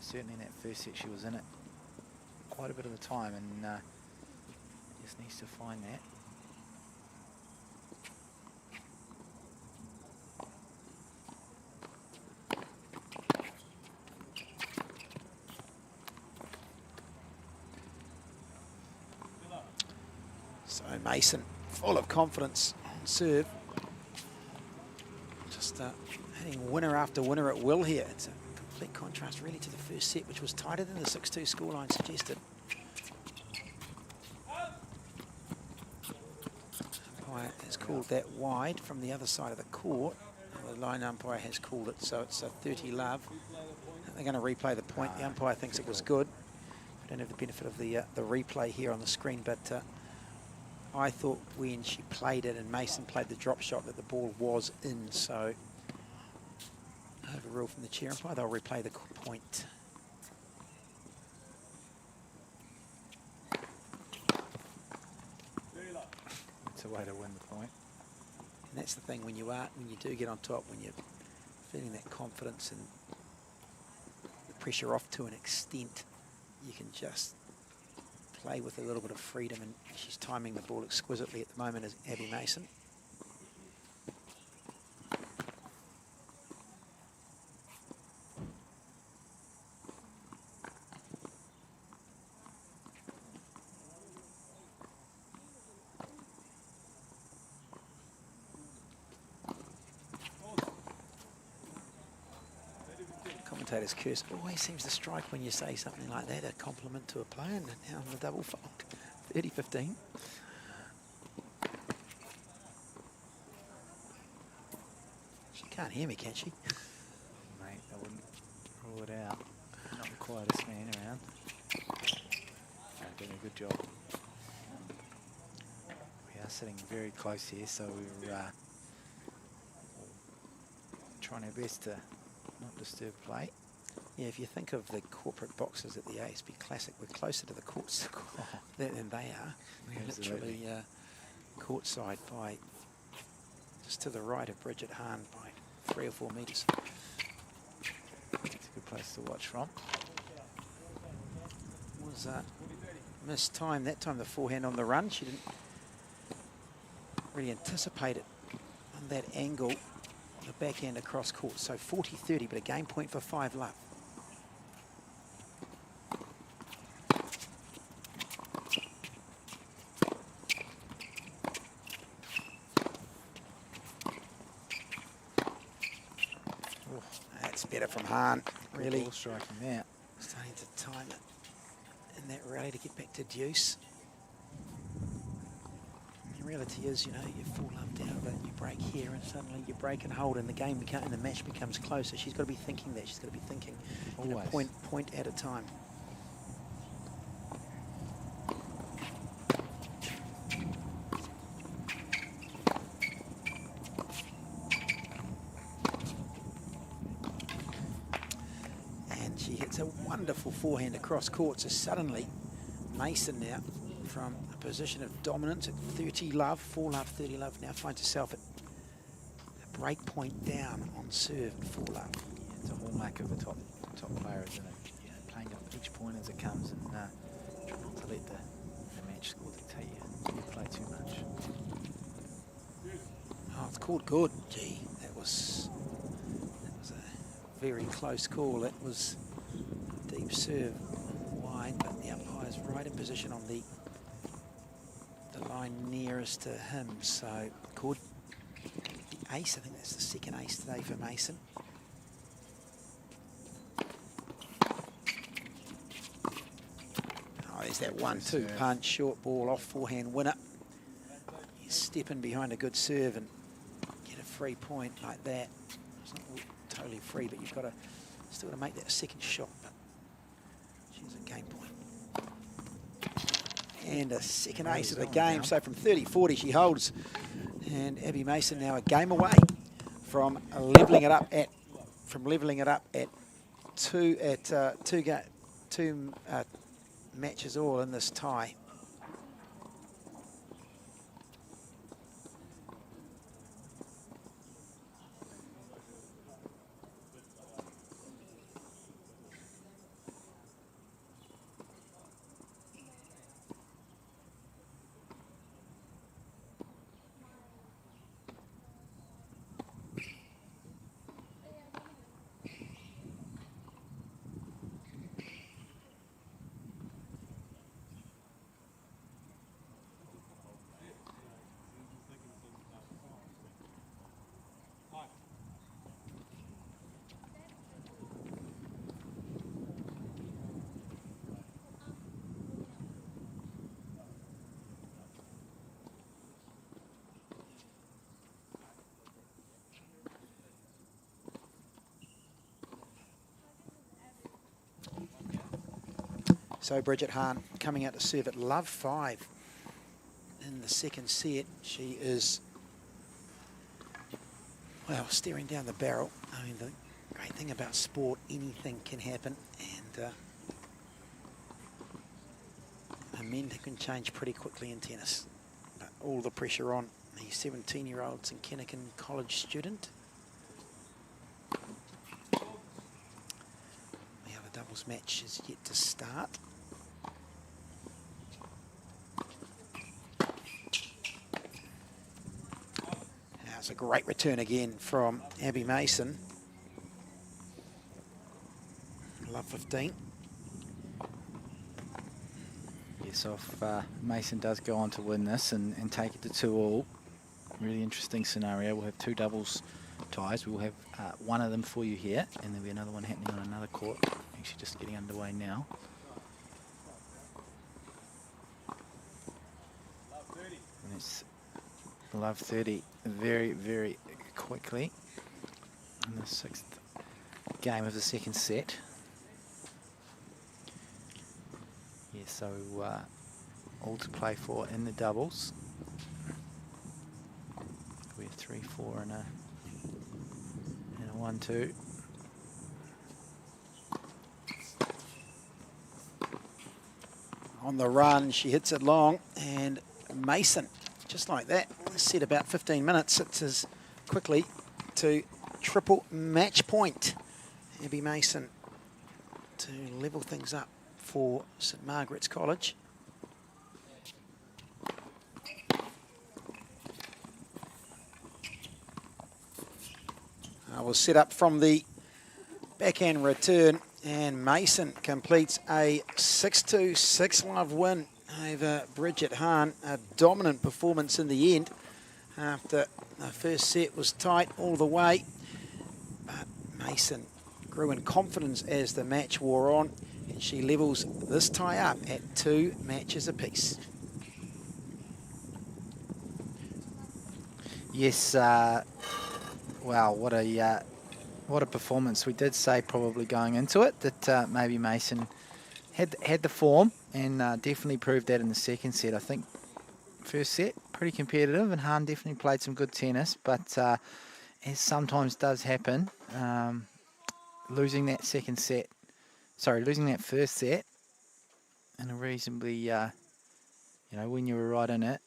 certainly in that first set she was in it quite a bit of the time, and just needs to find that. So Mason, full of confidence on serve. Just Hitting winner after winner at will here. It's a complete contrast really to the first set, which was tighter than the 6-2 scoreline suggested. Umpire has called that wide from the other side of the court. The line umpire has called it, so it's a 30 love. They're going to replay the point. The umpire thinks it was good. We don't have the benefit of the replay here on the screen, but I thought when she played it and Mason played the drop shot that the ball was in, so overrule from the chair umpire. They'll replay the point. It's a way to win the point. And that's the thing when you do get on top, when you're feeling that confidence and the pressure off to an extent, you can just play with a little bit of freedom, and she's timing the ball exquisitely at the moment as Abby Mason. Commentator's curse always seems to strike when you say something like that, a compliment to a player, and now on the double fault. 30-15. She can't hear me, can she? Mate, I wouldn't rule it out. Not the quietest man around. Doing a good job. We are sitting very close here, so we're trying our best to not disturb play. Yeah, if you think of the corporate boxes at the ASB Classic, we're closer to the courts than they are. We're literally courtside by just to the right of Bridget Hahn by 3 or 4 metres. It's a good place to watch from. Was missed time that time, the forehand on the run. She didn't really anticipate it on that angle. The backhand across court, so 40-30, but a game point for 5 love. Oh, that's better from Hahn. Really ball striking there. Starting to time it in that rally to get back to deuce. The reality is, you know, you fall up down, but you break here, and suddenly you break and hold, and the game and the match becomes closer. She's got to be thinking that. She's got to be thinking, you know, point at a time. And she hits a wonderful forehand across court. So suddenly, Mason now, from a position of dominance at 30 love, 4 love, 30 love, now finds herself at a break point down on serve at 4 love. Yeah, it's a hallmark of a top player, isn't it? Yeah, playing up each point as it comes, and try not to let the match score dictate you play too much. Oh, it's called good. Gee, that was a very close call. That was deep serve wide, but the umpire's right in position on the line nearest to him, so good. The ace, I think that's the second ace today for Mason. Oh, there's that 1-2 punch, short ball off forehand winner. You step in behind a good serve and get a free point like that. It's not totally free, but you've got to still got to make that second shot. But she's a game point. And a second ace of the game. So from 30-40 she holds. And Abby Mason now a game away from leveling it up at two matches all in this tie. So Bridget Hahn coming out to serve at love 5 in the second set. She is, well, staring down the barrel. I mean, the great thing about sport, anything can happen, and momentum can change pretty quickly in tennis. But all the pressure on the 17-year-old Saint Kentigern College student. The other doubles match is yet to start. It's a great return again from Abby Mason. Love 15. Yes, so if Mason does go on to win this and take it to 2-all, really interesting scenario. We'll have 2 doubles ties. We'll have one of them for you here, and there'll be another one happening on another court. Actually just getting underway now. And it's love 30 very, very quickly in the 6th game of the second set. Yeah, so all to play for in the doubles. We have 3-4 and a 1-2. On the run, she hits it long, and Mason, just like that, set about 15 minutes. It's as quickly to triple match point. Abby Mason to level things up for St Margaret's College. We'll set up from the backhand return, and Mason completes a 6-2, 6-love win over Bridget Hahn. A dominant performance in the end after the first set was tight all the way. But Mason grew in confidence as the match wore on, and she levels this tie up at 2 matches apiece. Yes, wow, what a performance. We did say probably going into it that maybe Mason had the form, and definitely proved that in the second set. I think first set pretty competitive, and Hahn definitely played some good tennis, but as sometimes does happen, losing that first set in a reasonably, when you were right in it,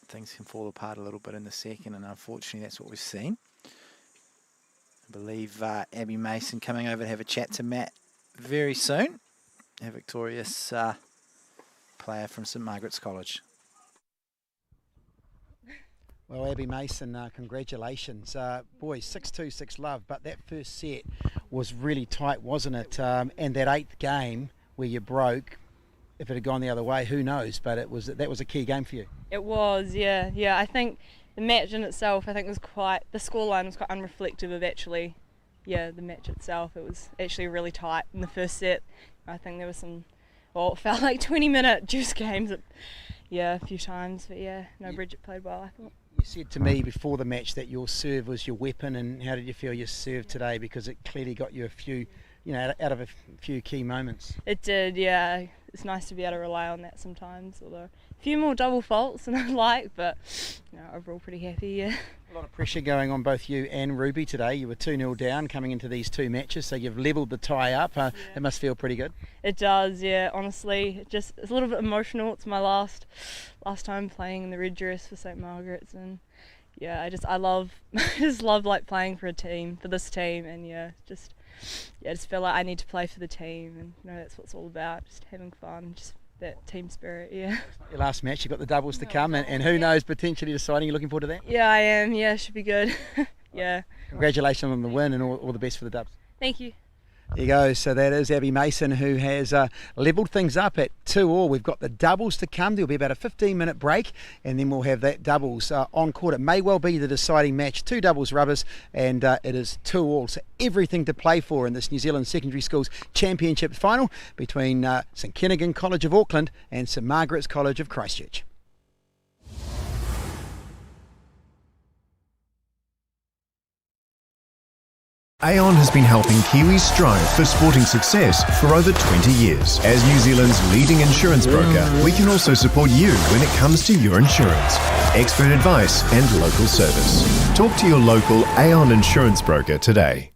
things can fall apart a little bit in the second, and unfortunately that's what we've seen. I believe Abby Mason coming over to have a chat to Matt very soon, a victorious player from St Margaret's College. Well, Abby Mason, congratulations. Boys, 6-2, 6-love, but that first set was really tight, wasn't it? And that 8th game where you broke, if it had gone the other way, who knows? But that was a key game for you. It was, yeah. I think the match in itself, the scoreline was quite unreflective of the match itself. It was actually really tight in the first set. I think there was it felt like 20-minute juice games, a few times. But Bridget played well, I thought. You said to me before the match that your serve was your weapon, and how did you feel your serve today? Because it clearly got you a few, out of a few key moments. It did, yeah. It's nice to be able to rely on that sometimes, although a few more double faults than I'd like, but overall pretty happy, yeah. A lot of pressure going on both you and Ruby today. You were 2-0 down coming into these 2 matches, so you've levelled the tie up. It must feel pretty good. It does, yeah. Honestly, it's a little bit emotional. It's my last time playing in the red dress for St Margaret's, and I just love playing for this team, and just feel like I need to play for the team, and that's what it's all about, just having fun, just that team spirit, yeah. Your last match, you've got the doubles to come, and who knows, potentially deciding. You're looking forward to that? Yeah, I am, should be good. Yeah. Congratulations on the win, and all the best for the Dubs. Thank you. There you go, so that is Abby Mason, who has levelled things up at 2-all. We've got the doubles to come. There'll be about a 15-minute break, and then we'll have that doubles on court. It may well be the deciding match, 2 doubles rubbers, and it is 2-all. So everything to play for in this New Zealand Secondary Schools Championship final between Saint Kentigern College of Auckland and St Margaret's College of Christchurch. Aon has been helping Kiwis strive for sporting success for over 20 years. As New Zealand's leading insurance broker, we can also support you when it comes to your insurance. Expert advice and local service. Talk to your local Aon insurance broker today.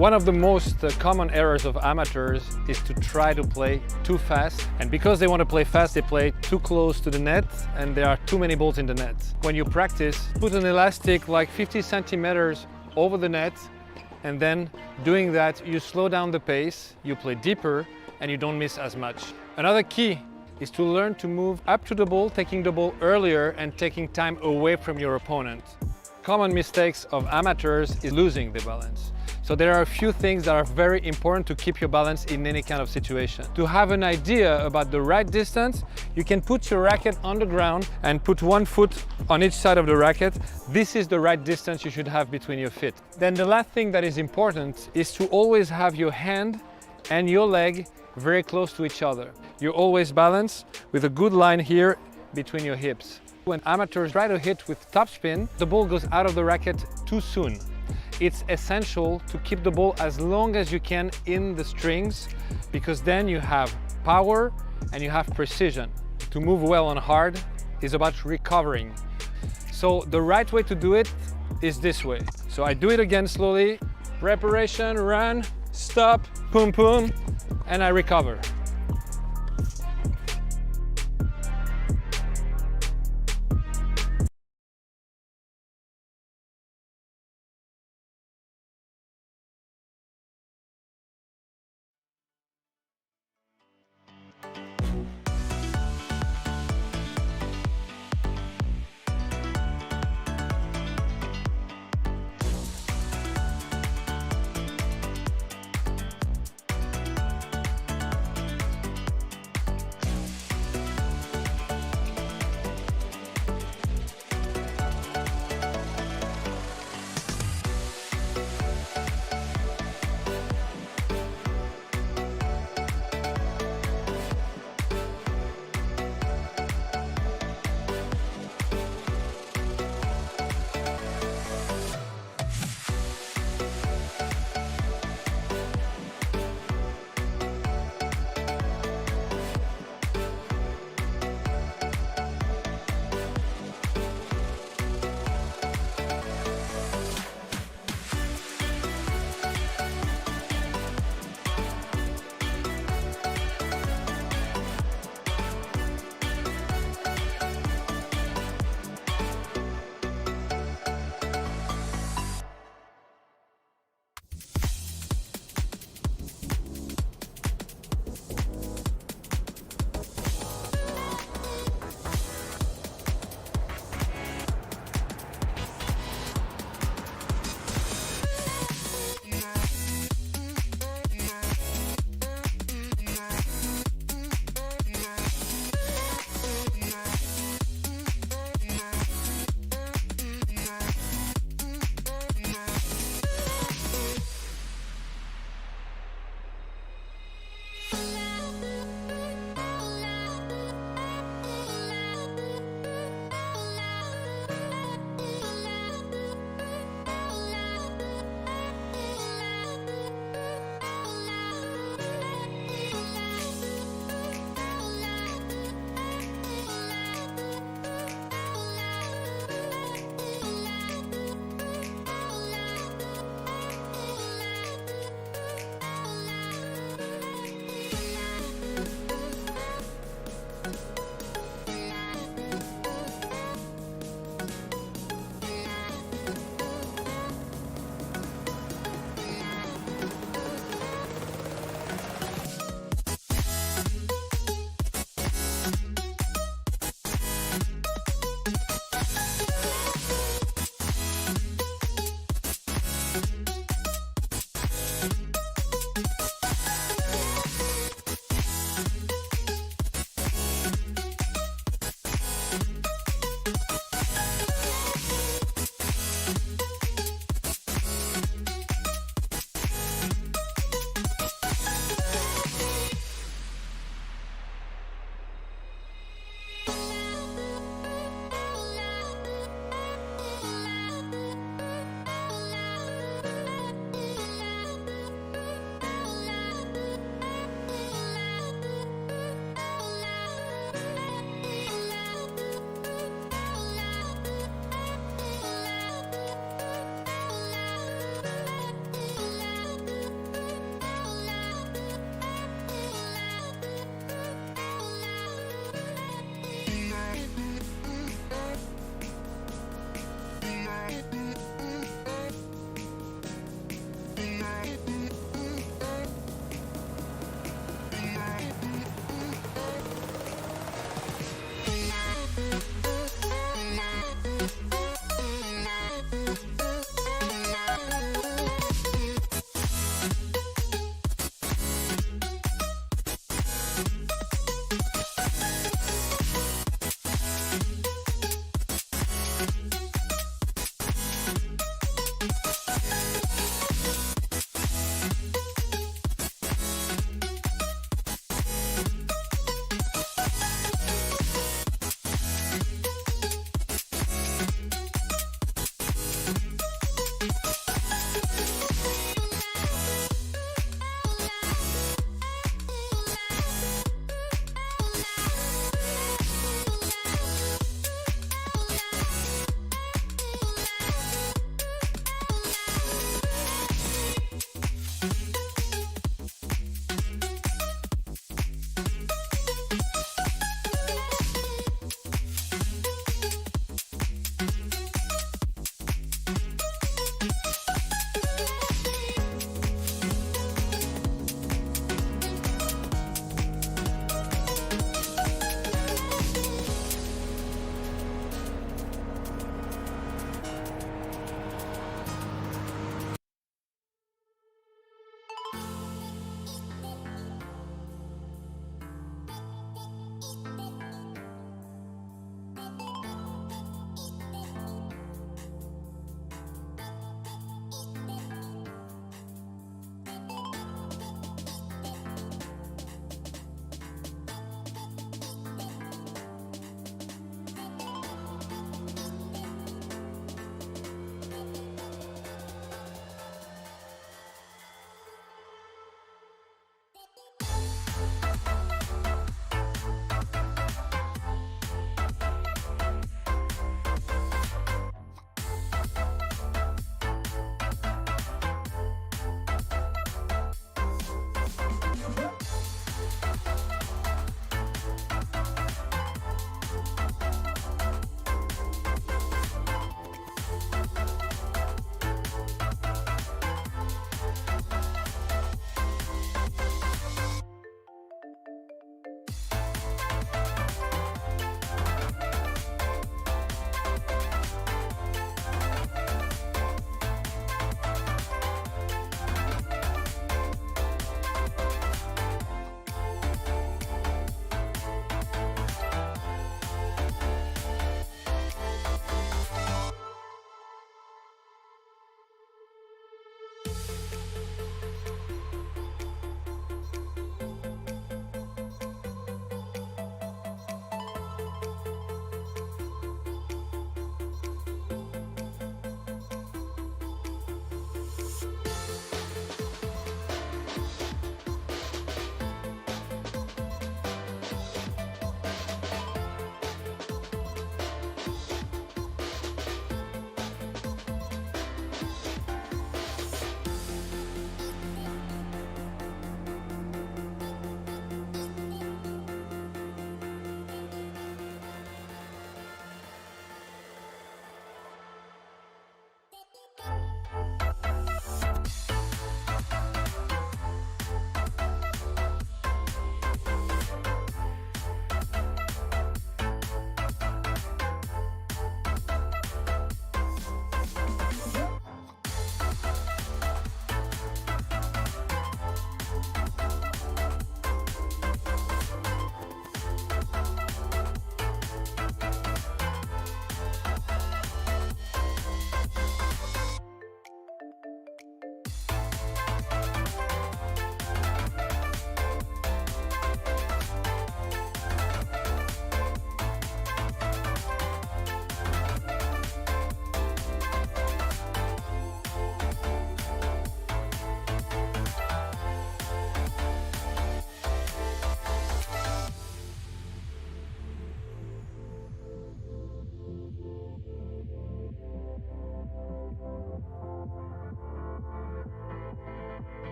One of the most common errors of amateurs is to try to play too fast, and because they want to play fast, they play too close to the net and there are too many balls in the net. When you practice, put an elastic like 50 centimeters over the net, and then doing that you slow down the pace, you play deeper and you don't miss as much. Another key is to learn to move up to the ball, taking the ball earlier and taking time away from your opponent. Common mistakes of amateurs is losing the balance. So there are a few things that are very important to keep your balance in any kind of situation. To have an idea about the right distance, you can put your racket on the ground and put one foot on each side of the racket. This is the right distance you should have between your feet. Then the last thing that is important is to always have your hand and your leg very close to each other. You always balance with a good line here between your hips. When amateurs try to hit with topspin, the ball goes out of the racket too soon. It's essential to keep the ball as long as you can in the strings, because then you have power and you have precision. To move well on hard is about recovering. So the right way to do it is this way. So I do it again slowly. Preparation, run, stop, boom, boom, and I recover.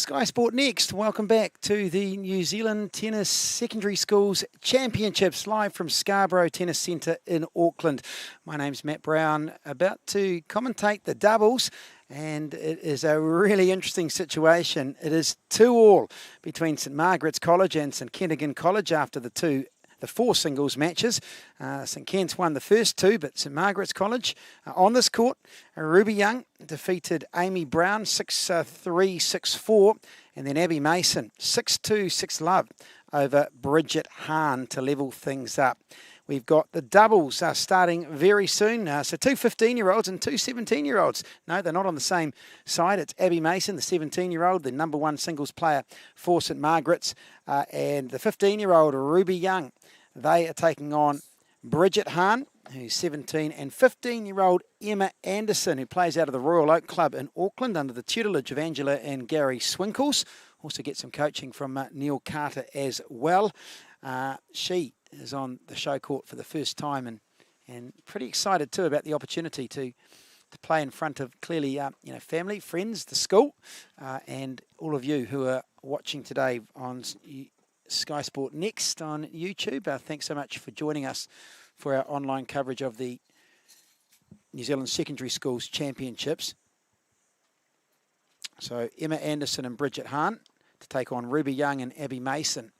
Sky Sport Next. Welcome back to the New Zealand Tennis Secondary Schools Championships, live from Scarbro Tennis Centre in Auckland. My name's Matt Brown, about to commentate the doubles, and it is a really interesting situation. It is 2-2 between St Margaret's College and Saint Kentigern College after the four singles matches. St Ken's won the first two, but St Margaret's College on this court, Ruby Young defeated Amy Brown 6-3, 6-4, and then Abby Mason 6-2, 6-love over Bridget Hahn to level things up. We've got the doubles starting very soon. So two 15-year-olds and two 17-year-olds. No, they're not on the same side. It's Abby Mason, the 17-year-old, the number one singles player for St Margaret's, and the 15-year-old Ruby Young. They are taking on Bridget Hahn, who's 17, and 15-year-old Emma Anderson, who plays out of the Royal Oak Club in Auckland under the tutelage of Angela and Gary Swinkles. Also get some coaching from Neil Carter as well. She is on the show court for the first time and pretty excited too about the opportunity to play in front of clearly family, friends, the school, and all of you who are watching today on Sky Sport Next on YouTube. Thanks so much for joining us for our online coverage of the New Zealand Secondary Schools Championships. So Emma Anderson and Bridget Hahn to take on Ruby Young and Abby Mason.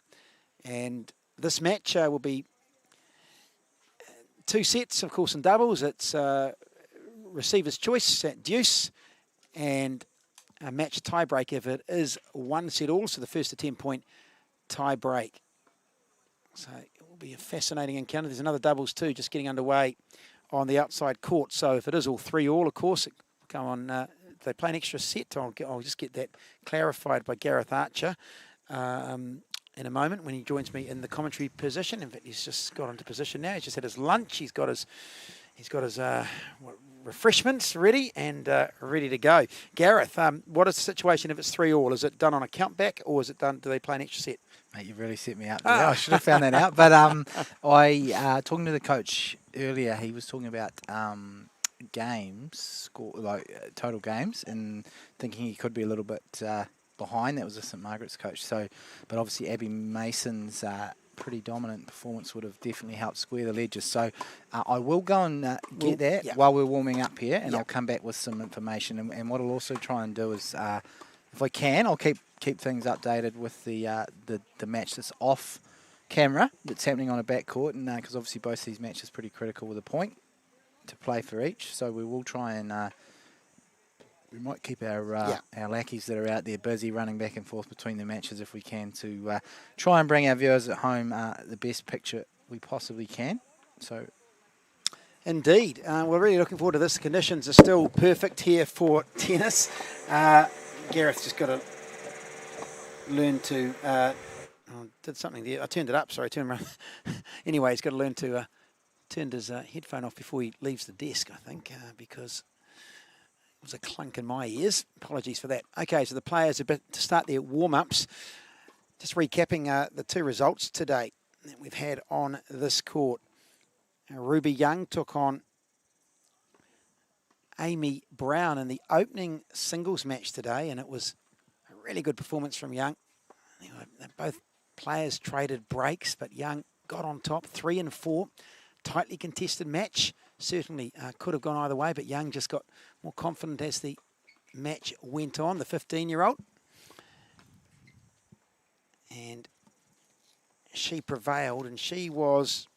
And this match will be two sets, of course, in doubles. It's receiver's choice at deuce and a match tie break if it is one set all. So the first to 10-point tie break. So it will be a fascinating encounter. There's another doubles too, just getting underway on the outside court. So if it is all 3-3, of course, it come on. If they play an extra set, I'll just get that clarified by Gareth Archer in a moment when he joins me in the commentary position. In fact, he's just got into position now. He's just had his lunch. He's got his refreshments ready and ready to go. Gareth, what is the situation if it's 3-3? Is it done on a count back or is it done? Do they play an extra set? Mate, you really set me up there. I should have found that out. But I talking to the coach earlier, he was talking about games, total games, and thinking he could be a little bit behind. That was a St Margaret's coach. So, but obviously Abby Mason's pretty dominant performance would have definitely helped square the ledges. So I will go and get that while we're warming up here, and I'll come back with some information. And what I'll also try and do is, if I can, I'll keep things updated with the match that's off camera that's happening on a backcourt, and because obviously both these matches are pretty critical with a point to play for each. So we will try and we might keep our lackeys that are out there busy running back and forth between the matches if we can, to try and bring our viewers at home the best picture we possibly can. So, indeed, we're really looking forward to this. The conditions are still perfect here for tennis. Gareth's just got to learn to did something there. I turned it up. Sorry, turned around. Anyway, he's got to learn to turn his headphone off before he leaves the desk, I think, because it was a clunk in my ears. Apologies for that. Okay, so the players are to start their warm-ups. Just recapping the two results today that we've had on this court. Ruby Young took on Amy Brown in the opening singles match today, and it was a really good performance from Young. Both players traded breaks, but Young got on top, 3-4. Tightly contested match. Certainly could have gone either way, but Young just got more confident as the match went on, the 15-year-old. And she prevailed, and she was,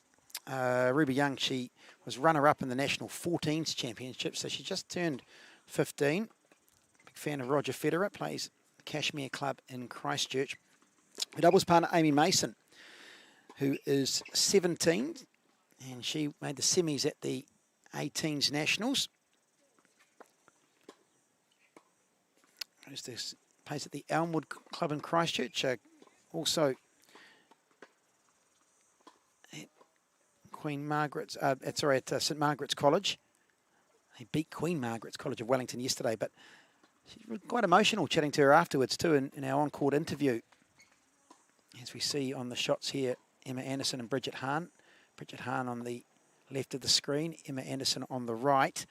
Ruby Young, she was runner-up in the National 14s Championship, so she just turned 15. Big fan of Roger Federer, plays Cashmere Club in Christchurch. Her doubles partner, Amy Mason, who is 17, and she made the semis at the 18s Nationals. This plays at the Elmwood Club in Christchurch. Also at Queen Margaret's, at St Margaret's College. They beat Queen Margaret's College of Wellington yesterday, but she was quite emotional chatting to her afterwards too in our on-court interview. As we see on the shots here, Emma Anderson and Bridget Hahn. Bridget Hahn on the left of the screen, Emma Anderson on the right.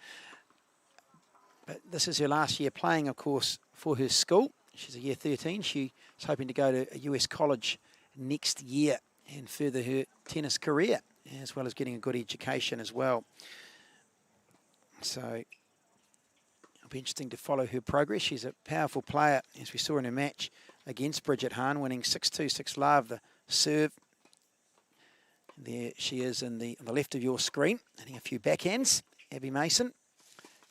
But this is her last year playing, of course, for her school. She's a year 13. She's hoping to go to a US college next year and further her tennis career, as well as getting a good education as well. So it'll be interesting to follow her progress. She's a powerful player, as we saw in her match against Bridget Hahn, winning 6-2, 6-love, the serve. There she is on the left of your screen, hitting a few backhands. Abby Mason.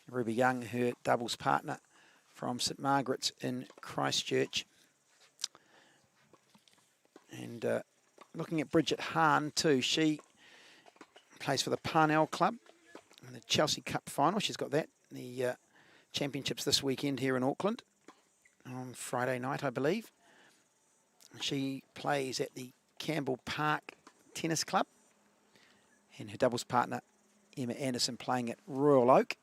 Ruby Young, her doubles partner from St Margaret's in Christchurch. And looking at Bridget Hahn too, she plays for the Parnell Club in the Chelsea Cup final. She's got that, the championships this weekend here in Auckland on Friday night, I believe. She plays at the Campbell Park Tennis Club, and her doubles partner Emma Anderson playing at Royal Oak.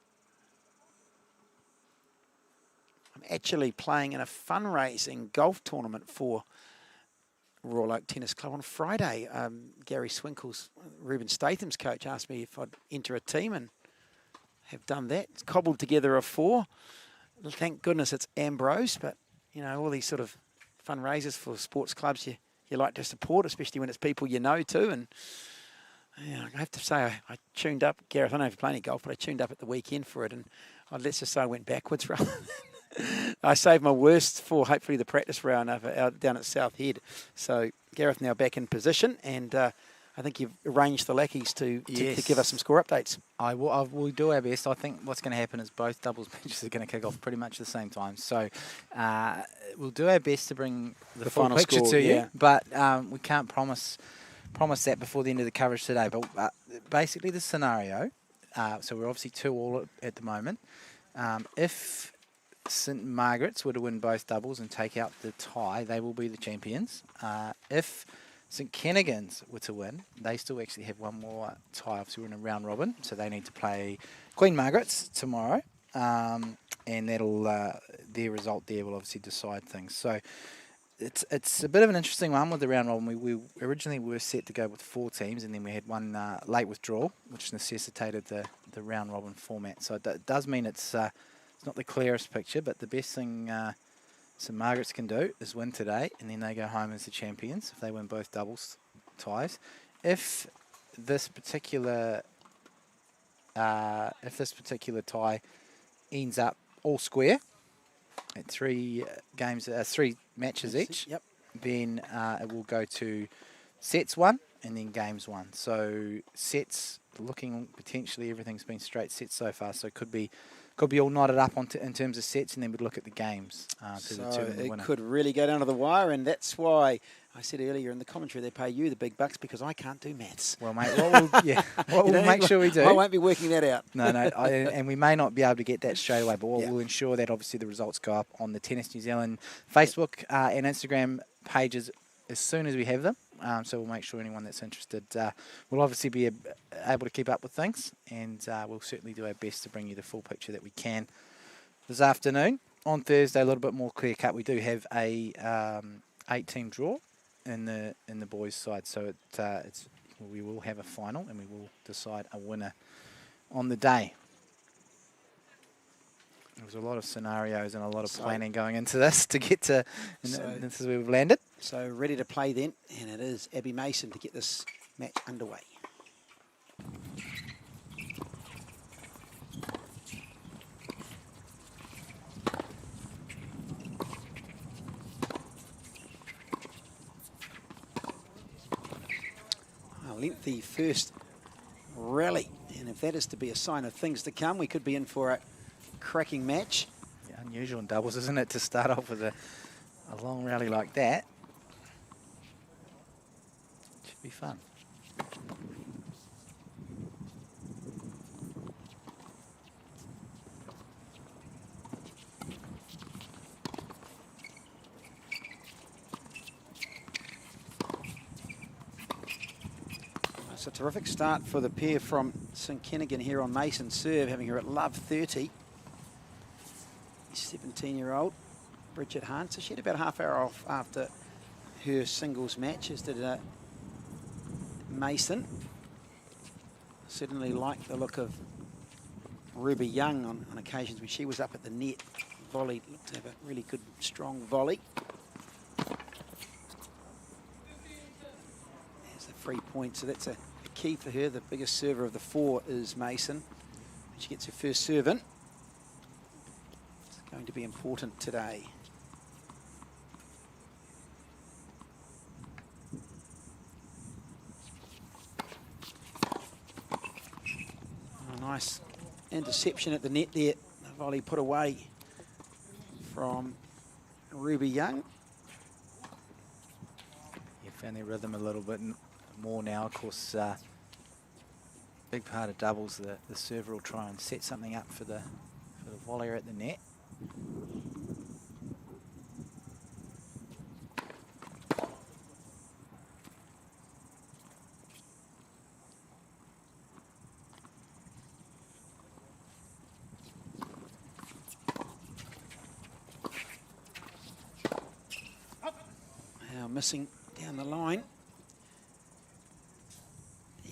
I'm actually playing in a fundraising golf tournament for Royal Oak Tennis Club on Friday. Gary Swinkle's, Ruben Statham's coach, asked me if I'd enter a team, and have done that. It's cobbled together of 4. Thank goodness it's Ambrose, but you know, all these sort of fundraisers for sports clubs you like to support, especially when it's people you know too. And yeah, I have to say I tuned up, Gareth, I don't know if you play any golf, but I tuned up at the weekend for it, and let's just say I went backwards rather than I saved my worst for hopefully the practice round out down at South Head. So Gareth now back in position, and I think you've arranged the lackeys to give us some score updates. I will do our best. I think what's going to happen is both doubles matches are going to kick off pretty much at the same time. So we'll do our best to bring the full final picture score to you, but we can't promise that before the end of the coverage today. But basically the scenario, so we're obviously 2-2 at the moment. If St Margaret's were to win both doubles and take out the tie, they will be the champions. If St Kentigern's were to win, they still actually have one more tie. Obviously, we're in a round robin, so they need to play Queen Margaret's tomorrow, and that'll their result there will obviously decide things. So it's a bit of an interesting one with the round robin. We originally were set to go with 4 teams, and then we had one late withdrawal, which necessitated the round robin format. So it does mean it's not the clearest picture, but the best thing St Margaret's can do is win today, and then they go home as the champions if they win both doubles ties. If this particular tie ends up all square at 3 matches each, then it will go to sets 1 and then games 1. So sets, looking potentially everything's been straight sets so far, so it could be all knotted up in terms of sets, and then we'd look at the games to determine the winner. It could really go down to the wire, and that's why I said earlier in the commentary they pay you the big bucks, because I can't do maths. Well, mate, we'll make sure we do. I won't be working that out. No, and we may not be able to get that straight away, but we'll ensure that obviously the results go up on the Tennis New Zealand Facebook and Instagram pages as soon as we have them. So we'll make sure anyone that's interested will obviously be able to keep up with things, and we'll certainly do our best to bring you the full picture that we can this afternoon. On Thursday, a little bit more clear cut. We do have a 8-team draw in the boys' side, so we will have a final, and we will decide a winner on the day. There was a lot of scenarios and a lot of planning going into this to get to, and this is where we've landed. So ready to play then, and it is Abby Mason to get this match underway. A lengthy first rally, and if that is to be a sign of things to come, we could be in for a cracking match. Yeah, unusual in doubles, isn't it, to start off with a long rally like that. Should be fun. It's a terrific start for the pair from St Kentigern here on Mason serve, having her at love 30. 17-year-old Bridget Hahn. So she had about a half hour off after her singles match, as did Mason. Certainly like the look of Ruby Young on occasions when she was up at the net volley. Looked to have a really good, strong volley. There's the free point, so that's a key for her. The biggest server of the 4 is Mason. She gets her first serve in. It's going to be important today. Oh, nice interception at the net there. The volley put away from Ruby Young. You found their rhythm a little bit more now. Of course, big part of doubles, the server will try and set something up for the volleyer at the net. Now missing down the line.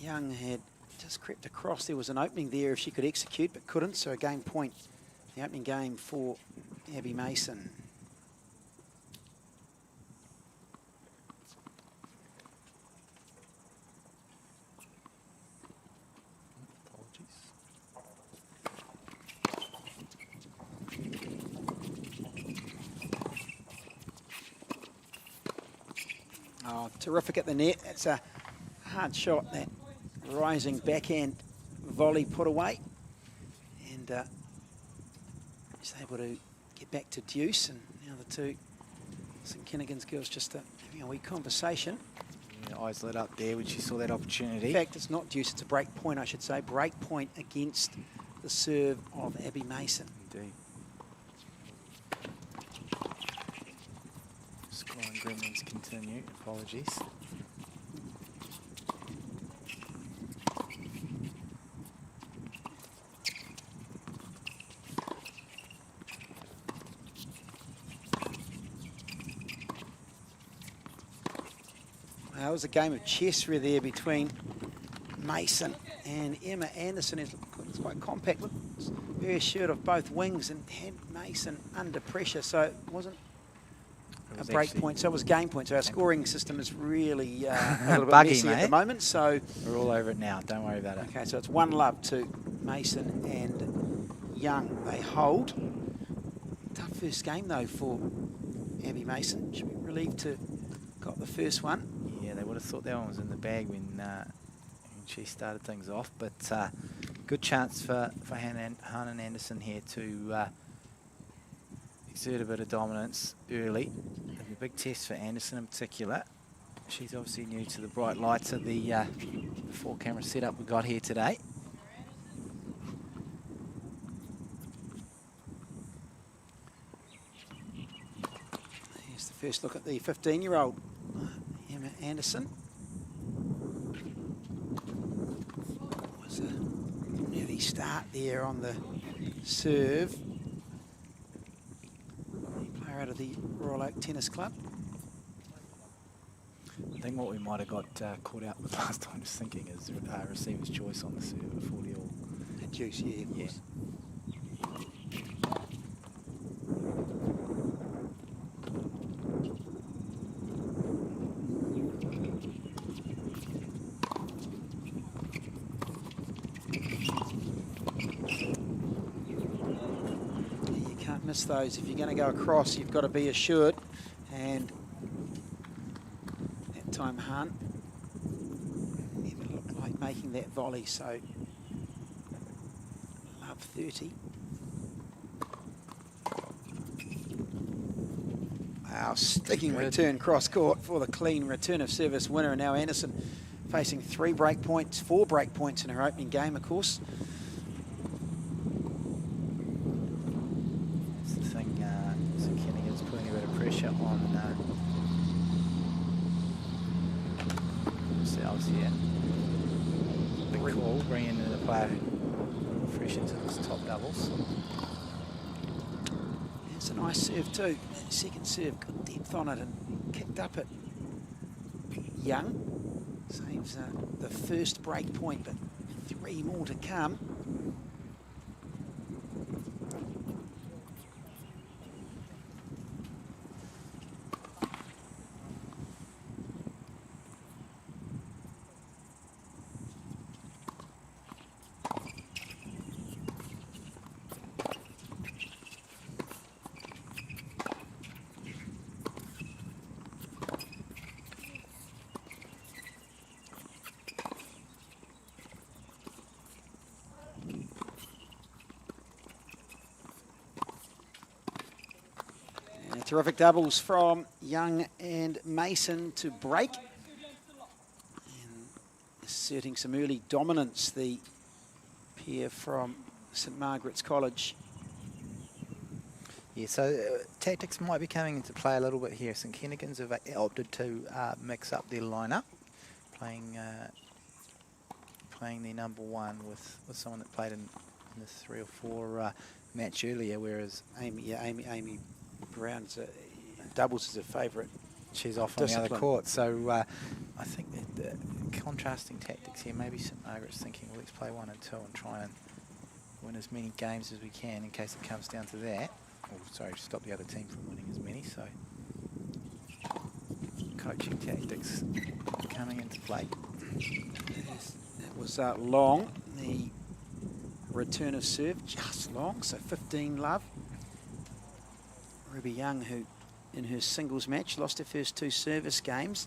Young had just crept across. There was an opening there if she could execute, but couldn't, so a game point. The opening game for Abby Mason. Oh, terrific at the net. It's a hard shot, that rising backhand volley put away. And she's able to get back to deuce. And now the two St Kentigern's girls just having a wee conversation. Yeah, eyes lit up there when she saw that opportunity. In fact, it's not deuce, it's a break point, I should say. Break point against the serve of Abby Mason. Indeed. Scoring gremlins continue. Apologies. It was a game of chess there between Mason and Emma Anderson. It's quite compact, looked very assured of both wings and had Mason under pressure, so it wasn't a break point, so it was game point. So our scoring system is really a little bit buggy, messy mate. at the moment. So we're all over it now, don't worry about it. Okay, so it's 1-love to Mason and Young. They hold. Tough first game though for Abby Mason. Should be relieved to got the first one. Yeah, they would have thought that one was in the bag when she started things off, but good chance for Hannah Anderson here to exert a bit of dominance early. It'll be a big test for Anderson in particular. She's obviously new to the bright lights of the 4-camera setup we got here today. Here's the first look at the 15-year-old Emma Anderson. Was a nearly start there on the serve. Player out of the Royal Oak Tennis Club. I think what we might have got caught out with last time, just thinking, is receiver's choice on the serve at 40 all. At deuce, yeah, of course. Miss those. If you're going to go across, you've got to be assured. And that time Hunt never looked like making that volley, so love 30. Wow, sticking return cross court for the clean return of service winner. And now Anderson facing 4 break points in her opening game, of course. Pressure on themselves here. Big call, bringing in the player fresh into this top doubles. It's a nice serve too. Second serve, good depth on it and kicked up at Young. Saves the first break point, but 3 more to come. Yeah, terrific doubles from Young and Mason to break. And asserting some early dominance, the pair from St Margaret's College. Yeah, so tactics might be coming into play a little bit here. St Kentigern's have opted to mix up their lineup, playing their number one with someone that played in the 3 or 4 match earlier, whereas Amy Brown's doubles is a favourite. She's off on the other court. So I think that contrasting tactics here. Maybe St Margaret's thinking, well, let's play 1 and 2 and try and win as many games as we can in case it comes down to that. Oh, sorry, stop the other team from winning as many. So coaching tactics coming into play. It was long. The return of serve just long, so 15 love. Ruby Young, who in her singles match lost her first 2 service games,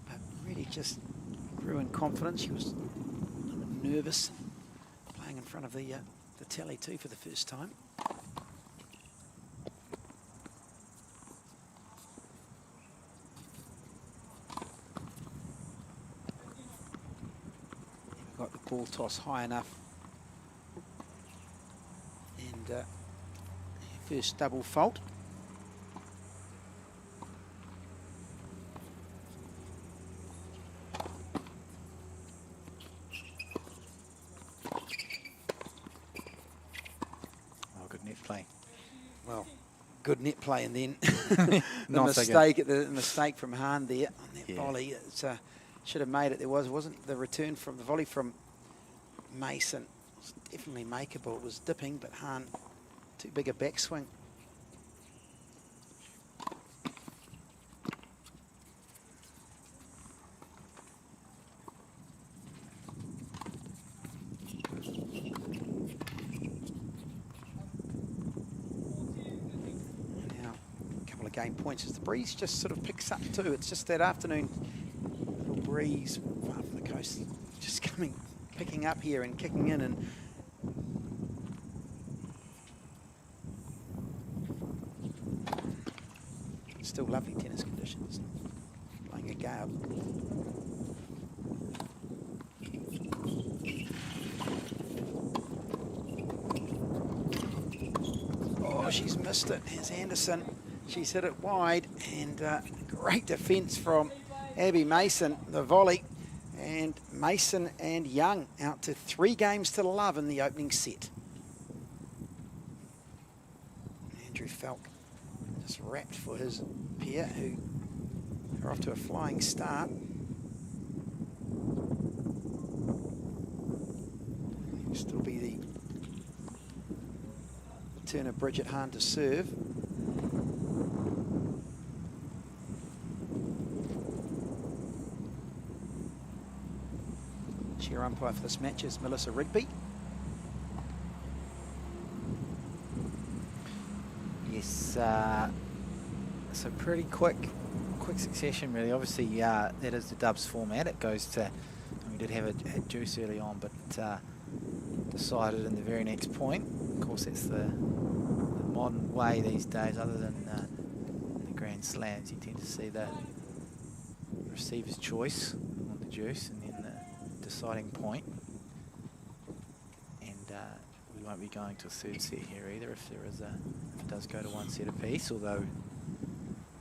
but really just grew in confidence. She was a little bit nervous, playing in front of the telly too for the first time. Got the ball toss high enough, and first double fault. Oh, good net play. Well, good net play, and then the mistake from Hahn there on that volley. It's should have made it. There wasn't the return from the volley from Mason. It was definitely makeable. It was dipping, but Hahn too big a backswing. Now, a couple of game points as the breeze just sort of picks up too. It's just that afternoon little breeze far from the coast, just picking up here and kicking in, and still lovely tennis conditions. Playing a gale. Oh, she's missed it. Here's Anderson. She's hit it wide, and great defence from Abby Mason, the volley. And Mason and Young out to 3 games to love in the opening set. Andrew Falk just wrapped for his pair, who are off to a flying start. It'll still be the turn of Bridget Hahn to serve. Chair umpire for this match is Melissa Rigby. Yes, so pretty quick succession really. Obviously, that is the dubs format. It goes to, we did have a deuce early on, but decided in the very next point. Of course, that's the modern way these days. Other than the Grand Slams, you tend to see the receiver's choice on the deuce, and then the deciding point. And we won't be going to a 3rd set here either if it does go to 1 set apiece, although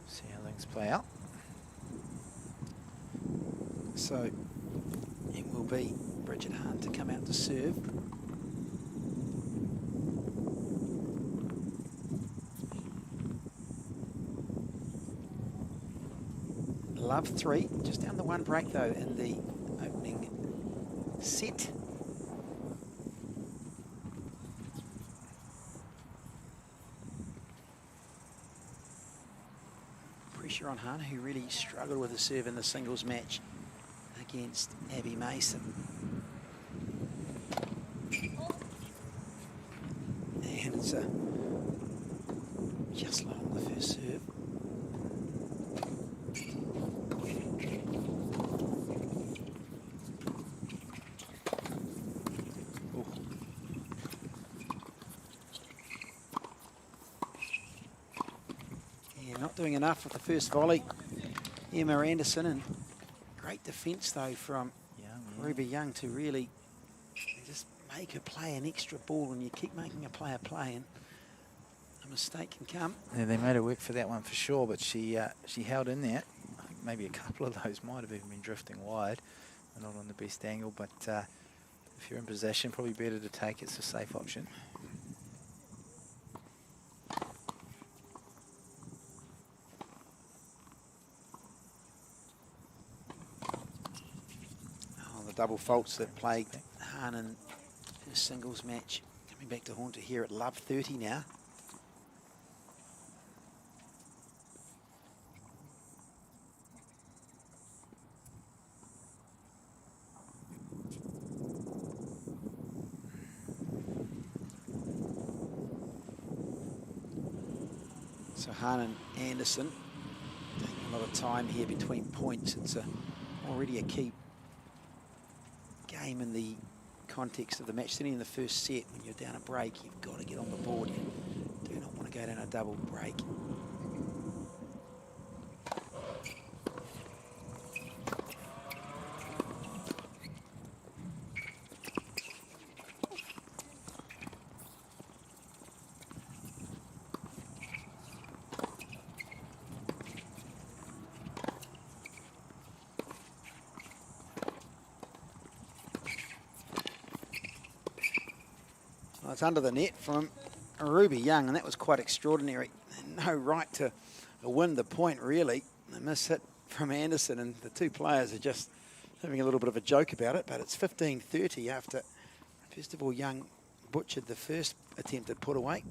see how things play out. So it will be Bridget Hahn to come out to serve. Love 3, just down the 1 break though in the opening set. Pressure on Hahn, who really struggled with the serve in the singles match against Abby Mason. And it's just long the first serve. Yeah, not doing enough with the first volley. Emma Anderson, and great defence though from Ruby Young to really just make her play an extra ball, and you keep making a player play and a mistake can come. Yeah, they made her work for that one for sure, but she held in there. I think maybe a couple of those might have even been drifting wide, not on the best angle, but if you're in possession, probably better to take it. It's a safe option. Oh, the double faults that plagued Han in her singles match. Coming back to haunt her here at love 30 now. So Han and Anderson taking a lot of time here between points. It's already a key game in the context of the match. Certainly in the first set, when you're down a break, you've got to get on the board. You do not want to go down a double break. Well, it's under the net from Ruby Young, and that was quite extraordinary. No right to win the point, really. A miss hit from Anderson, and the two players are just having a little bit of a joke about it, but it's 15-30 after, first of all, Young butchered the first attempted put away.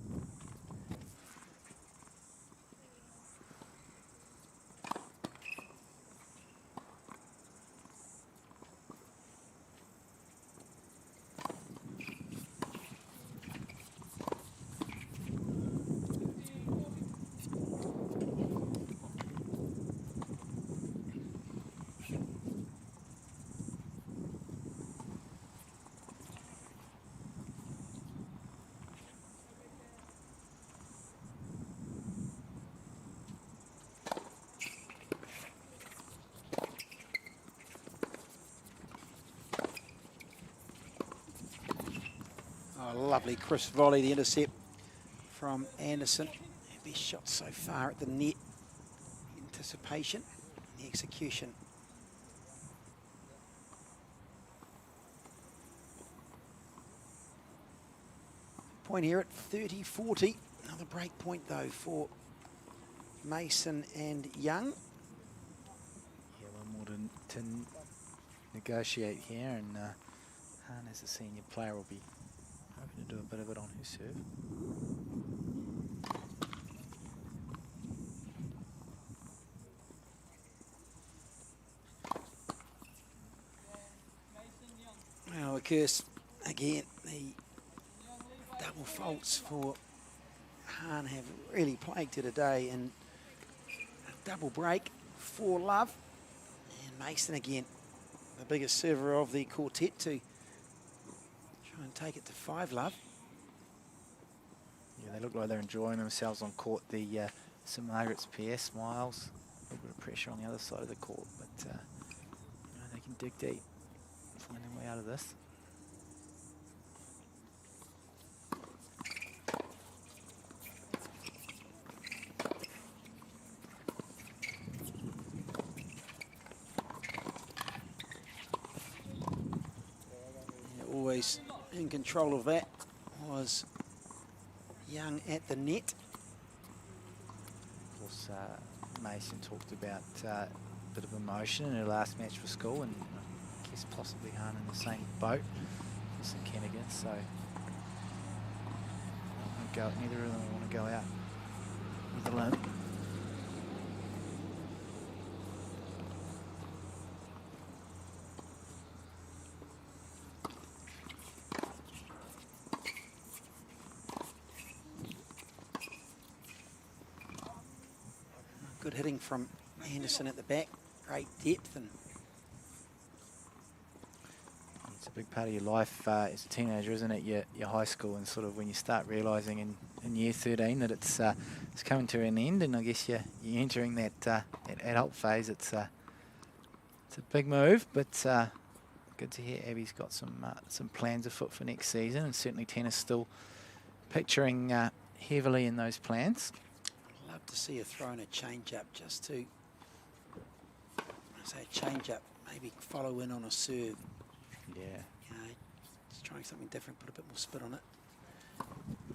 Oh, lovely crisp volley, the intercept from Anderson. Best shot so far at the net. Anticipation, the execution. Point here at 30-40. Another break point though for Mason and Young. Yeah, one more to negotiate here, and Han as a senior player will be hoping to do a bit of it on her serve. Well, of course, again, the double faults for Han have really plagued her today, and a double break for love. And Mason again, the biggest server of the quartet, to try and take it to 5 love. Yeah, they look like they're enjoying themselves on court. The St Margaret's PS smiles. A little bit of pressure on the other side of the court, but you know, they can dig deep, find their way out of this. Yeah, always in control of that was Young at the net. Of course, Mason talked about a bit of emotion in her last match for school, and I guess possibly Han in the same boat for St Kentigern, so neither of them want to go out with a limp. Good hitting from Anderson at the back, great depth. And it's a big part of your life as a teenager, isn't it? Your high school, and sort of when you start realising and in year 13 that it's coming to an end, and I guess you're entering that adult phase. It's a big move, but good to hear Abby's got some plans afoot for next season, and certainly tennis still picturing heavily in those plans. I'd love to see her throw in a change-up just to, say a change-up, maybe follow in on a serve. Yeah. You know, just trying something different, put a bit more spin on it.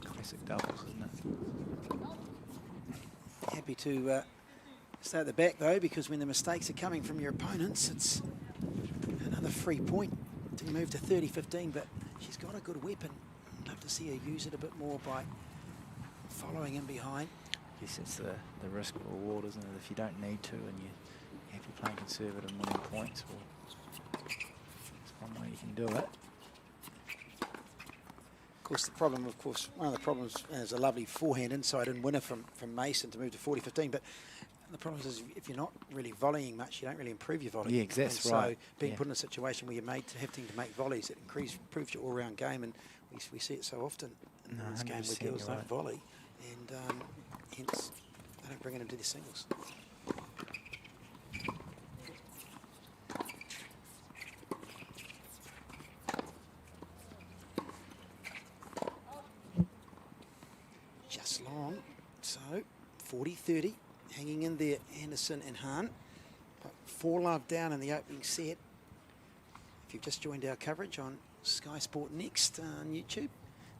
Classic doubles, isn't it? Happy to stay at the back though, because when the mistakes are coming from your opponents, it's another free point to move to 30-15, but she's got a good weapon. I'd love to see her use it a bit more by following in behind. Yes, it's the risk reward, isn't it? If you don't need to and you're happy playing conservative and winning points, well, it's one way you can do it. Of course, one of the problems is a lovely forehand inside and winner from Mason to move to 40-15, but the problem is if you're not really volleying much, you don't really improve your volley. Yeah, that's and right. So being put in a situation where you're having to make volleys, it improves your all-round game, and we see it so often in this game where girls don't volley, and hence they don't bring it into the singles. Just long, so 40-30. Hanging in there, Anderson and Hahn. But 4-love down in the opening set. If you've just joined our coverage on skysportnext on YouTube,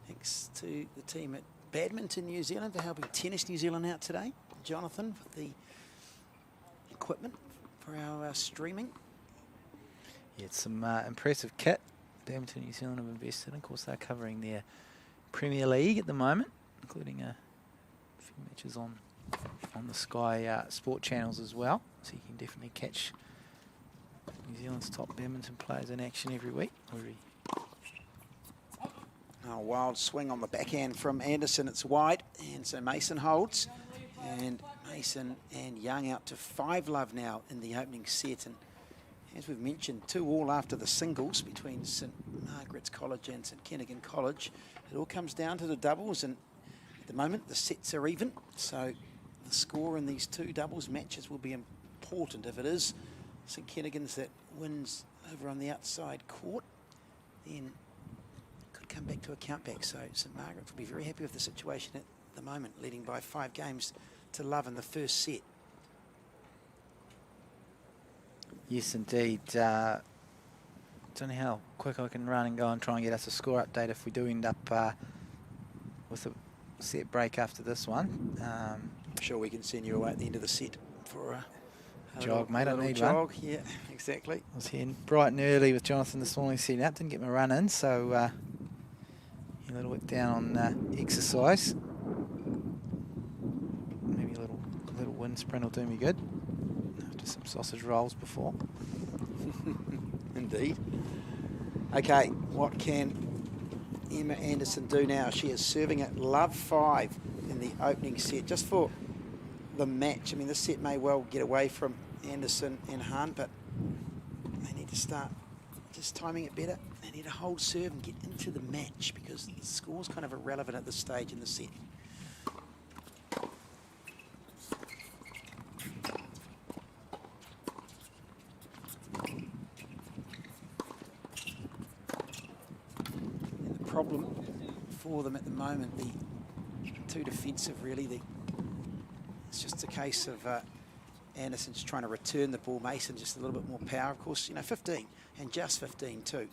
thanks to the team at Badminton New Zealand for helping Tennis New Zealand out today. Jonathan for the equipment for our streaming. Yeah, it's some impressive kit Badminton New Zealand have invested in. Of course, they're covering their Premier League at the moment, including a few matches on the Sky Sport channels as well, so you can definitely catch New Zealand's top badminton players in action every week. A wild swing on the backhand from Anderson. It's wide, and so Mason holds, and Mason and Young out to 5-love now in the opening set. And as we've mentioned, 2-all after the singles between St Margaret's College and Saint Kentigern College. It all comes down to the doubles, and at the moment the sets are even, so the score in these two doubles matches will be important. If it is St Kentigern's that wins over on the outside court, then could come back to a countback. So St Margaret will be very happy with the situation at the moment, leading by 5 games to love in the first set. Yes, indeed. Don't know how quick I can run and go and try and get us a score update if we do end up with a set break after this one. I'm sure we can send you away at the end of the set for a jog, mate. I need jog. one. Yeah, exactly. I was here bright and early with Jonathan this morning setting up. Didn't get my run in, so a little bit down on exercise. Maybe a little wind sprint will do me good. After some sausage rolls before. Indeed. Okay, what can Emma Anderson do now? She is serving at love 5 in the opening set, just for the match. I mean, this set may well get away from Anderson and Hahn, but they need to start just timing it better. They need to hold serve and get into the match, because the score's kind of irrelevant at this stage in the set. And the problem for them at the moment, the two defensive really, it's just a case of Anderson's trying to return the ball. Mason just a little bit more power, of course. 15 and just 15 too.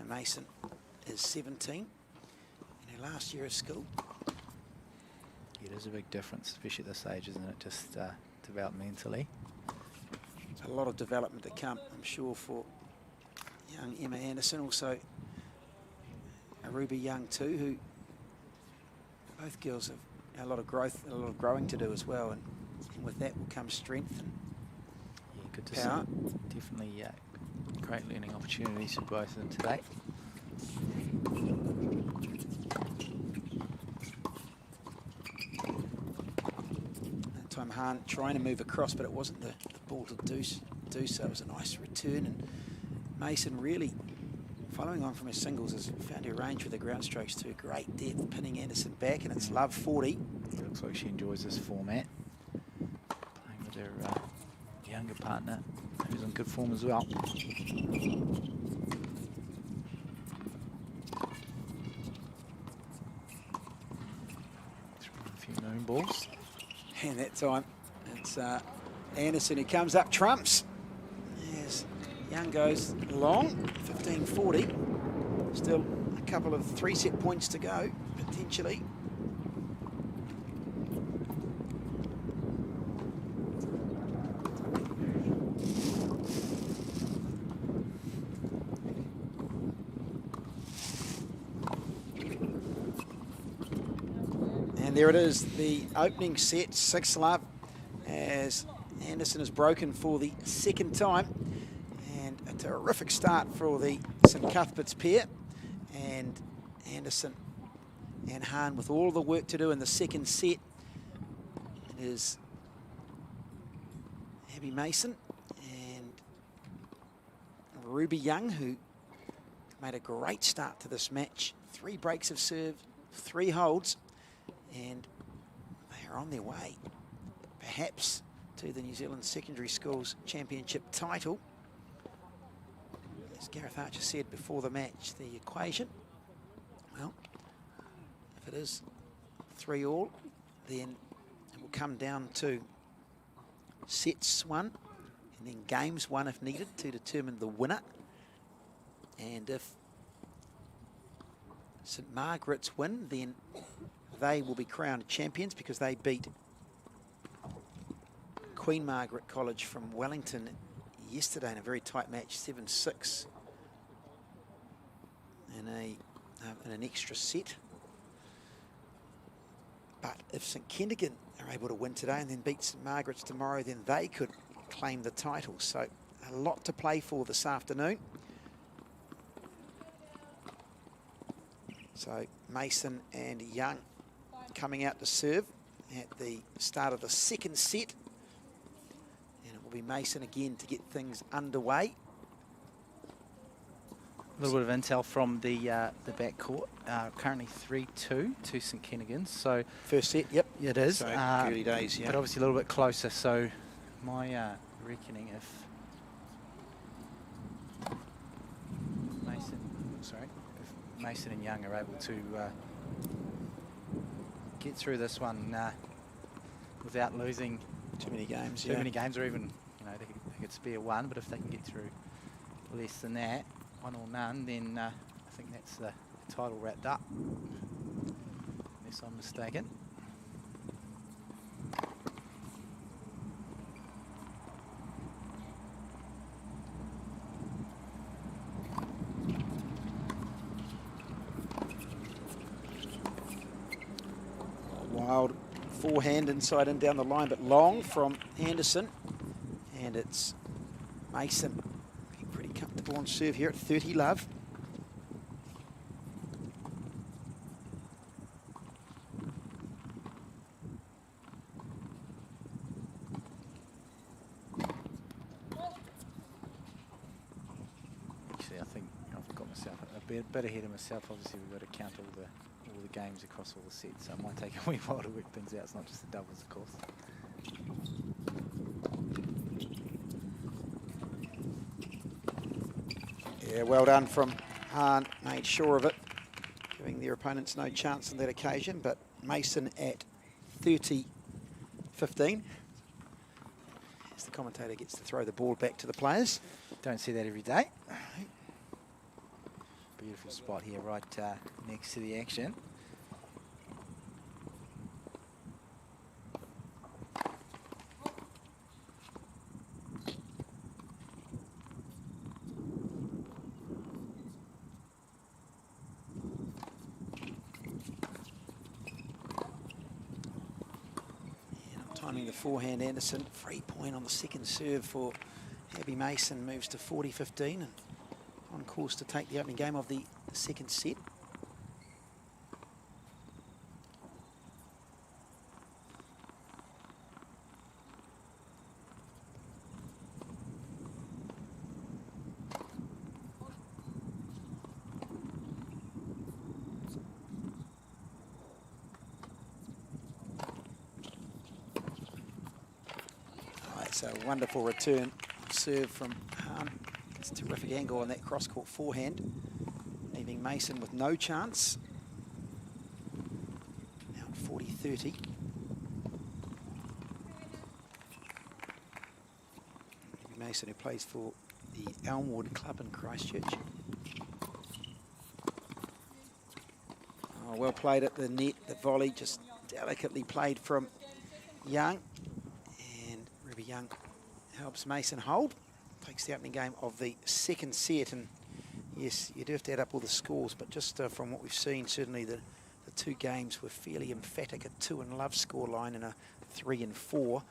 Mason is 17 in her last year of school. It is a big difference, especially at this age, isn't it? Just developmentally. A lot of development to come, I'm sure, for young Emma Anderson. Also, Ruby Young too, who both girls have a lot of growth, a lot of growing to do as well, and with that will come strength and good to power. see. Definitely great learning opportunities for both of them today. That time Hahn trying to move across, but it wasn't the ball to do so. It was a nice return, and Mason really following on from her singles, has found her range with the ground strokes to great depth, pinning Anderson back, and it's love 40. Looks like she enjoys this format. Playing with her younger partner, who's in good form as well. A few known balls. And that time, it's Anderson who comes up trumps. Yes, Young goes long, 15-40. Still a couple of 3-set points to go, potentially. And there it is, the opening set, 6-love, as Anderson is broken for the second time. And a terrific start for the St Cuthbert's pair. And Anderson and Hahn with all the work to do in the second set. It is Abby Mason and Ruby Young, who made a great start to this match. 3 breaks of serve, 3 holds. And they are on their way, perhaps, to the New Zealand Secondary Schools Championship title. As Gareth Archer said before the match, the equation, well, if it is 3-all, then it will come down to sets 1 and then games 1 if needed to determine the winner. And if St Margaret's win, then they will be crowned champions because they beat Queen Margaret College from Wellington yesterday in a very tight match, 7-6, in an extra set. But if St Kentigern are able to win today and then beat St Margaret's tomorrow, then they could claim the title. So a lot to play for this afternoon. So Mason and Young coming out to serve at the start of the second set. And it will be Mason again to get things underway. A little bit of intel from the back court. Currently 3-2 to St Kentigern. So first set, yep. It is. So early days, yeah. But obviously a little bit closer. So my reckoning, if Mason and Young are able to get through this one without losing too many games, too many games, or even, you know, they could spare one. But if they can get through less than that, 1 or none, then I think that's the title wrapped up, unless I'm mistaken. Wild forehand inside and down the line, but long from Anderson. And it's Mason being pretty comfortable on serve here at 30-love. Actually, I think I've got myself a bit ahead of myself. Obviously, we've got to count all the games across all the sets, so it might take a wee while to work things out. It's not just the doubles, of course. Yeah, well done from Hahn, made sure of it, giving their opponents no chance on that occasion. But Mason at 30-15, as the commentator gets to throw the ball back to the players. Don't see that every day. Beautiful spot here, right next to the action. Timing the forehand, Anderson, free point on the second serve for Abby Mason, moves to 40-15 and on course to take the opening game of the second set. It's a wonderful return serve from Hahn. It's a terrific angle on that cross-court forehand, leaving Mason with no chance. Now at 40-30. Mason, who plays for the Elmwood Club in Christchurch. Oh, well played at the net. The volley just delicately played from Young. And Ruby Young helps Mason hold. Takes the opening game of the second set. And yes, you do have to add up all the scores, but just from what we've seen, certainly the two games were fairly emphatic. A 2-love scoreline and a 3-4.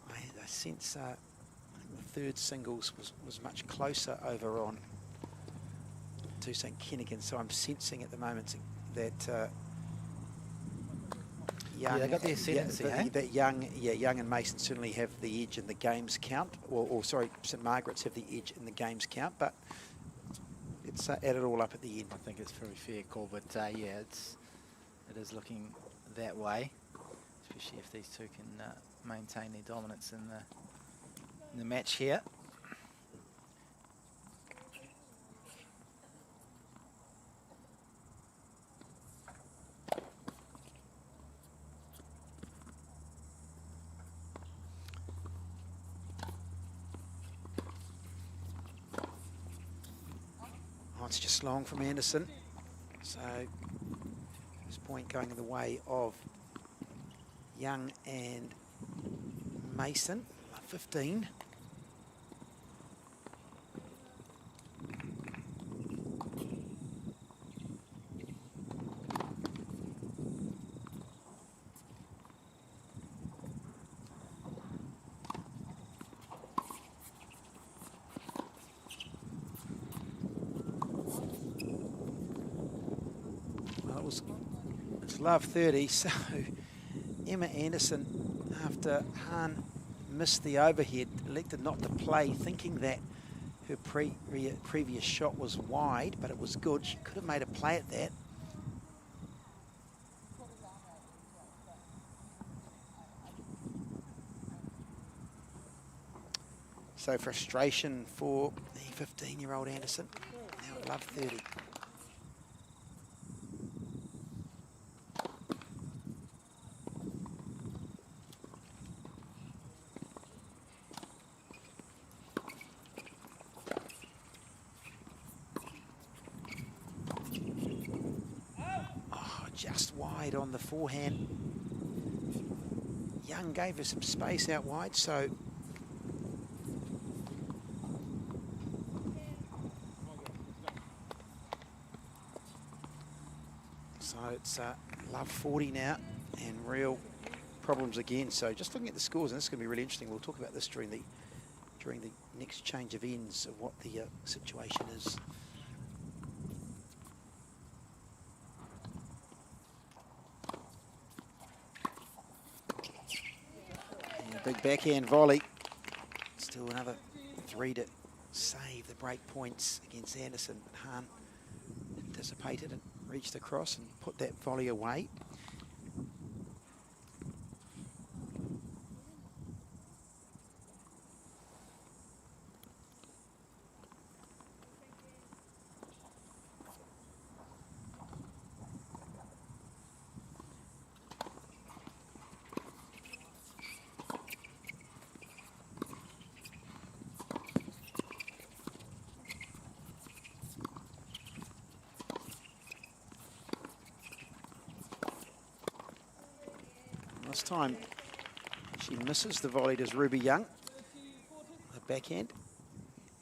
I sense the third singles was much closer over on to St Kentigern, so I'm sensing at the moment that Young, they got the ascendancy, that Young and Mason certainly have the edge in the games count, or sorry, St Margaret's have the edge in the games count, but it's add it all up at the end. I think it's a very fair call, but yeah, it is looking that way, especially if these two can maintain their dominance in the match here. Oh, it's just long from Anderson. So this point going in the way of Young and Mason. 15. Well, it's love 30, so Emma Anderson, after Hahn missed the overhead, elected not to play, thinking that her previous shot was wide, but it was good. She could have made a play at that. So frustration for the 15-year-old Anderson. Now at love 30. Just wide on the forehand. Young gave her some space out wide, so it's love 40 now and real problems again. So just looking at the scores, and this is going to be really interesting. We'll talk about this during the next change of ends of what the situation is. Big backhand volley. Still another 3 to save the break points against Anderson. Hahn anticipated and reached across and put that volley away. This time she misses the volley to Ruby Young, the backhand,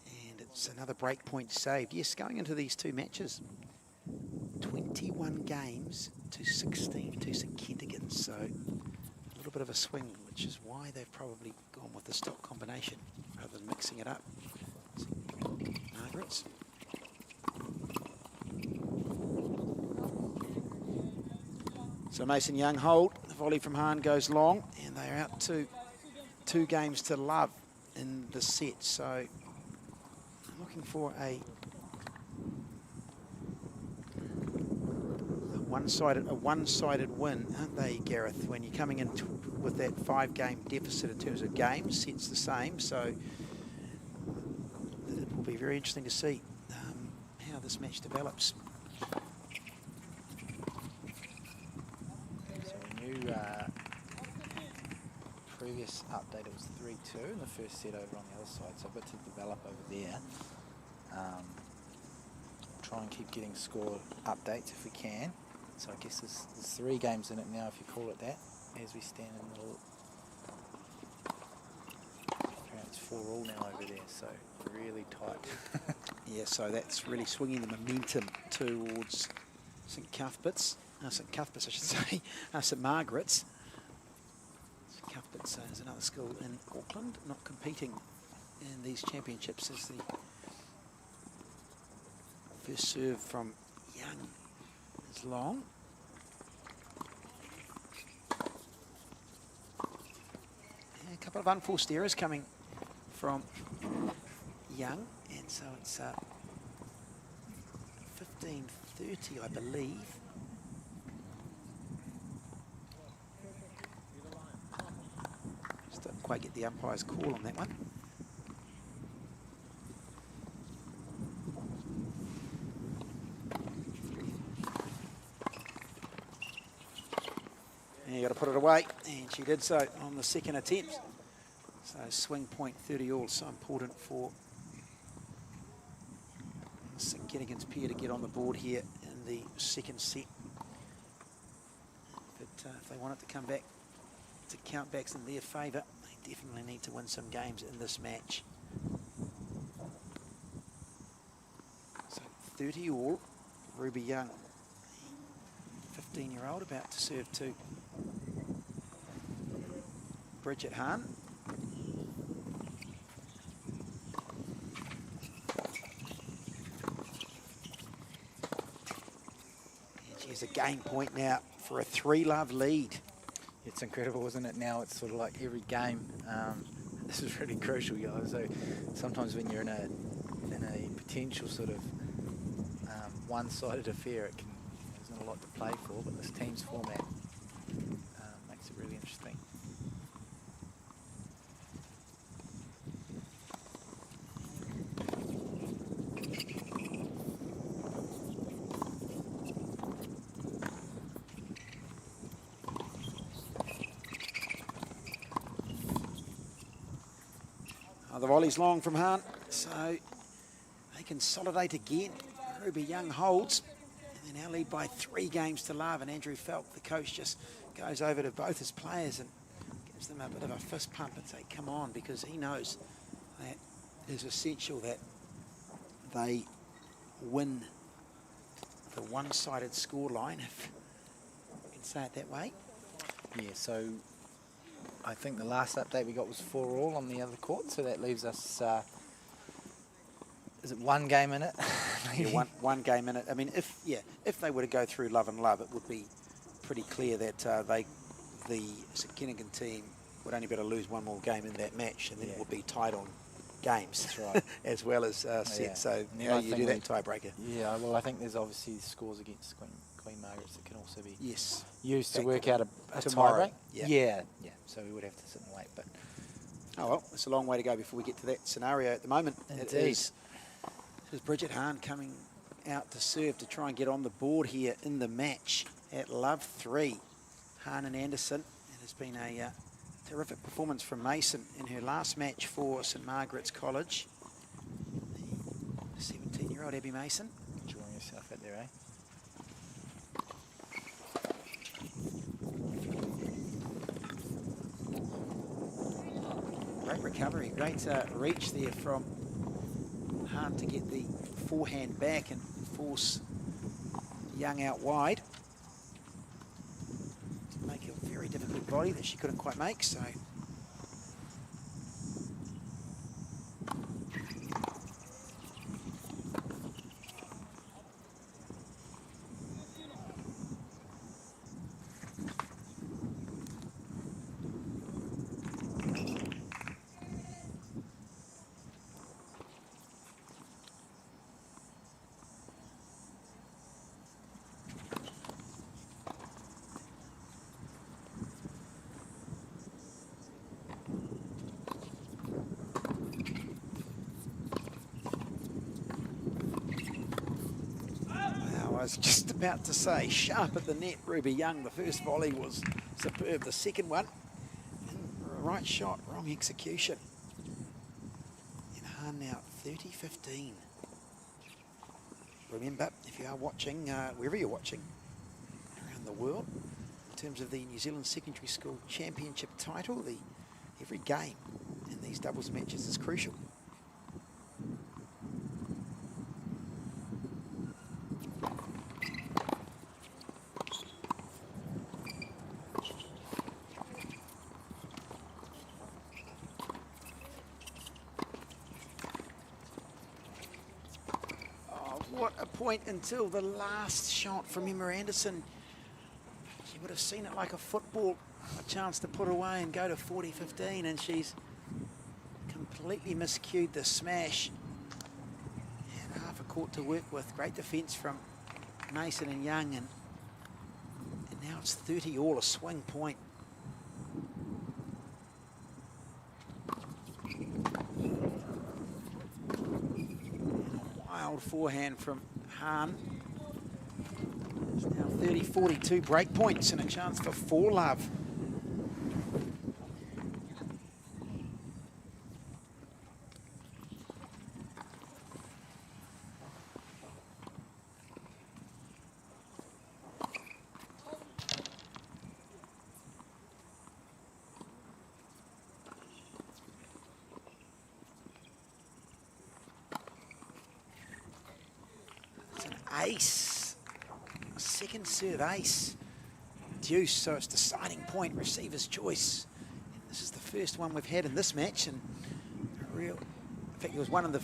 and it's another break point saved. Yes, going into these two matches, 21 games to 16 to St Kentigern, so a little bit of a swing, which is why they've probably gone with the stock combination rather than mixing it up. Margaret's. So Mason Young hold, the volley from Hahn goes long, and they're out to 2 games to love in the set. So I'm looking for a one-sided win, aren't they, Gareth? When you're coming in with that 5-game deficit in terms of games, sets the same. So it will be very interesting to see how this match develops. So we knew previous update it was 3-2 in the first set over on the other side, so a bit to develop over there. Try and keep getting score updates if we can. So I guess there's 3 games in it now, if you call it that, as we stand in the middle. It's 4-4 now over there, so really tight. Yeah, so that's really swinging the momentum towards St Cuthbert's. St Cuthbert's, I should say. St Margaret's. St Cuthbert's is another school in Auckland, not competing in these championships as the first serve from Young is long. And a couple of unforced errors coming from Young, and so it's 15:30, I believe. Just don't quite get the umpire's call on that one. You got to put it away, and she did so on the second attempt. So swing point 30 all, so important for St Kentigern's pair to get on the board here in the second set. But if they want it to come back to countbacks in their favour, they definitely need to win some games in this match. So 30 all, Ruby Young, 15-year-old, about to serve to Bridget Hahn. And she has a game point now for a 3-love lead. It's incredible, isn't it? Now it's sort of like every game. This is really crucial, guys. So sometimes when you're in a potential sort of one-sided affair, there's not a lot to play for, but this team's format makes it really interesting. The volley's long from Hahn, so they consolidate again. Ruby Young holds, and they now lead by 3 games to love, and Andrew Felk, the coach, just goes over to both his players and gives them a bit of a fist pump and say, come on, because he knows that it is essential that they win the one-sided scoreline, if you can say it that way. Yeah, so I think the last update we got was 4-all on the other court, so that leaves us, is it 1 game in it? Yeah, one game in it. I mean, if they were to go through love and love, it would be pretty clear that the St Kentigern team would only be able to lose 1 more game in that match, and then it would be tied on games. That's right. As well as sets. Yeah. So how you do that tiebreaker? Yeah, well, I think there's obviously scores against Queen Margaret's that can also be used to work out a tomorrow. Tie-break. Yeah. So we would have to sit and wait, but oh well, it's a long way to go before we get to that scenario at the moment. Indeed. It is Bridget Hahn coming out to serve to try and get on the board here in the match at love 3. Hahn and Anderson. It has been a terrific performance from Mason in her last match for St Margaret's College. The 17-year-old Abby Mason. Enjoying yourself out there, eh? Great recovery, great reach there from Hahn to get the forehand back and force Young out wide. To make a very difficult body that she couldn't quite make, so. was just about to say, sharp at the net, Ruby Young. The first volley was superb. The second one, right shot, wrong execution. And Hahn now 30-15. Remember, if you are watching, wherever you're watching around the world, in terms of the New Zealand Secondary School Championship title, every game in these doubles matches is crucial. What a point until the last shot from Emma Anderson. She would have seen it like a football, a chance to put away and go to 40-15, and she's completely miscued the smash. And half a court to work with. Great defence from Mason and Young, and now it's 30 all, a swing point. Forehand from Hahn. It's now 30-42 break points and a chance for 4-love. Ace, second serve ace, deuce, so it's deciding point, receiver's choice. And this is the first one we've had in this match, and in fact it was one of the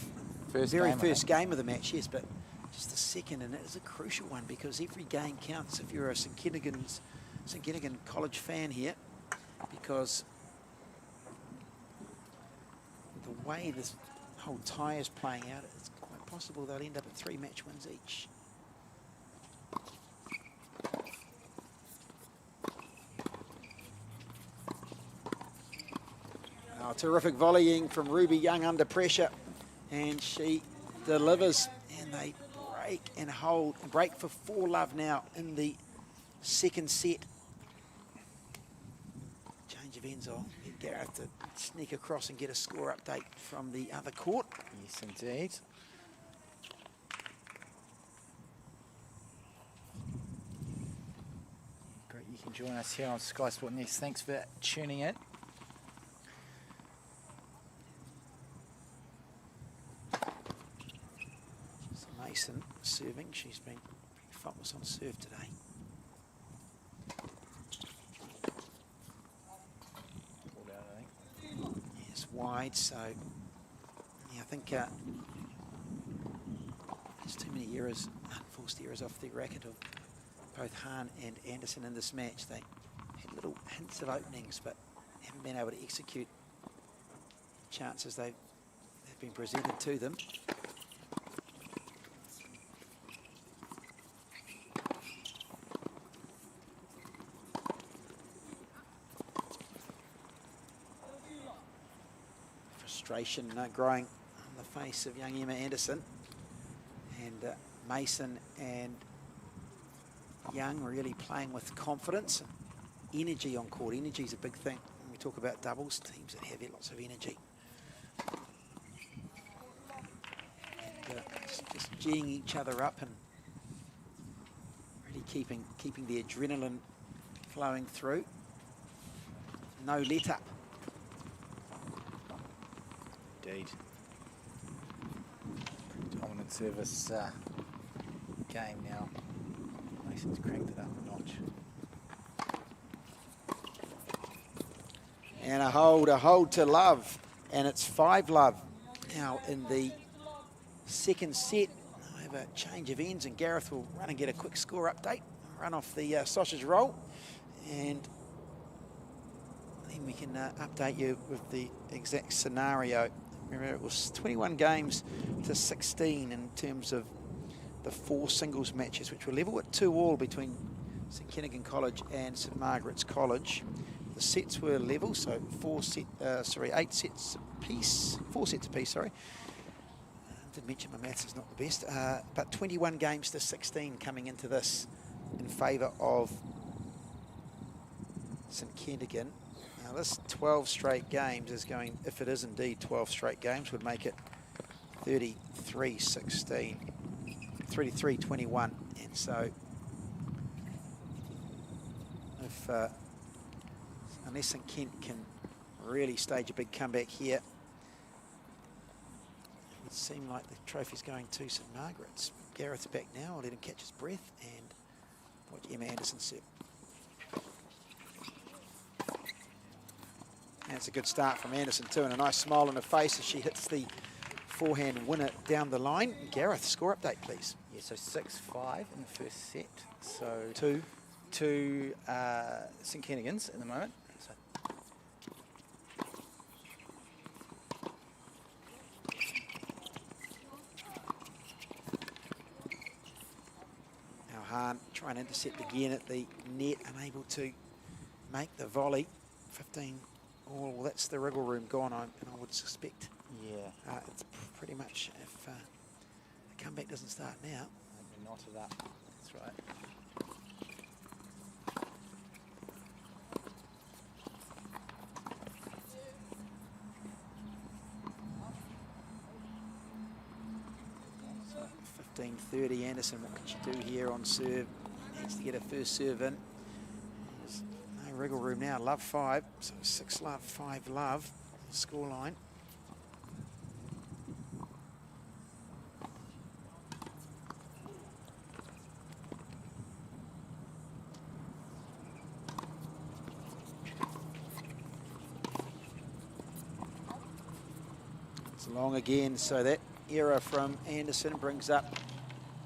very first game of the match, yes, but just the second, and it is a crucial one because every game counts if you're a Saint Kentigern College fan here, because the way this whole tie is playing out, it's quite possible they'll end up at 3 match wins each. Oh, terrific volleying from Ruby Young under pressure, and she delivers, and they break and hold, and break for 4-love now in the second set. Change of ends. I'll get Gareth to sneak across and get a score update from the other court. Yes, indeed. Great, you can join us here on skysportnext. Thanks for tuning in. Mason serving. She's been faultless on serve today. Yes, wide. So yeah, I think there's too many errors, unforced errors off the racket of both Hahn and Anderson in this match. They had little hints of openings, but haven't been able to execute chances they've been presented to them. Frustration growing on the face of young Emma Anderson, and Mason and Young really playing with confidence, energy on court. Energy is a big thing when we talk about doubles, teams that have lots of energy. And, just geeing each other up and really keeping the adrenaline flowing through. No let up. Indeed. Dominant service game now. Mason's cranked it up a notch. And a hold to love. And it's 5-love now in the second set. I have a change of ends, and Gareth will run and get a quick score update. Run off the sausage roll. And then we can update you with the exact scenario. Remember, it was 21 games to 16 in terms of the 4 singles matches, which were level at 2-all between Saint Kentigern College and St Margaret's College. The sets were level, so 8 sets apiece, 4 sets apiece, sorry. did mention my maths is not the best, but 21 games to 16 coming into this in favour of St Kentigern. Now this 12 straight games is going, if it is indeed 12 straight games, would make it 33-16, 33-21, and so if unless St Kent can really stage a big comeback here, it would seem like the trophy's going to St Margaret's. Gareth's back now. I'll let him catch his breath and watch Emma Anderson serve. And it's a good start from Anderson too, and a nice smile on her face as she hits the forehand winner down the line. Gareth, score update, please. Yeah, so 6-5 in the first set. So Two. to St Kentigern's at the moment. So Now Hahn trying to intercept again at the net, unable to make the volley. 15 all. Well, that's the wriggle room gone, and I would suspect. yeah, It's pretty much, if the comeback doesn't start now. maybe not it up. That's right. So 15-30, Anderson, what can she do here on serve? Needs to get her first serve in. There's no wriggle room now, love 5. So 6 love, 5 love, scoreline. It's long again, so that error from Anderson brings up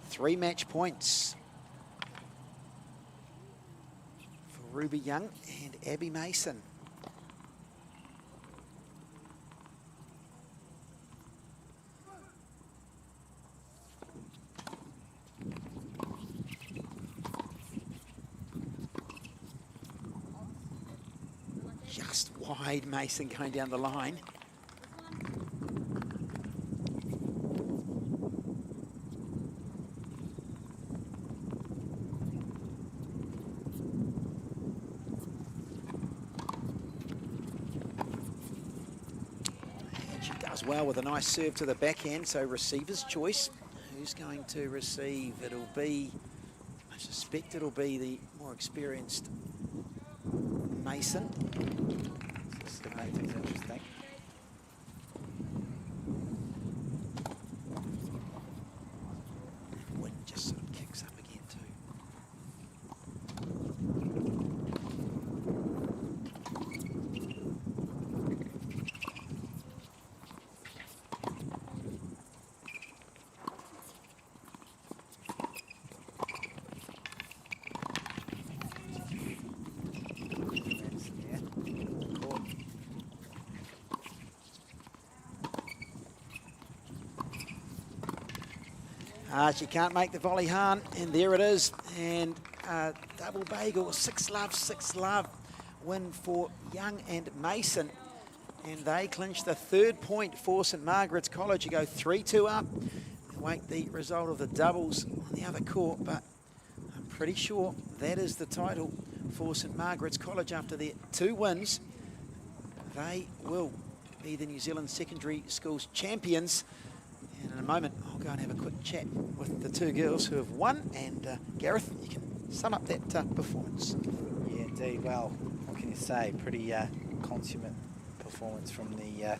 3 match points for Ruby Young and Abby Mason. Just wide, Mason going down the line. Well, with a nice serve to the backhand, so receiver's choice. Who's going to receive? It'll be, I suspect it'll be the more experienced Mason. This could make things interesting. Wind just sort of kicks up again too. She can't make the volley, Hahn, and there it is. And double bagel, 6 love win for Young and Mason. And they clinch the 3rd point for St Margaret's College. You go 3-2 up. Wait the result of the doubles on the other court, but I'm pretty sure that is the title for St Margaret's College after their 2 wins. They will be the New Zealand Secondary Schools champions. And in a moment, I'll go and have a quick chat with the 2 girls who have won. And Gareth, you can sum up that performance. Yeah, indeed. Well, what can you say? Pretty consummate performance from the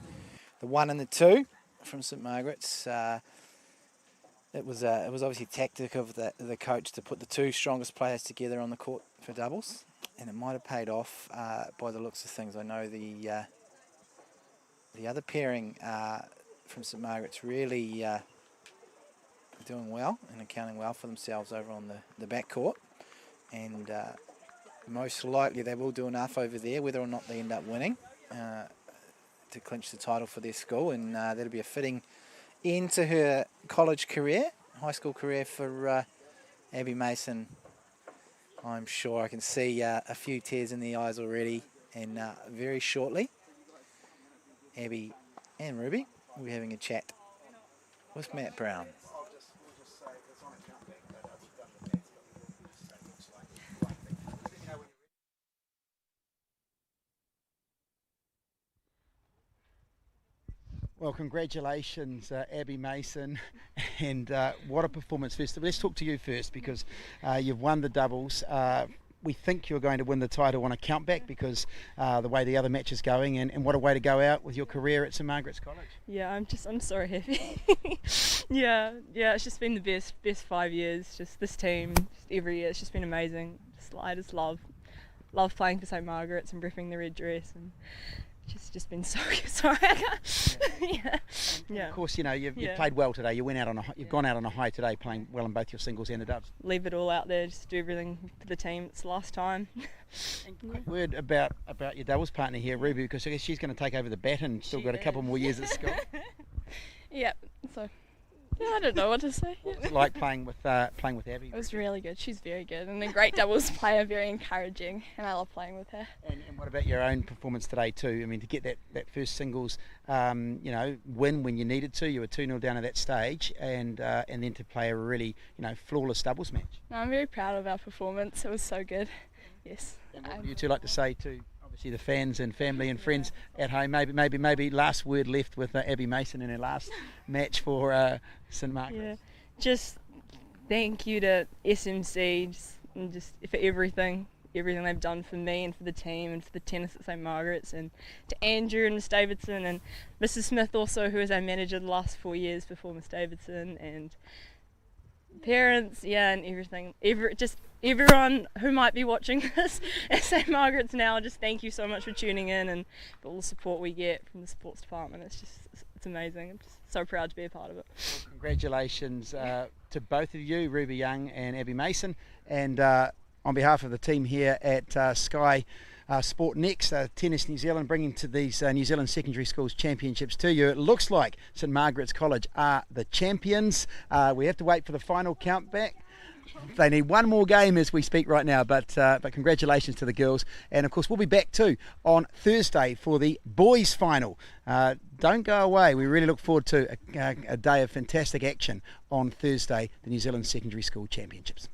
1 and the 2 from St Margaret's. It was obviously tactic of the coach to put the 2 strongest players together on the court for doubles, and it might have paid off by the looks of things. I know the other pairing from St Margaret's really doing well and accounting well for themselves over on the back court, and most likely they will do enough over there, whether or not they end up winning, to clinch the title for their school, and that'll be a fitting end to her college career, high school career for Abby Mason. I'm sure I can see a few tears in the eyes already, and very shortly Abby and Ruby will be having a chat with Matt Brown. Well, congratulations, Abby Mason, and what a performance. First, let's talk to you first, because you've won the doubles. We think you're going to win the title on a countback because the way the other match is going, and what a way to go out with your career at St Margaret's College. Yeah, I'm so happy. yeah, it's just been the best 5 years. Just this team, just every year, it's just been amazing. I just love playing for St Margaret's and repping the red dress, and just been so good. Sorry, yeah. Of course, you've played well today. You've gone out on a high today, playing well in both your singles and the dubs. Leave it all out there, just do everything for the team. It's the last time. Quick word about your doubles partner here, Ruby, because I guess she's going to take over the baton. Still got a couple more years at school. Yeah. So. Yeah, I don't know what to say. What was it like playing with Abby? It was really good. She's very good and a great doubles player, very encouraging, and I love playing with her. And what about your own performance today too? I mean, to get that first singles, win when you needed to, you were 2-0 down at that stage, and then to play a really flawless doubles match. No, I'm very proud of our performance. It was so good. Yes. And what would you two like to say to obviously the fans and family and friends at home? Maybe last word left with Abby Mason in her last match for St Margaret's. Yeah, just thank you to SMC just for everything they've done for me and for the team and for the tennis at St Margaret's, and to Andrew and Miss Davidson and Mrs Smith also, who was our manager the last 4 years before Miss Davidson, and parents, and everything. Everyone who might be watching this at St Margaret's now, just thank you so much for tuning in and for all the support we get from the sports department. It's amazing. I'm just so proud to be a part of it. Well, congratulations to both of you, Ruby Young and Abby Mason, and on behalf of the team here at skysportnext, Tennis New Zealand, bringing to these New Zealand Secondary Schools Championships to you. It looks like St Margaret's College are the champions. We have to wait for the final countback. They need one more game as we speak right now, but congratulations to the girls. And of course we'll be back too on Thursday for the boys final. Don't go away. We really look forward to a day of fantastic action on Thursday, the New Zealand Secondary School Championships.